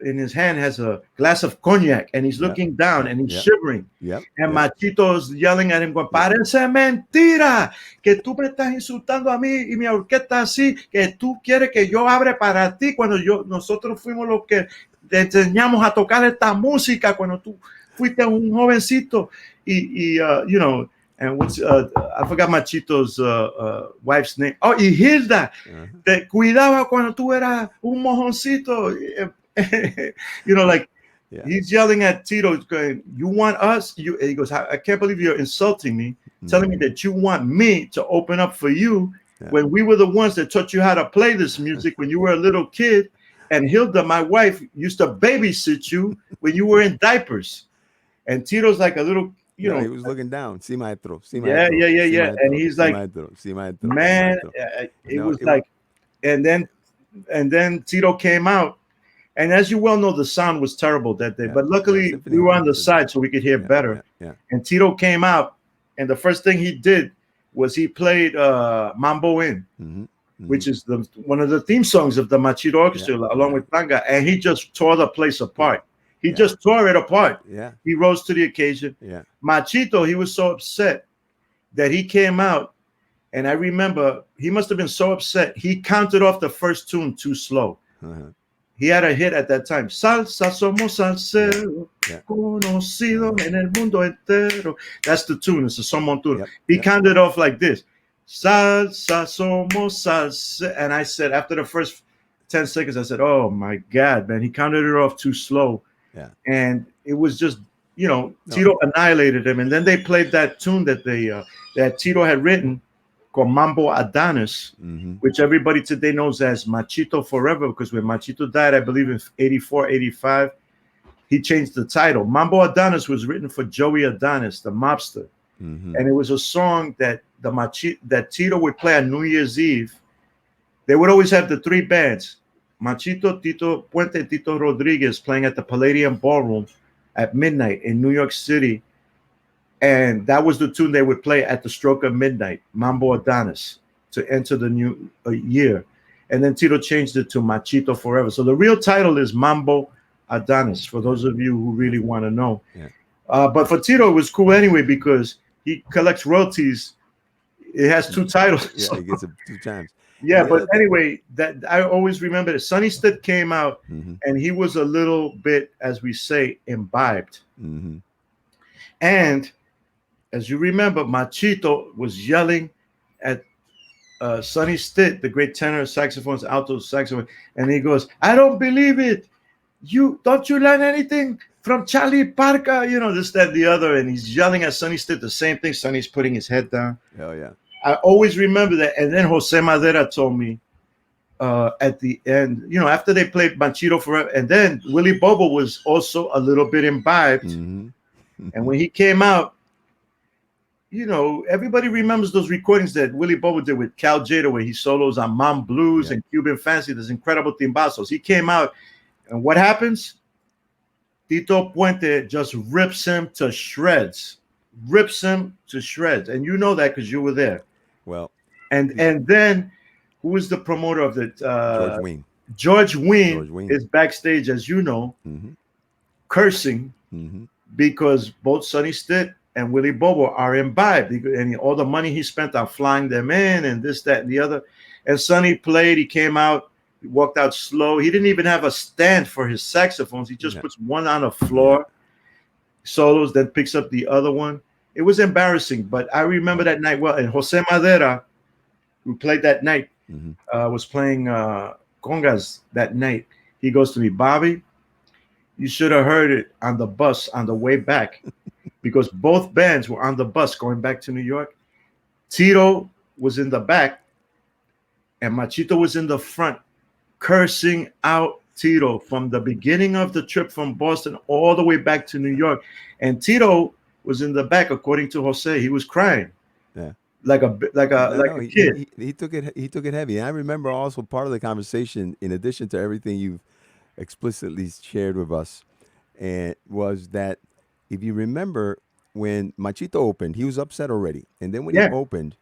in his hand has a glass of cognac, and he's looking down and he's shivering. And Machito is yelling at him, parece mentira que tú me estás insultando a mí y mi orquesta así, que tú quieres que yo abre para ti cuando nosotros fuimos los que te enseñamos a tocar esta música cuando tú fuiste un jovencito y you know. And what's I forgot Machito's wife's name. Oh, y Hilda. Te cuidaba cuando tú eras un mojoncito. You know, like he's yelling at Tito, going, "You want us?" He goes, "I can't believe you're insulting me, telling me that you want me to open up for you when we were the ones that taught you how to play this music when you were a little kid. And Hilda, my wife, used to babysit you when you were in diapers." And Tito's like a little. You know, he was looking down. Si maestro. Si yeah. maestro, And he's like, si maestro, man, it was like, and then Tito came out, and as you well know, the sound was terrible that day. But luckily, we were on the side so we could hear better. And Tito came out, and the first thing he did was he played Mambo In, which is one of the theme songs of the Machito Orchestra, along with Tanga, and he just tore the place apart. He just tore it apart. He rose to the occasion. Machito, he was so upset that he came out, and I remember he must have been so upset. He counted off the first tune too slow. He had a hit at that time. Salsa somos salsero, conocido en el mundo entero. That's the tune. It's a son monturo. He counted off like this. Salsa somos salsa. And I said, after the first 10 seconds, I said, oh my God, man. He counted it off too slow. And it was just, you know, Tito annihilated him. And then they played that tune that that Tito had written called Mambo Adonis, which everybody today knows as Machito Forever, because when Machito died, I believe in 84, 85, he changed the title. Mambo Adonis was written for Joey Adonis, the mobster. And it was a song that that Tito would play on New Year's Eve. They would always have the three bands, Machito, Tito Puente, Tito Rodriguez, playing at the Palladium Ballroom at midnight in New York City. And that was the tune they would play at the stroke of midnight, Mambo Adonis, to enter the new year. And then Tito changed it to Machito Forever. So the real title is Mambo Adonis, for those of you who really want to know. But for Tito, it was cool anyway, because he collects royalties. It has two titles. He gets it 2 times. But anyway, that I always remember that Sonny Stitt came out, and he was a little bit, as we say, imbibed. And as you remember, Machito was yelling at Sonny Stitt, the great tenor saxophone, alto saxophone, and he goes, "I don't believe it. You learn anything from Charlie Parker? You know, this, that, and the other." And he's yelling at Sonny Stitt the same thing. Sonny's putting his head down. Hell yeah. I always remember that. And then Jose Madera told me at the end, you know, after they played Machito Forever, and then Willie Bobo was also a little bit imbibed. And when he came out, you know, everybody remembers those recordings that Willie Bobo did with Cal Jada, where he solos on Mom Blues and Cuban Fancy, those incredible timbazos. He came out, and what happens? Tito Puente just rips him to shreds. And you know that because you were there. Well, and then who is the promoter of it? George Wein. George Wein is backstage, as you know, cursing because both Sonny Stitt and Willie Bobo are imbibed, and all the money he spent on flying them in and this, that, and the other. And Sonny played. He came out, he walked out slow. He didn't even have a stand for his saxophones. He just puts one on the floor. solos, then picks up the other one. It was embarrassing, but I remember Right. that night well. And Jose Madera, who played that night, Mm-hmm. was playing congas that night. He goes to me, Bobby, you should have heard it on the bus on the way back because both bands were on the bus going back to New York. Tito was in the back and Machito was in the front, cursing out Tito from the beginning of the trip from Boston all the way back to New York. And Tito was in the back, according to Jose. He was crying Yeah. No, like no, a kid. he took it heavy. And I remember also part of the conversation, in addition to everything you've explicitly shared with us, and was that if you remember when Machito opened, he was upset already, and then when he Yeah, opened,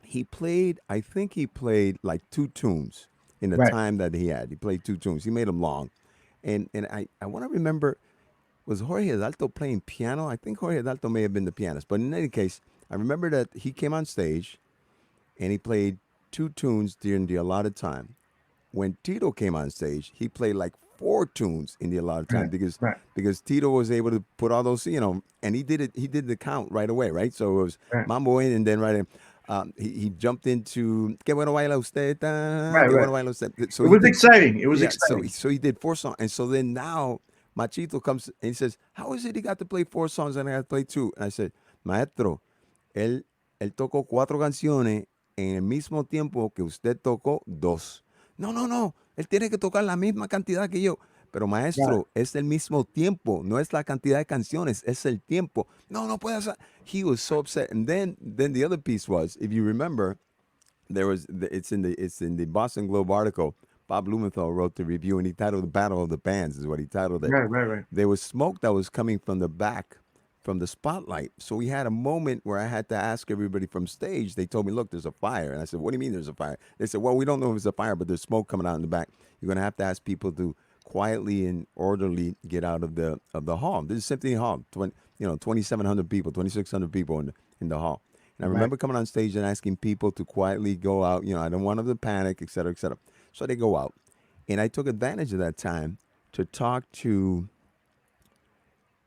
he played. I think he played like two tunes in the right, time that he had. He played two tunes. He made them long, and I want to remember, was Jorge Adalto playing piano? I think Jorge Adalto may have been the pianist, but in any case, I remember that he came on stage and he played two tunes during the allotted time. When Tito came on stage, he played like four tunes in the allotted time right, right, because Tito was able to put all those, and he did it. He did the count right away, right? So it was right, Mambo in, and then right in, he jumped into Que bueno baila usted, right, Que right. bueno baila usted. So It he was did, exciting. It was yeah. exciting. So he did four songs, and so then now Machito comes and he says, "How is it he got to play four songs and I got to play two?" And I said, "Maestro, él él tocó cuatro canciones en el mismo tiempo que usted tocó dos. No, no, no. Él tiene que tocar la misma cantidad que yo. Pero Right, maestro, es el mismo tiempo, no es la cantidad de canciones, es el tiempo. No, no puede ser. He was so upset. And then the other piece was, if you remember, it's in the Boston Globe article. Bob Blumenthal wrote the review, and he titled "The Battle of the Bands" is what he titled it. right, right, right, There was smoke that was coming from the back, from the spotlight. So we had a moment where I had to ask everybody from stage. They told me, "Look, there's a fire," and I said, "What do you mean there's a fire?" They said, "Well, we don't know if it's a fire, but there's smoke coming out in the back. You're gonna have to ask people to quietly and orderly get out of the hall. This is Symphony Hall, 2,700 people, 2,600 people in the hall." And I right. remember coming on stage and asking people to quietly go out. I don't want them to panic, et cetera, et cetera. So they go out. And I took advantage of that time to talk to,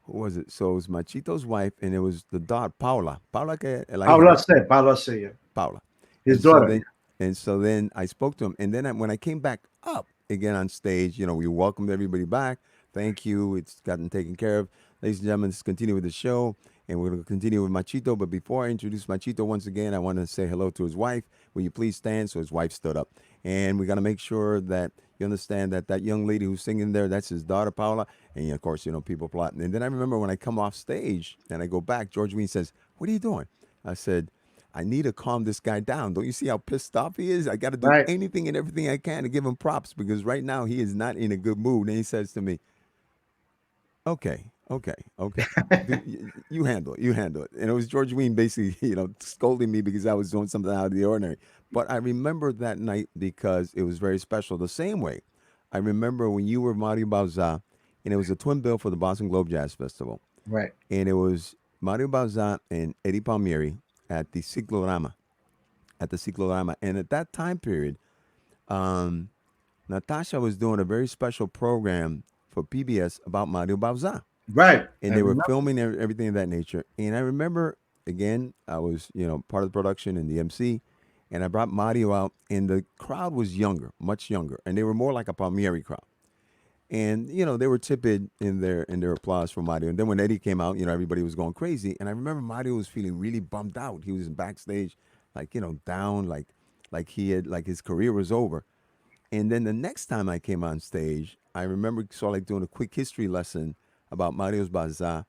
who was it? So it was Machito's wife, and it was the daughter, Paula. Paula, que la hija, ¿no? Pablo said, yeah. Paula. His And so daughter. then, I spoke to him. And then when I came back up again on stage, we welcomed everybody back. Thank you. It's gotten taken care of. Ladies and gentlemen, let's continue with the show. And we're going to continue with Machito. But before I introduce Machito once again, I want to say hello to his wife. Will you please stand? So his wife stood up. And we got to make sure that you understand that that young lady who's singing there, that's his daughter, Paula. And of course, people plotting. And then I remember when I come off stage and I go back, George Wein says, "What are you doing?" I said, "I need to calm this guy down. Don't you see how pissed off he is? I got to do Right. anything and everything I can to give him props because right now he is not in a good mood." And he says to me, "Okay, okay, okay. You handle it. You handle it." And it was George Wein basically, scolding me because I was doing something out of the ordinary. But I remember that night because it was very special. The same way, I remember when you were Mario Bauza, and it was a twin bill for the Boston Globe Jazz Festival, Right. and it was Mario Bauza and Eddie Palmieri at the Ciclorama, And at that time period, um, Natasha was doing a very special program for PBS about Mario Bauza, Right. and I they were remember. filming everything of that nature. And I remember, again, I was part of the production and the MC, and I brought Mario out, and the crowd was younger, much younger, and they were more like a Palmieri crowd. And they were tepid in their applause for Mario. And then when Eddie came out, everybody was going crazy. And I remember Mario was feeling really bummed out. He was backstage, like down, like he had like his career was over. And then the next time I came on stage, I remember sort of like doing a quick history lesson about Mario's Bazaar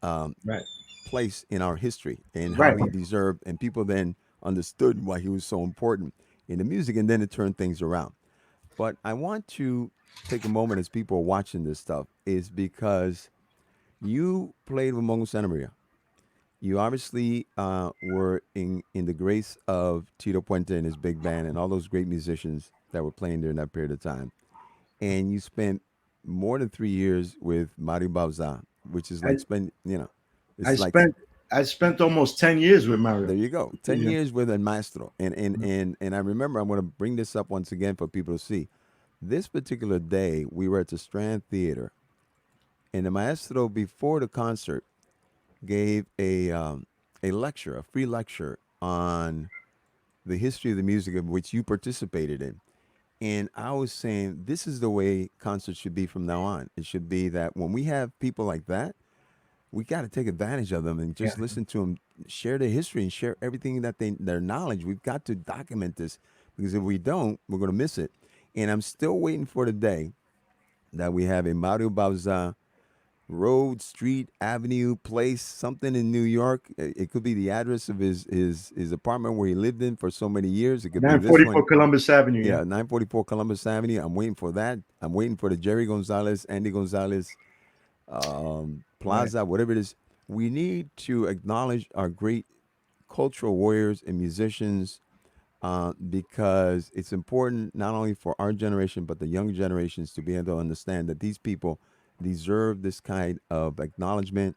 Right. place in our history and how Right. he deserved, and people then understood why he was so important in the music, and then it turned things around. But I want to take a moment as people are watching this stuff, is because you played with Mongo Santa Maria. You obviously were in the grace of Tito Puente and his big band and all those great musicians that were playing during that period of time. And you spent more than 3 years with Mario Bauza, which is I, like I it's like, spent I spent almost 10 years with there Mario. you go, 10 Yeah. years with El Maestro. And I remember, I'm going to bring this up once again for people to see. This particular day, we were at the Strand Theater, And the maestro before the concert gave a lecture, a free lecture on the history of the music of which you participated in. And I was saying, this is the way concerts should be from now on. It should be that when we have people like that, we got to take advantage of them and Yeah. just listen to them, share their history and share everything that their knowledge. We've got to document this because if we don't, we're going to miss it. And I'm still waiting for the day that we have a Mario Bauza road, street, avenue, place, something in New York. It could be the address of his apartment where he lived in for so many years. It could be this 944 one. Columbus Avenue. Yeah. Yeah, 944 Columbus Avenue. I'm waiting for that. I'm waiting for the Jerry Gonzalez, Andy Gonzalez Right. Plaza, whatever it is. We need to acknowledge our great cultural warriors and musicians because it's important not only for our generation but the young generations to be able to understand that these people deserve this kind of acknowledgement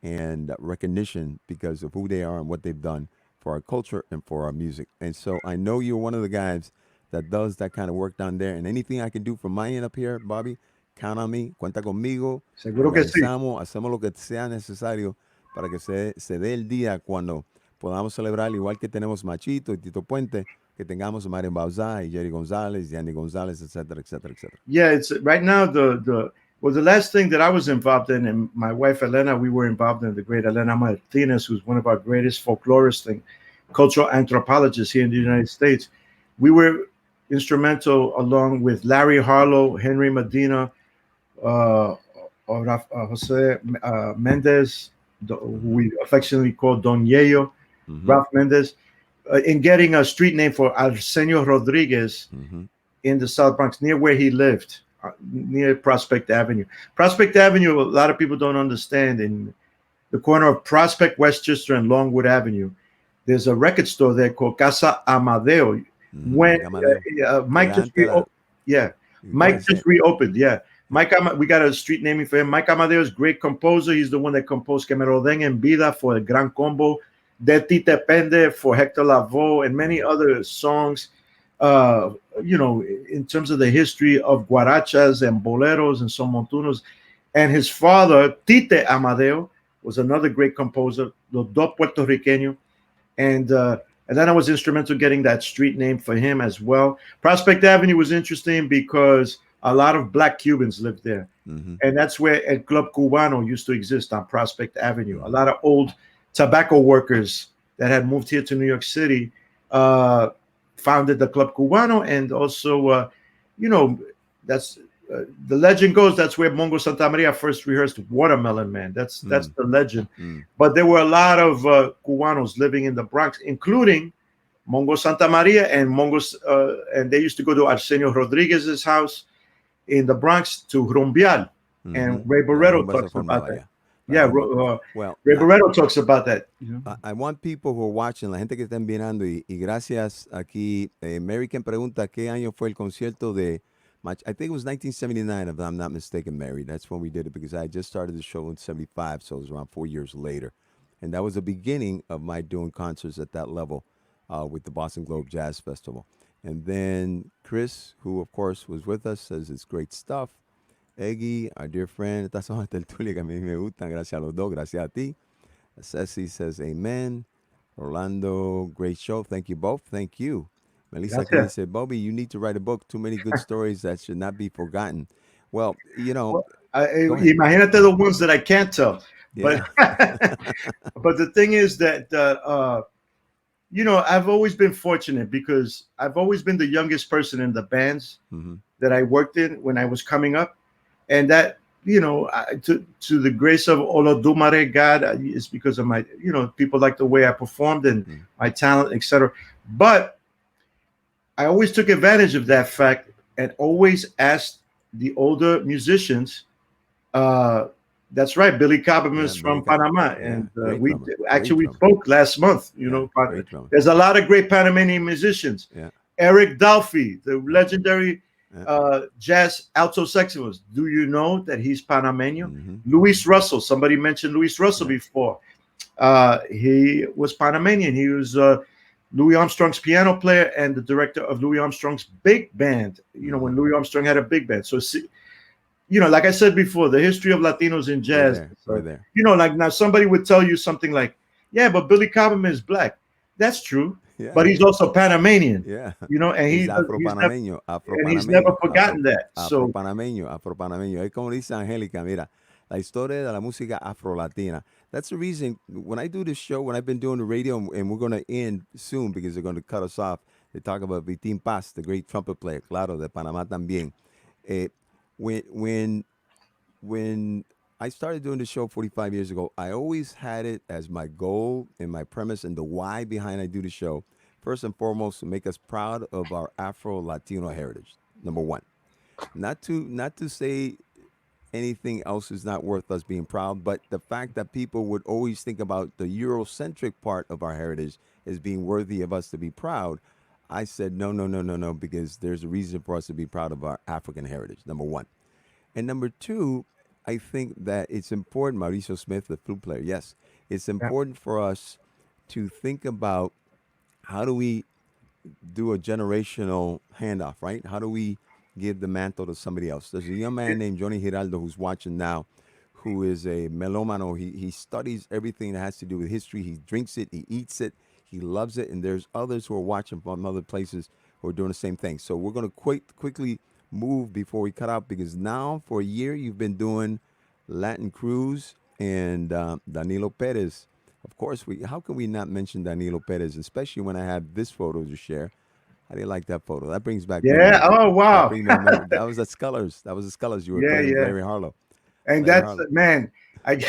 and recognition because of who they are and what they've done for our culture and for our music. And so I know you're one of the guys that does that kind of work down there. And anything I can do from my end up here, Bobby, count on me, cuenta conmigo, Seguro que sí. organizamos, hacemos lo que sea necesario para que se dé el día cuando podamos celebrar, igual que tenemos Machito y Tito Puente, que tengamos a Mario Bauzá y Jerry González y Andy González, etcétera, etcétera, etcétera. Yeah, it's right now the last thing that I was involved in, and my wife Elena, we were involved in the great Elena Martinez, who's one of our greatest folklorists and cultural anthropologists here in the United States. We were instrumental along with Larry Harlow, Henry Medina, uh, Jose Mendez, who we affectionately call Don Yello, Mm-hmm. Ralph Mendez, in getting a street name for Arsenio Rodriguez Mm-hmm. in the South Bronx, near where he lived, near Prospect Avenue. Prospect Avenue, a lot of people don't understand. In the corner of Prospect, Westchester, and Longwood Avenue, there's a record store there called Casa Amadeo. When Mike just yeah, Mike just reopened. Yeah, we got a street naming for him. Mike Amadeo is a great composer. He's the one that composed Que Me Roden en Vida for El Gran Combo, De Ti Te Pende for Hector Lavoe, and many other songs. In terms of the history of guarachas and boleros and son montunos. And his father, Tite Amadeo, was another great composer, los dos puertorriqueño. And then I was instrumental getting that street name for him as well. Prospect Avenue was interesting because a lot of black Cubans lived there. Mm-hmm. And that's where El Club Cubano used to exist on Prospect Avenue. A lot of old tobacco workers that had moved here to New York City founded the Club Cubano, and also, that's the legend goes that's where Mongo Santamaria first rehearsed Watermelon Man. That's the legend. But there were a lot of Cubanos living in the Bronx, including Mongo Santamaria and and they used to go to Arsenio Rodriguez's house in the Bronx to rumbear, and Ray Barreto talks about that. Yeah, Ray Barreto talks about that. I want people who are watching, la gente que está mirando, y gracias aquí. Mary pregunta qué año fue el concierto de I think it was 1979, if I'm not mistaken, Mary. That's when we did it because I just started the show in 75, so it was around 4 years later. And that was the beginning of my doing concerts at that level with the Boston Globe Jazz Festival. And then Chris, who of course was with us, says it's great stuff. Eggy, our dear friend, estas son las tertulias que a mí me gustan. Gracias a los dos, gracias a ti. Ceci says amen. Orlando, great show. Thank you both. Thank you. Melissa Kelly said, Bobby, you need to write a book. Too many good stories that should not be forgotten. Well, imagínate the ones that I can't tell. But but the thing is that I've always been fortunate because I've always been the youngest person in the bands that I worked in when I was coming up, and that to the grace of Olodumare God is because of my people like the way I performed and my talent, etc. But I always took advantage of that fact and always asked the older musicians. That's right, Billy Cobham is from Panama, and we spoke last month. There's a lot of great Panamanian musicians. Eric Dalfi, the legendary jazz alto saxophonist. Do you know that he's Panamanian? Luis Russell. Somebody mentioned Luis Russell before. He was Panamanian. He was Louis Armstrong's piano player and the director of Louis Armstrong's big band. When Louis Armstrong had a big band. So like I said before, the history of Latinos in We're jazz. there. We're there. Like now somebody would tell you something like, "Yeah, but Billy Cobham is black." That's true, Yeah. but he's also Panamanian. Yeah. And He's he's never afro-panameño, forgotten that. So afro-panameño, afro-panameño. Es como dice Angélica, mira, la historia de la música afro-latina. That's the reason when I do this show, when I've been doing the radio, and we're going to end soon because they're going to cut us off. They talk about Vitín Paz, the great trumpet player, claro, de Panamá también. Eh, when when when I started doing the show 45 years ago, I always had it as my goal and my premise and the why behind I do the show. First and foremost, to make us proud of our Afro Latino heritage. Number one, not to say anything else is not worth us being proud, but the fact that people would always think about the Eurocentric part of our heritage as being worthy of us to be proud. I said no, no, no, no, no, because there's a reason for us to be proud of our African heritage. Number one. And number two, I think that it's important, Mauricio Smith, the flute player, yes, it's yeah, important for us to think about how do we do a generational handoff, right? How do we give the mantle to somebody else? There's a young man named Johnny Giraldo who's watching now, who is a melomano. He studies everything that has to do with history. He drinks it, he eats it, he loves it. And there's others who are watching from other places who are doing the same thing. So we're going to quickly move before we cut out because now for a year you've been doing Latin Cruise and Danilo Perez. Of course, how can we not mention Danilo Perez, especially when I have this photo to share? How do you like that photo? That brings back yeah. memories. Oh That wow. brings back memories. That was at Scullers. That was at Scullers. You were Yeah, playing with yeah. Larry Harlow. And Larry that's, Harlow. man, I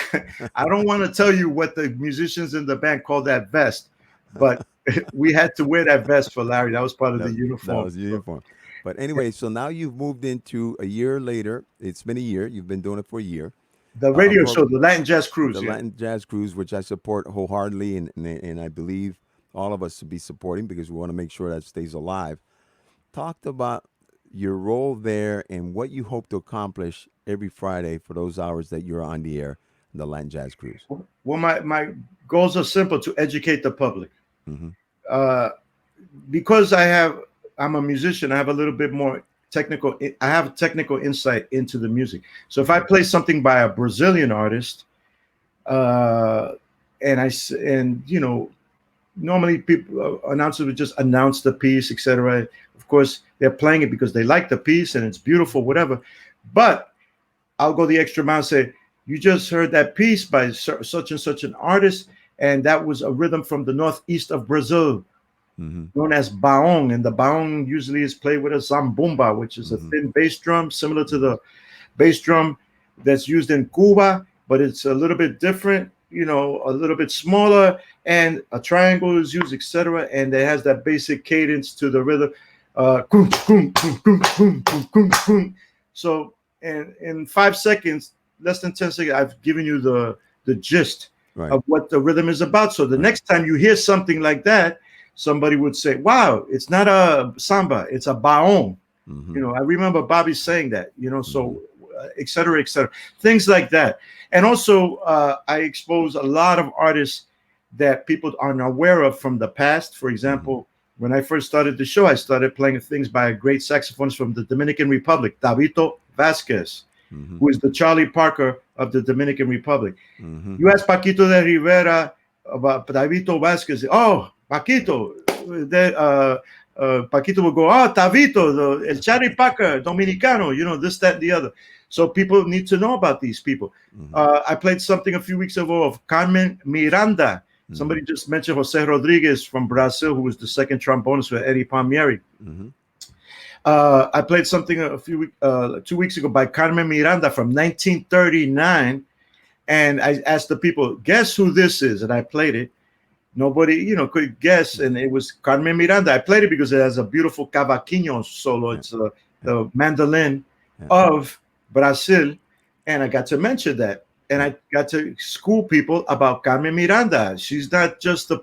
I don't want to tell you what the musicians in the band call that vest, but we had to wear that vest for Larry. That was part of the That uniform. was your So, uniform. But anyway, so now you've moved into a year later. It's been a year. You've been doing it for a year. the A radio show, program, the Latin Jazz the Cruise. Yeah. Latin Jazz Cruise, which I support wholeheartedly, and I believe all of us to be supporting because we want to make sure that stays alive. Talked about your role there and what you hope to accomplish every Friday for those hours that you're on the air, the Latin Jazz Cruise. Well, my goals are simple: to educate the public. Hmm. Uh, because I'm a musician, I have a little bit more technical. I have technical insight into the music. So if I play something by a Brazilian artist, uh, and normally people announcers would just announce the piece, etc. Of course, they're playing it because they like the piece and it's beautiful, whatever. But I'll go the extra mile and say, you just heard that piece by such and such an artist, and that was a rhythm from the northeast of Brazil, Hmm. known as baong. And the baong usually is played with a zambumba, which is a Hmm. thin bass drum, similar to Hmm. the bass drum that's used in Cuba, but it's a little bit different, a little bit smaller, and a triangle is used, etc. And it has that basic cadence to the rhythm. Kum, kum, kum, kum, kum, kum, kum, kum. So, and in 5 seconds, less than 10 seconds, I've given you the gist Right. of what the rhythm is about. So the Right. next time you hear something like that, somebody would say, "Wow, it's not a samba, it's a baon." Hmm. I remember Bobby saying that. Hmm. So et cetera, things like that. And also, I expose a lot of artists that people aren't aware of from the past. For Hmm. example, when I first started the show, I started playing things by a great saxophonist from the Dominican Republic, Davito Vasquez, Hmm. who is the Charlie Parker of the Dominican Republic. Hmm. You ask Paquito de Rivera about Davito Vasquez. Oh, Paquito. Paquito will go, oh, Tavito, el Charlie Parker, Dominicano, this, that, and the other. So people need to know about these people. Hmm. I played something a few weeks ago of Carmen Miranda. Hmm. Somebody just mentioned Jose Rodriguez from Brazil, who was the second trombonist for Eddie Palmieri. Hmm. I played something 2 weeks ago by Carmen Miranda from 1939. And I asked the people, guess who this is? And I played it. Nobody, could guess. And it was Carmen Miranda. I played it because it has a beautiful cavaquinho solo. Yeah. It's the mandolin Yeah. of Brazil. And I got to mention that. And I got to school people about Carmen Miranda. She's not just the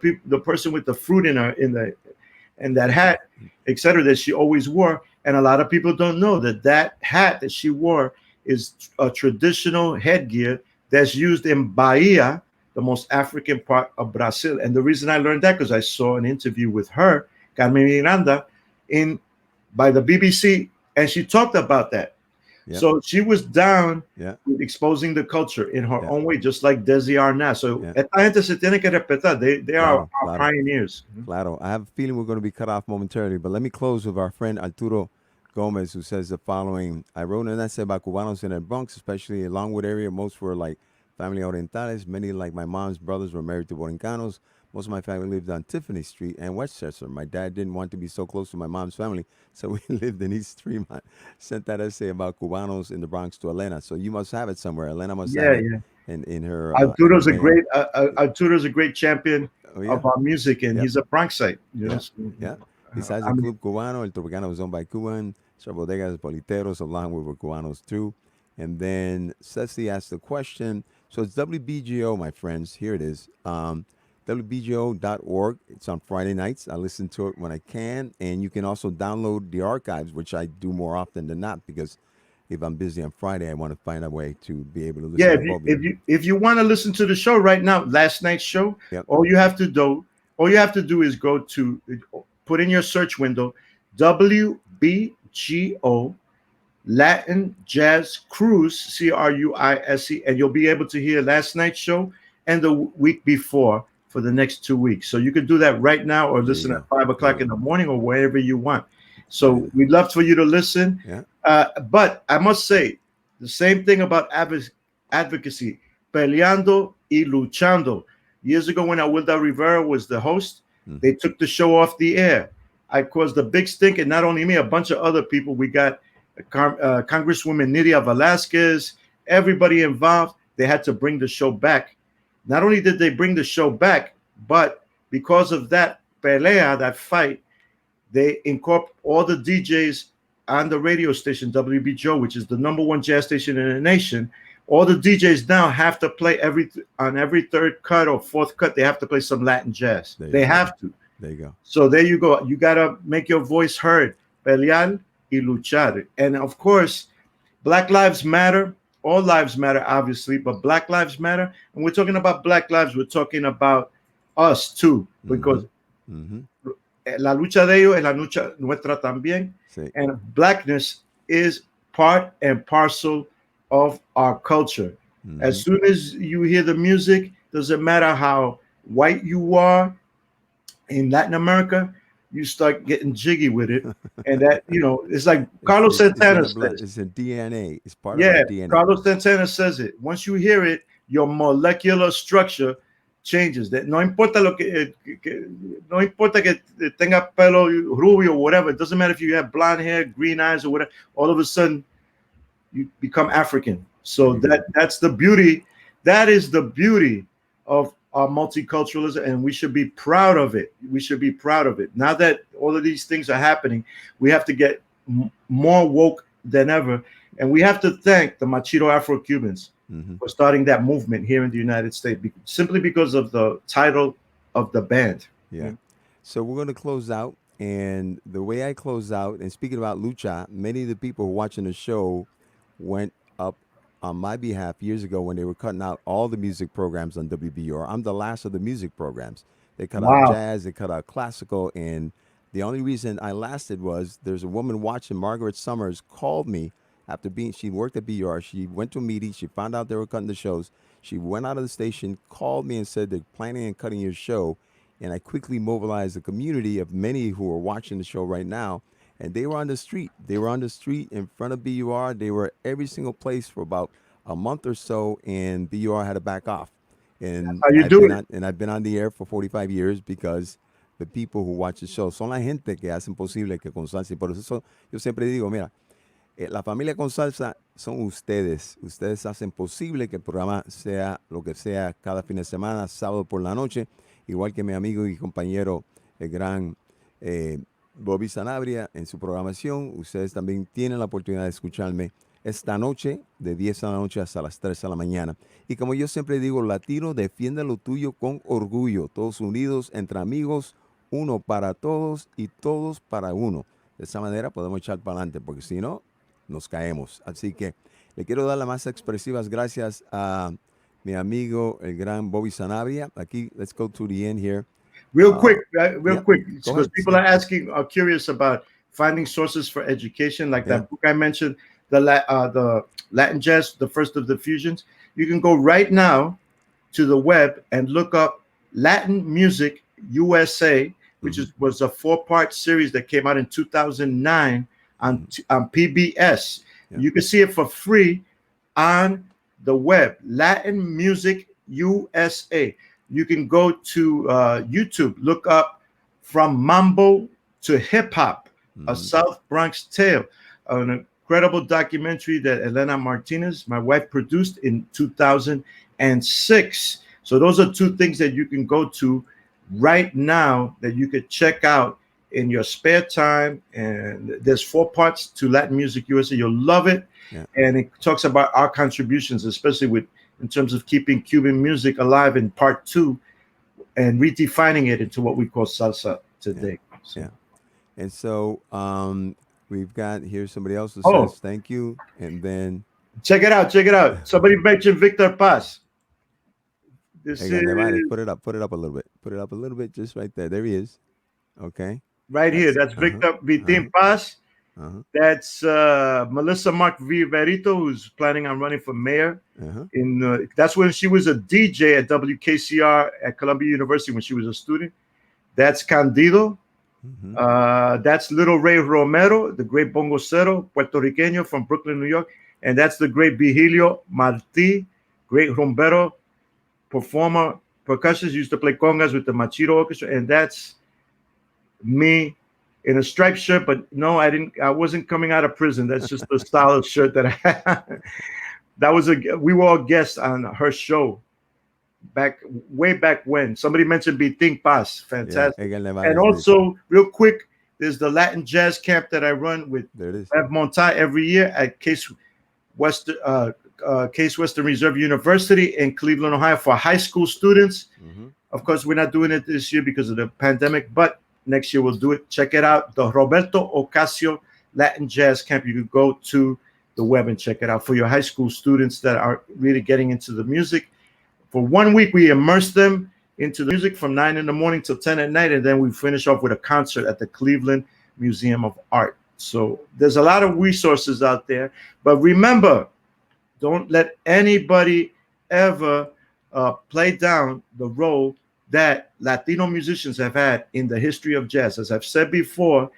person with the fruit in that hat, etc., that she always wore. And a lot of people don't know that hat that she wore is a traditional headgear that's used in Bahia, the most African part of Brazil. And the reason I learned that because I saw an interview with her, Carmen Miranda, by the BBC, and she talked about that. Yep. So she was down Yeah. with exposing the culture in her Yeah. own way, just like Desi are now. So Yeah. esta gente se tiene que respetar. They are Claro. our Claro. pioneers. Claro. I have a feeling we're going to be cut off momentarily, but let me close with our friend Arturo Gomez, who says the following. I wrote an essay about Cubanos in the Bronx, especially in Longwood area. Most were like family orientales. Many, like my mom's brothers, were married to Borincanos. Most of my family lived on Tiffany Street and Westchester. My dad didn't want to be so close to my mom's family, so we lived in East Tremont. Sent that essay about Cubanos in the Bronx to Elena. So you must have it somewhere. Elena must have Yeah, it yeah. in her Arturo's a mail. great Arturo's a great champion Oh yeah. of our music, and Yep. he's a Bronxite. You know, Yeah, so, yeah. Besides I the mean, Club Cubano, El Tropicano was owned by Cuban. Several bodegas, politeros, along with were Cubanos too. And then Ceci asked the question. So it's WBGO, my friends. Here it is. WBGO.org. It's on Friday nights. I listen to it when I can. And you can also download the archives, which I do more often than not because if I'm busy on Friday, I want to find a way to be able to yeah. listen to Bobby. If you want to listen to the show right now, last night's show, Yep. all you have to do is go to put in your search window WBGO Latin Jazz Cruise, Cruise, and you'll be able to hear last night's show and the week before for the next 2 weeks. So you can do that right now or There you listen at go. five There o'clock you in go. the morning or wherever you want. Right. So we'd love for you to listen. Yeah. But I must say the same thing about advocacy, peleando y luchando. Years ago, when Awilda Rivera was the host, Mm-hmm. they took the show off the air. I caused a big stink, and not only me, a bunch of other people. We got Congresswoman Nydia Velasquez, everybody involved. They had to bring the show back. Not only did they bring the show back, but because of that pelea, that fight, they incorporate all the DJs on the radio station WBJO, which is the #1 jazz station in the nation. All the DJs now have to play on every third cut or fourth cut. They have to play some Latin jazz. There you They go. have to. There you go. So there you go. You gotta make your voice heard. Pelear y luchar. And of course, Black Lives Matter. All lives matter, obviously, but Black Lives Matter. And we're talking about Black lives. We're talking about us too, because Mm-hmm. la lucha de ellos es la lucha nuestra también. Sí. And blackness is part and parcel of our culture. Mm-hmm. As soon as you hear the music, doesn't matter how white you are in Latin America, you start getting jiggy with it. And that, it's like Carlos Santana says. It's in DNA. It's part of our Yeah, DNA. Carlos Santana says it. Once you hear it, your molecular structure changes. That no importa no importa que tenga pelo rubio or whatever. It doesn't matter if you have blonde hair, green eyes, or whatever. All of a sudden, you become African. So that's the beauty. That is the beauty of our multiculturalism, and we should be proud of it. We should be proud of it. Now that all of these things are happening, we have to get more woke than ever, and we have to thank the Machito Afro-Cubans for starting that movement here in the United States, simply because of the title of the band. Yeah. So we're going to close out, and the way I close out, and speaking about lucha, many of the people who are watching the show went up on my behalf years ago when they were cutting out all the music programs on WBR. I'm the last of the music programs. They cut out jazz, they cut out classical, and the only reason I lasted was there's a woman watching, Margaret Summers, called me after she worked at BR. She went to a meeting, she found out they were cutting the shows. She went out of the station, called me and said they're planning on cutting your show. And I quickly mobilized the community of many who are watching the show right now. And they were on the street. They were on the street in front of BUR. They were every single place for about a month or so, and BUR had to back off. And How you do it? I've been on the air for 45 years because the people who watch the show son la gente que hacen posible que con salsa. Y por eso yo siempre digo, mira, la familia con salsa son ustedes. Ustedes hacen posible que el programa sea lo que sea cada fin de semana, sábado por la noche, igual que mi amigo y compañero, el gran Bobby Sanabria, en su programación. Ustedes también tienen la oportunidad de escucharme esta noche, de 10 de la noche hasta las 3 de la mañana. Y como yo siempre digo, latino, defiende lo tuyo con orgullo. Todos unidos, entre amigos, uno para todos y todos para uno. De esa manera podemos echar para adelante, porque si no, nos caemos. Así que le quiero dar las más expresivas gracias a mi amigo, el gran Bobby Sanabria. Aquí, let's go to the end here. Real quick, because people are curious about finding sources for education, like that book I mentioned, the Latin jazz, the first of the fusions, you can go right now to the web and look up Latin Music USA, which Mm-hmm. was a 4-part series that came out in 2009 Mm-hmm. on PBS. Yeah. You can see it for free on the web, Latin Music USA. You can go to YouTube, look up From Mambo to Hip Hop, a Mm-hmm. South Bronx Tale, an incredible documentary that Elena Martinez, my wife, produced in 2006. So those are two things that you can go to right now that you could check out in your spare time. And there's 4 parts to Latin Music USA. You'll love it. Yeah. And it talks about our contributions, especially with in terms of keeping Cuban music alive in part 2 and redefining it into what we call salsa Yeah. today. So, Yeah. And so we've got here somebody else who oh, says thank you. And then check it out, check it out. Somebody mentioned Victor Paz. This again, Nevares, is put it up a little bit. Put it up a little bit, just right there. There he is. Okay. right here. That's That's Victor uh-huh, Vitin Paz. uh-huh, That's Melissa Mark Viverito, who's planning on running for mayor. uh-huh. That's when she was a DJ at WKCR at Columbia University when she was a student. That's Candido. Mm-hmm. That's Little Ray Romero, the great bongocero, Puerto Riqueño from Brooklyn, New York. And that's the great Vigilio Marti, great rumbero, performer, percussionist, used to play congas with the Machito Orchestra. And that's me in a striped shirt, but no, I wasn't coming out of prison. That's just the style of shirt that I had. We were all guests on her show way back when. Somebody mentioned Biting Paz, Yeah, fantastic. again, And Nevares did. also, real quick, there's the Latin jazz camp that I run with There it is. Bev Monta every year at Case Western Reserve University in Cleveland, Ohio, for high school students. Mm-hmm. Of course, we're not doing it this year because of the pandemic, but next year we'll do it. Check it out, the Roberto Ocasio Latin Jazz Camp. You can go to the web and check it out for your high school students that are really getting into the music. For 1 week, we immerse them into the music from 9 in the morning till 10 at night, and then we finish off with a concert at the Cleveland Museum of Art. So there's a lot of resources out there. But remember, don't let anybody ever play down the role that Latino musicians have had in the history of jazz. As I've said before,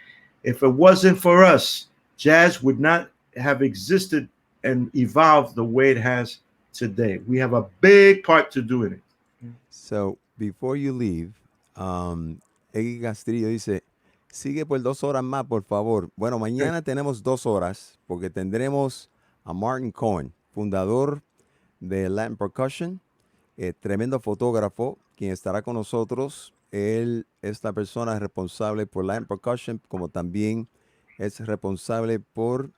if it wasn't for us, jazz would not have existed and evolved the way it has today. We have a big part to do in it. So, before you leave, Eggy Castrillo dice, sigue por 2 horas más, por favor. Bueno, mañana tenemos 2 horas porque tendremos a Martin Cohen, fundador de Latin Percussion, tremendo fotógrafo, quien estará con nosotros. Él es la persona responsable por Latin Percussion, como también es responsable por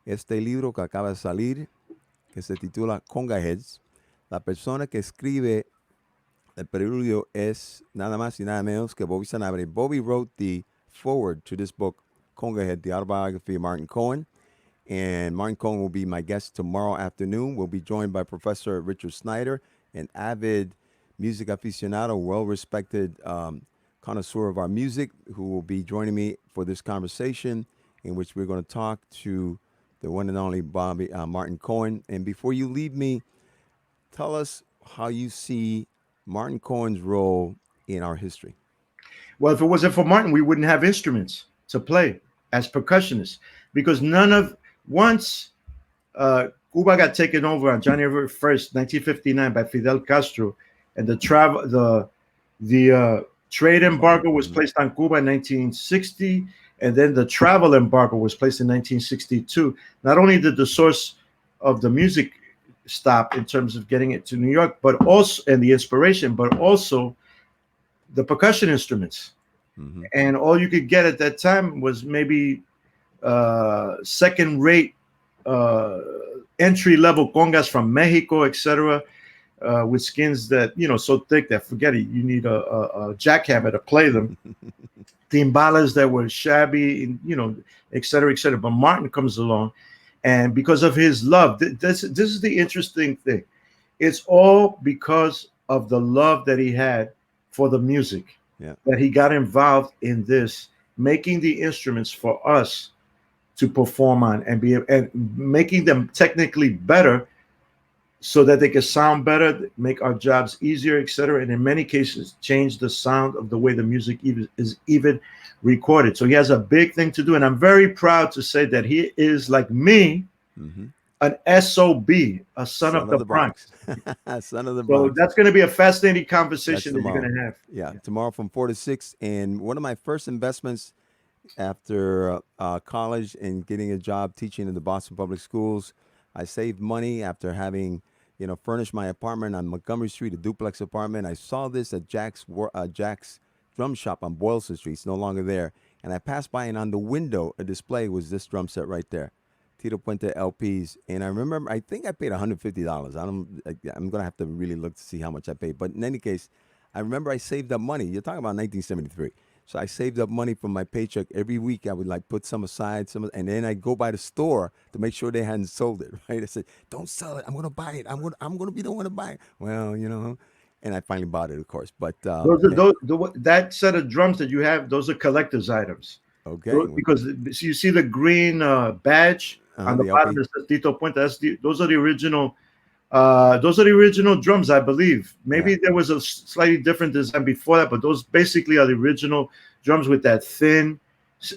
este libro que acaba de salir, que se titula Conga Heads. La persona que escribe el preludio es nada más y nada menos que Bobby Sanabria. Bobby wrote the foreword to this book, Conga Head, the autobiography of Martin Cohen. And Martin Cohen will be my guest tomorrow afternoon. We'll be joined by Professor Richard Snyder, an avid music aficionado, well-respected connoisseur of our music, who will be joining me for this conversation in which we're going to talk to the one and only Martin Cohen. And before you leave me, tell us how you see Martin Cohen's role in our history. Well, if it wasn't for Martin, we wouldn't have instruments to play as percussionists because once Cuba got taken over on January 1st, 1959 by Fidel Castro, and the trade embargo was placed on Cuba in 1960, and then the travel embargo was placed in 1962. Not only did the source of the music stop in terms of getting it to New York, but also, and the inspiration, but also the percussion instruments. Mm-hmm. And all you could get at that time was maybe second-rate entry-level congas from Mexico, etc., with skins that, so thick that forget it, you need a jackhammer to play them. Timbales that were shabby, etc., etc. But Martin comes along, and because of his love, this is the interesting thing. It's all because of the love that he had for the music, that he got involved in this, making the instruments for us to perform on and be and making them technically better so that they can sound better, make our jobs easier, etc. And in many cases, change the sound of the way the music is even recorded. So he has a big thing to do, and I'm very proud to say that he is like me, Hmm. an SOB, a son Son of of the the Bronx. Bronx. Son of the So Bronx. that's going to be a fascinating That's conversation that you're tomorrow. going to have. Yeah, tomorrow from 4 to 6. And one of my first investments after college and getting a job teaching in the Boston Public Schools, I saved money after having, furnished my apartment on Montgomery Street, a duplex apartment. I saw this at Jack's drum shop on Boylston Street. It's no longer there. And I passed by, and on the window, a display was this drum set right there. Tito Puente LPs, and I remember I think I paid $150. I'm gonna have to really look to see how much I paid. But in any case, I remember I saved up money. You're talking about 1973. So I saved up money from my paycheck every week. I would like put some aside, and then I'd go by the store to make sure they hadn't sold it. Right? I said, "Don't sell it. I'm gonna buy it. I'm gonna be the one to buy it." Well, and I finally bought it, of course. But Those are that set of drums that you have. Those are collector's items. okay, Because so you see the green badge on the the bottom LP, that says Tito Puente. Those are the original. Those are the original drums, I believe. yeah, Maybe there was a slightly different design before that, but those basically are the original drums with that thin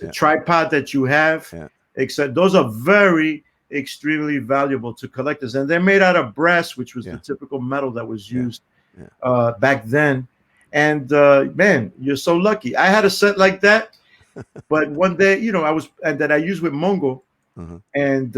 yeah, tripod that you have. yeah, Except those are very extremely valuable to collectors, and they're made out of brass, which was the yeah, typical metal that was yeah, used yeah. back then. And man, you're so lucky. I had a set like that, but one day, I was and that I used with Mongo, Uh-huh. and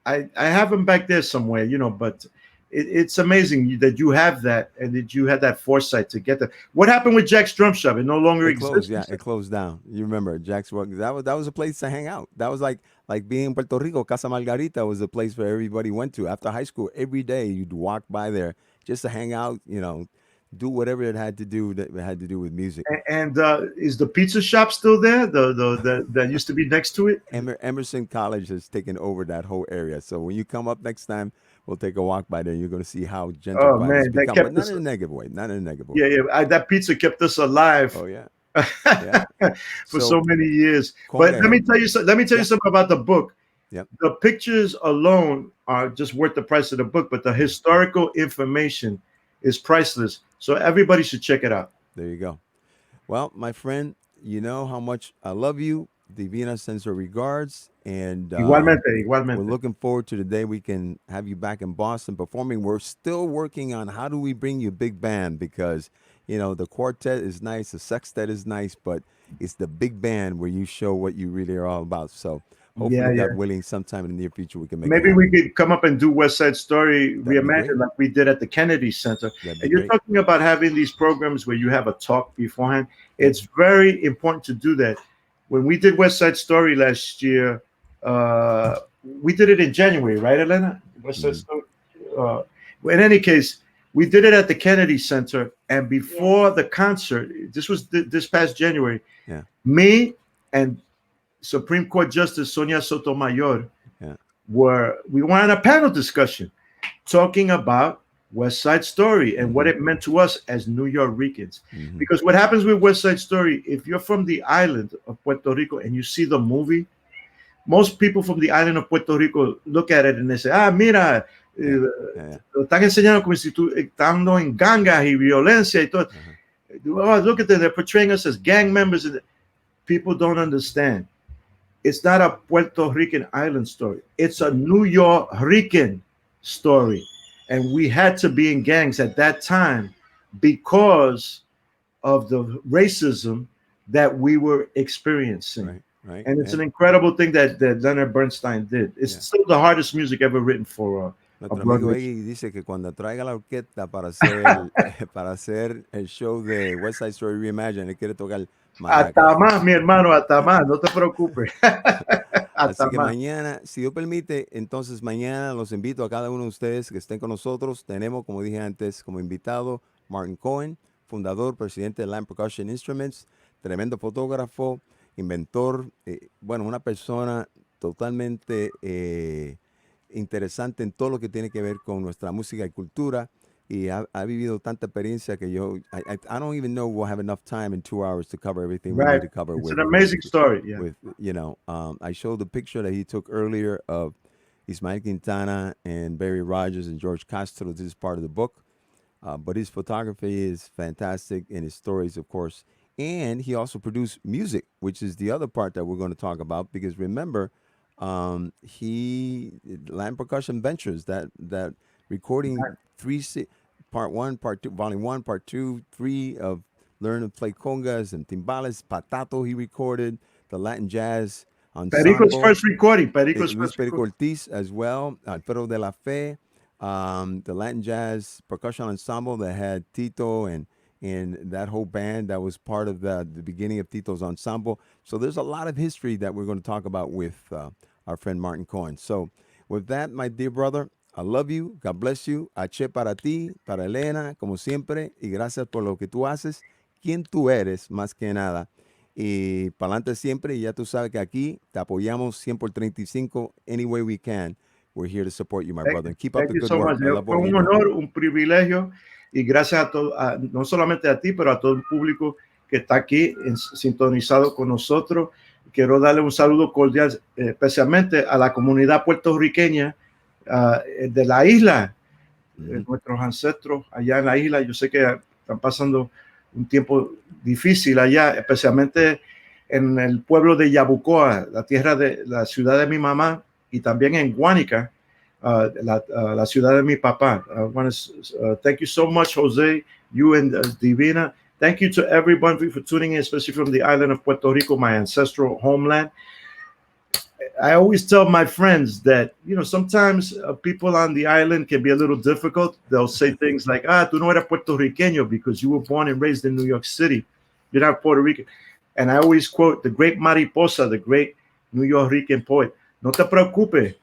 I have them back there somewhere, but it's amazing that you have that and that you had that foresight to get that. What happened with Jack's Drum Shop? It no longer It closed. exists. Yeah, it closed down. You remember Jack's Work? That was a place to hang out. That was like being in Puerto Rico. Casa Margarita was a place where everybody went to after high school. Every day you'd walk by there just to hang out. Do whatever it had to do that had to do with music. And is the pizza shop still there? The that used to be next to it. Emerson College has taken over that whole area. So when you come up next time, we'll take a walk by there. You're going to see how Oh gentrified it's man, that become, but kept not us. in a negative way. Not in a negative way. Yeah, yeah. That pizza kept us alive Oh yeah, yeah. for So so many years. But let Conga, me tell you. Let me tell you yeah, something about the book. yep. The pictures alone are just worth the price of the book, but the historical information is priceless. So everybody should check it out. There you go. Well, my friend, you know how much I love you. Divina sends her regards, and Igualmente, we're igualmente. looking forward to the day we can have you back in Boston performing. We're still working on how do we bring you a big band because the quartet is nice, the sextet is nice, but it's the big band where you show what you really are all about. So Yeah, hopefully, God yeah. willing, sometime in the near future we can make it Maybe we happen. could come up and do West Side Story That'd be great. reimagined like we did at the Kennedy Center. That'd be And you're great. talking about having these programs where you have a talk beforehand. Yep. It's very important to do that. When we did West Side Story last year, we did it in January, right, Elena? West Side Hmm. Story. Uh, in any case, we did it at the Kennedy Center, and before the concert, this was this past January. Yeah. Me and Supreme Court Justice Sonia Sotomayor Yeah. we were on a panel discussion talking about West Side Story and what Hmm. it meant to us as New Yorkers. Hmm. Because what happens with West Side Story, if you're from the island of Puerto Rico and you see the movie, most people from the island of Puerto Rico look at it and they say, mira, Yeah. Yeah. lo están enseñando como si estando en gangas y violencia y todo. Oh, look at them, they're portraying us as gang members. People don't understand. It's not a Puerto Rican island story. It's a New York Rican story. And we had to be in gangs at that time because of the racism that we were experiencing. Right. Right. And it's Yeah. an incredible thing that Leonard Bernstein did. It's Yeah. still the hardest music ever written for a Nuestro amigo Broadway. Eggy dice que cuando traiga la orquesta para hacer el show de West Side Story Reimagined, él quiere tocar maracas. Hasta más, mi hermano, hasta más. No te preocupes. Hasta Así que más. mañana, si Dios permite, entonces mañana los invito a cada uno de ustedes que estén con nosotros. Tenemos, como dije antes, como invitado Martin Cohen, fundador, presidente de Land Percussion Instruments, tremendo fotógrafo, inventor, bueno, una persona totalmente interesante en todo lo que tiene que ver con nuestra música y cultura. Y ha vivido tanta experiencia que I don't even know we'll have enough time in 2 hours to cover everything we need Right. to cover It's an amazing story. Yeah. I showed the picture that he took earlier of Ismael Quintana and Barry Rogers and George Castro. This is part of the book. But his photography is fantastic and his stories, of course. And he also produced music, which is the other part that we're going to talk about. Because remember, he Land Percussion Ventures, that recording part one, part two, volume one, part two, three of Learn to Play Congas and Timbales, Patato he recorded, the Latin Jazz Perico's Ensemble, first recording. Perico's Luis first Perico recording. Ortiz as well, Alfredo de la Fe, the Latin Jazz Percussion Ensemble that had Tito and that whole band that was part of the beginning of Tito's ensemble. So there's a lot of history that we're going to talk about with our friend Martin Cohen. So with that, my dear brother, I love you. God bless you. H para ti, para Elena, como siempre, y gracias por lo que tú haces. ¿Quién tú eres, más que nada? Y para adelante siempre, y ya tú sabes que aquí te apoyamos 100 por 35, any way we can. We're here to support you, my Thank, brother. And keep up thank the you good so work. much. I love Fue what you're un doing. honor, un privilegio y gracias a todo, no solamente a ti, pero a todo el público que está aquí sintonizado con nosotros. Quiero darle un saludo cordial, especialmente a la comunidad puertorriqueña de la isla, nuestros ancestros allá en la isla. Yo sé que están pasando un tiempo difícil allá, especialmente en el pueblo de Yabucoa, la tierra de la ciudad de mi mamá, y también en Guánica, la ciudad de mi papá. I want to thank you so much, Jose, you and Divina. Thank you to everyone for tuning in, especially from the island of Puerto Rico, my ancestral homeland. I always tell my friends that, sometimes people on the island can be a little difficult. They'll say things like, tú no eres puertorriqueño because you were born and raised in New York City. You're not Puerto Rican. And I always quote the great Mariposa, the great New Yorker poet. No te preocupes.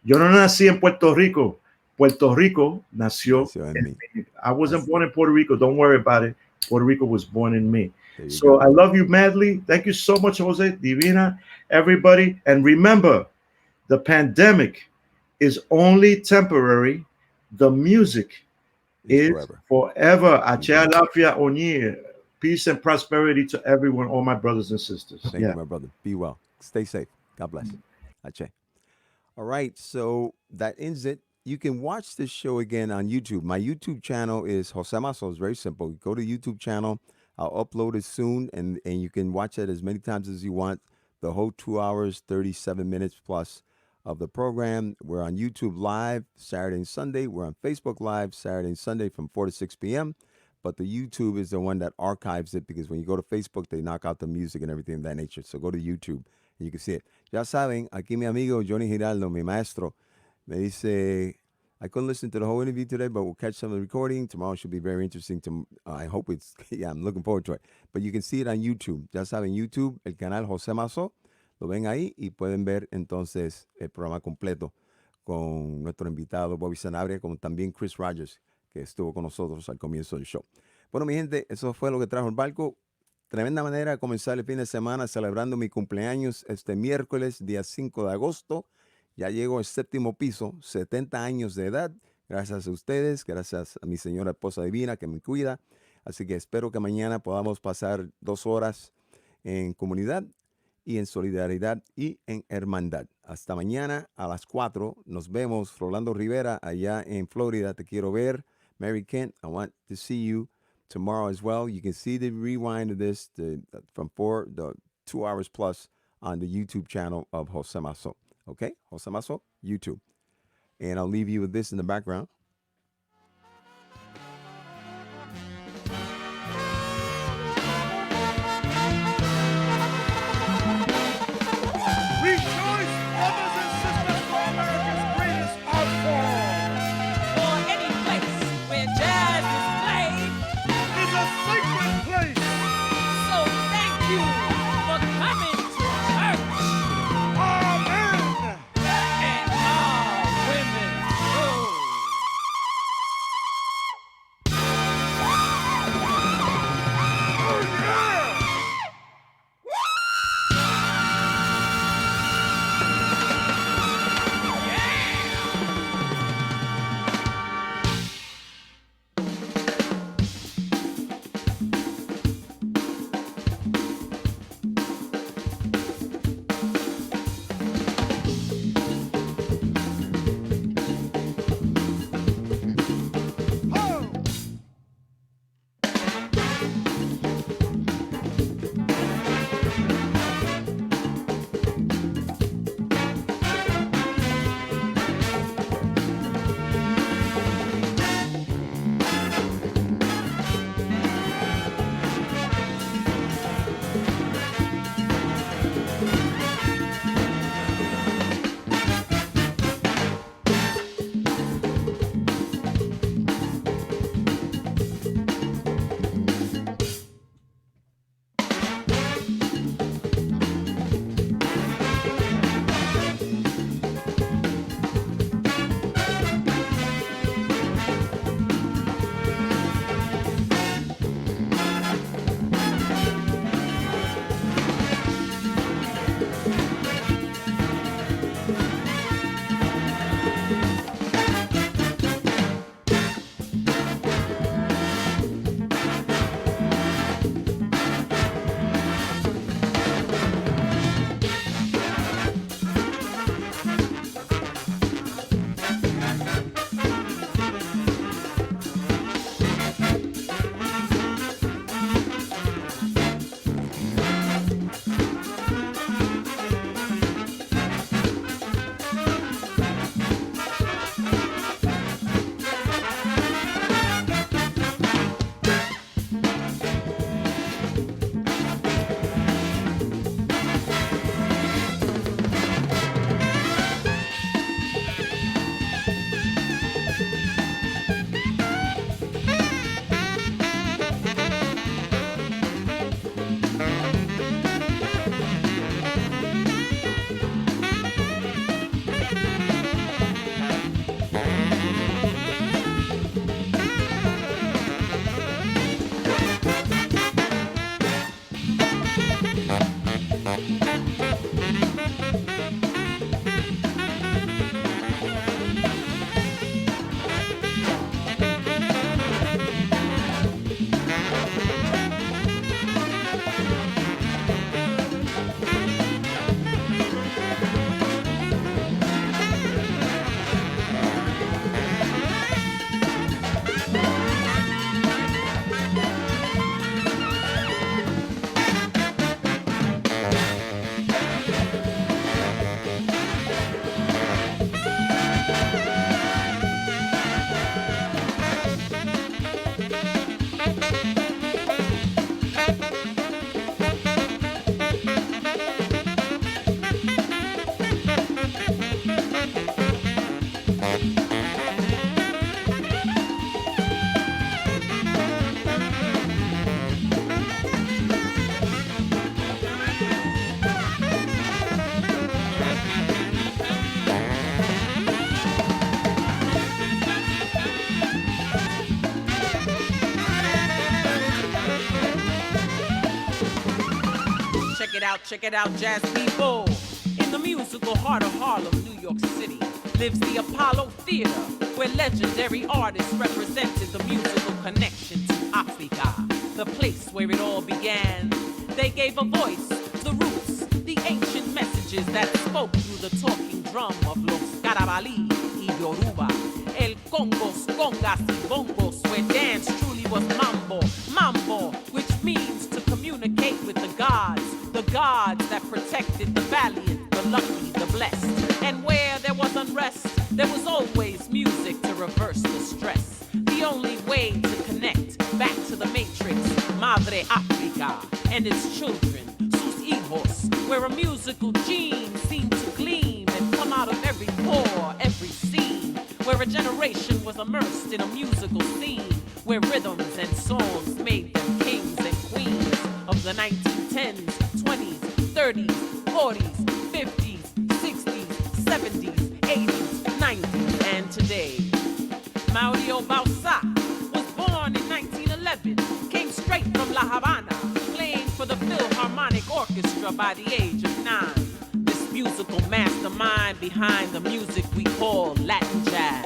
Yo no nací en Puerto Rico. Puerto Rico nació en mí. I wasn't born in Puerto Rico. Don't worry about it. Puerto Rico was born in me. So I love you madly. Thank you so much, Jose, Divina, everybody. And remember, the pandemic is only temporary. The music is forever. Achea lafia onye. Peace and prosperity to everyone, all my brothers and sisters. Thank you, my brother. Be well. Stay safe. God bless. Ache. All right, so that ends it. You can watch this show again on YouTube. My YouTube channel is Jose Masso. It's very simple. Go to YouTube channel. I'll upload it soon, and you can watch it as many times as you want. The whole 2 hours, 37 minutes plus of the program. We're on YouTube Live Saturday and Sunday. We're on Facebook Live Saturday and Sunday from 4 to 6 p.m. But the YouTube is the one that archives it, because when you go to Facebook, they knock out the music and everything of that nature. So go to YouTube and you can see it. Ya saben, aquí mi amigo Johnny Giraldo, mi maestro, me dice, I couldn't listen to the whole interview today, but we'll catch some of the recording. Tomorrow should be very interesting. I hope it's, yeah, I'm looking forward to it. But you can see it on YouTube. Ya saben, YouTube, el canal José Masso. Lo ven ahí y pueden ver entonces el programa completo con nuestro invitado Bobby Sanabria, como también Chris Rogers, que estuvo con nosotros al comienzo del show. Bueno, mi gente, eso fue lo que trajo el barco. Tremenda manera de comenzar el fin de semana celebrando mi cumpleaños este miércoles, día 5 de agosto. Ya llego al 7º piso, 70 años de edad. Gracias a ustedes, gracias a mi señora esposa divina que me cuida. Así que espero que mañana podamos pasar 2 horas en comunidad y en solidaridad y en hermandad. Hasta mañana a las 4. Nos vemos. Rolando Rivera, allá en Florida. Te quiero ver. Mary Kent, I want to see you tomorrow as well. You can see the rewind of this from 2 hours plus on the YouTube channel of Jose Masso. Okay? Jose Masso, YouTube. And I'll leave you with this in the background. Rejoice, brothers and sisters, for America's greatest art form. Or any place where jazz is played. It's a sacred place. So thank you for coming to church. Amen. And all women too. check it out, jazz people. In the musical heart of Harlem, New York City, lives the Apollo Theater, where legendary artists represented the musical connection to Africa, the place where it all began. They gave a voice, the roots, the ancient messages that spoke through the talking drum of los Carabali y Yoruba. El Congos, Congas y Bongos, where dance truly was mambo, mambo, which means to communicate with the gods that protected the valiant, the lucky, the blessed. And where there was unrest, there was always music to reverse the stress. The only way to connect back to the matrix, Madre Africa, and its children, sus hijos, where a musical gene seemed to gleam and come out of every pore, every scene, where a generation was immersed in a musical scene, where rhythms and songs made them kings and queens of the 1910s, 20s, 30s, 40s, 50s, 60s, 70s, 80s, 90s, and today. Mario Bausa was born in 1911, came straight from La Habana, playing for the Philharmonic Orchestra by the age of 9. This musical mastermind behind the music we call Latin jazz.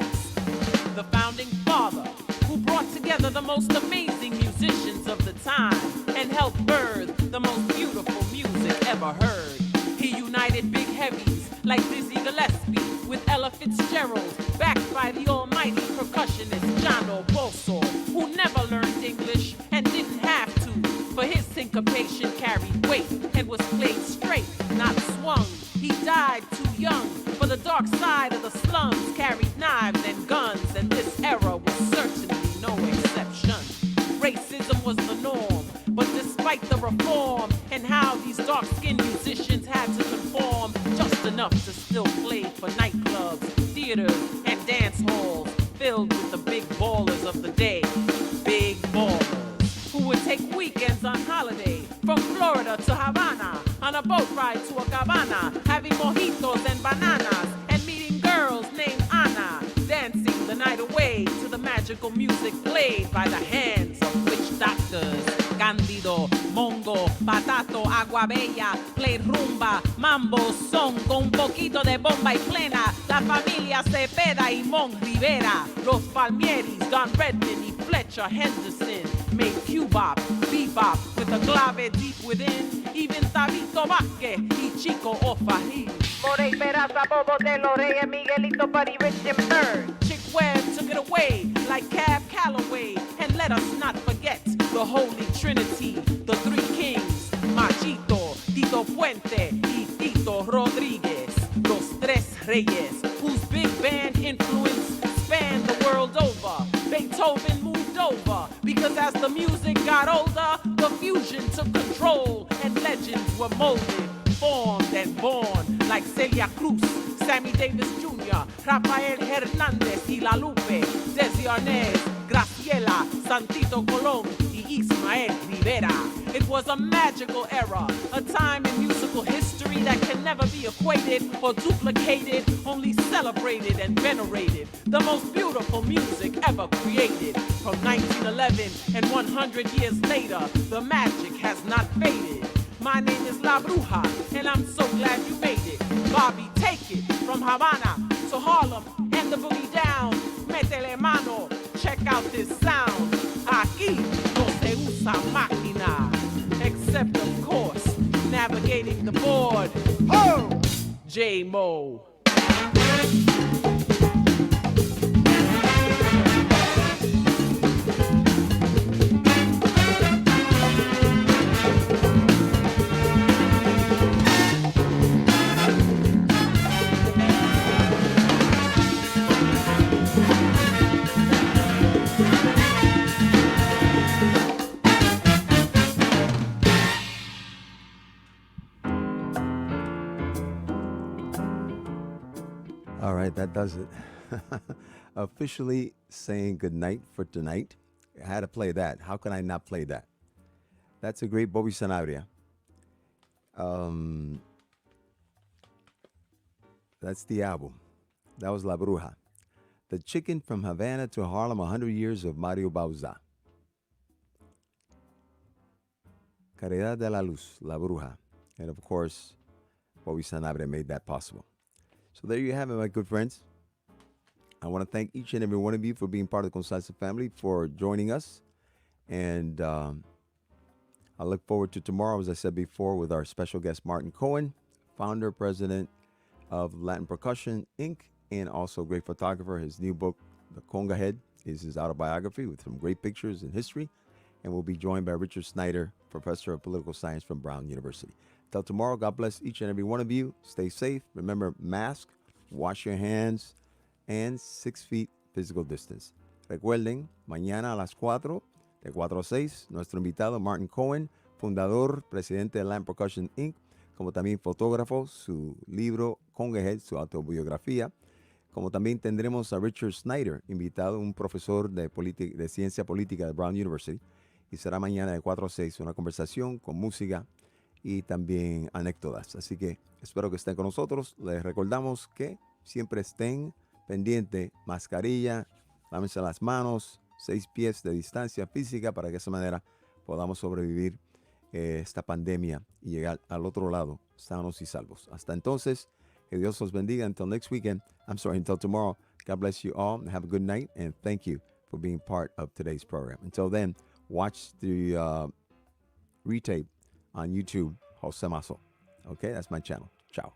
The founding father who brought together the most amazing musicians of the time and helped birth the most beautiful music ever heard. He united big heavies like Dizzy Gillespie with Ella Fitzgerald, backed by the almighty percussionist Jono Bosso, who never learned English and didn't have to, for his syncopation carried weight and was played straight, not swung. He died too young, for the dark side of the slums carried knives and guns, and this era was certainly no exception. Racism was the norm, but despite the reform and how these dark-skinned musicians had to conform, just enough to still play for nightclubs, theaters, and dance halls filled with the big ballers of the day. Big ballers who would take weekends on holiday from Florida to Havana on a boat ride to a cabana, having mojitos and bananas and meeting girls named Ana, dancing the night away to the magical music played by the hands of witch doctors. Cándido, Mongo, Patato, Agua Bella, played rumba, mambo, son, con un poquito de bomba y plena. La familia Cepeda y Mon Rivera, Los Palmieris, Don Redman y Fletcher Henderson made Q-bop, bebop with a clave deep within. Even Tabito Vázquez y Chico O'Farrill. Morey Peraza, Bobo de Lorey, and Miguelito Buddy Rich and Bird. Chick Webb took it away like Cab Calloway. And let us not forget the Holy Trinity, the three kings, Machito, Tito Puente, y Tito Rodriguez. Los Tres Reyes, whose big band influence spanned the world over. Beethoven moved over, because as the music got older, the fusion took control, and legends were molded, formed and born, like Celia Cruz, Sammy Davis Jr., Rafael Hernandez y La Lupe, Desi Arnaz, Graciela, Santito Colón y Ismael Rivera. It was a magical era, a time in musical history that can never be equated or duplicated, only celebrated and venerated. The most beautiful music ever created. From 1911 and 100 years later, the magic has not faded. My name is La Bruja, and I'm so glad you made it. Bobby, take it from Havana to Harlem and the boogie down. Métele mano, check out this sound. Aquí no se usa máquina, except of course, navigating the board. Ho! J-Mo. All right, that does it. Officially saying goodnight for tonight. I had to play that. How can I not play that? That's a great Bobby Sanabria. Um, that's the album. That was La Bruja. The Chicken from Havana to Harlem, 100 Years of Mario Bauza. Caridad de la Luz, La Bruja. And of course, Bobby Sanabria made that possible. So there you have it, my good friends. I want to thank each and every one of you for being part of the Consalsa family, for joining us. And I look forward to tomorrow, as I said before, with our special guest, Martin Cohen, founder, president of Latin Percussion, Inc., and also a great photographer. His new book, The Conga Head, is his autobiography with some great pictures and history. And we'll be joined by Richard Snyder, professor of political science from Brown University. Till tomorrow, God bless each and every one of you. Stay safe. Remember, mask, wash your hands, and 6 feet physical distance. Recuerden, mañana a las 4, de 4 a 6, nuestro invitado Martin Cohen, fundador, presidente de Latin Percussion Inc., como también fotógrafo, su libro Conga Head, su autobiografía. Como también tendremos a Richard Snyder, invitado, un profesor de ciencia política de Brown University. Y será mañana de 4 a 6 una conversación con música y también anécdotas. Así que espero que estén con nosotros. Les recordamos que siempre estén pendientes, mascarilla, lávense las manos, 6 pies de distancia física para que de esa manera podamos sobrevivir esta pandemia y llegar al otro lado sanos y salvos. Hasta entonces, que Dios los bendiga. Until next weekend, until tomorrow, God bless you all and have a good night, and thank you for being part of today's program. Until then, watch the retape on YouTube, Jose Masso. Okay, that's my channel. Ciao.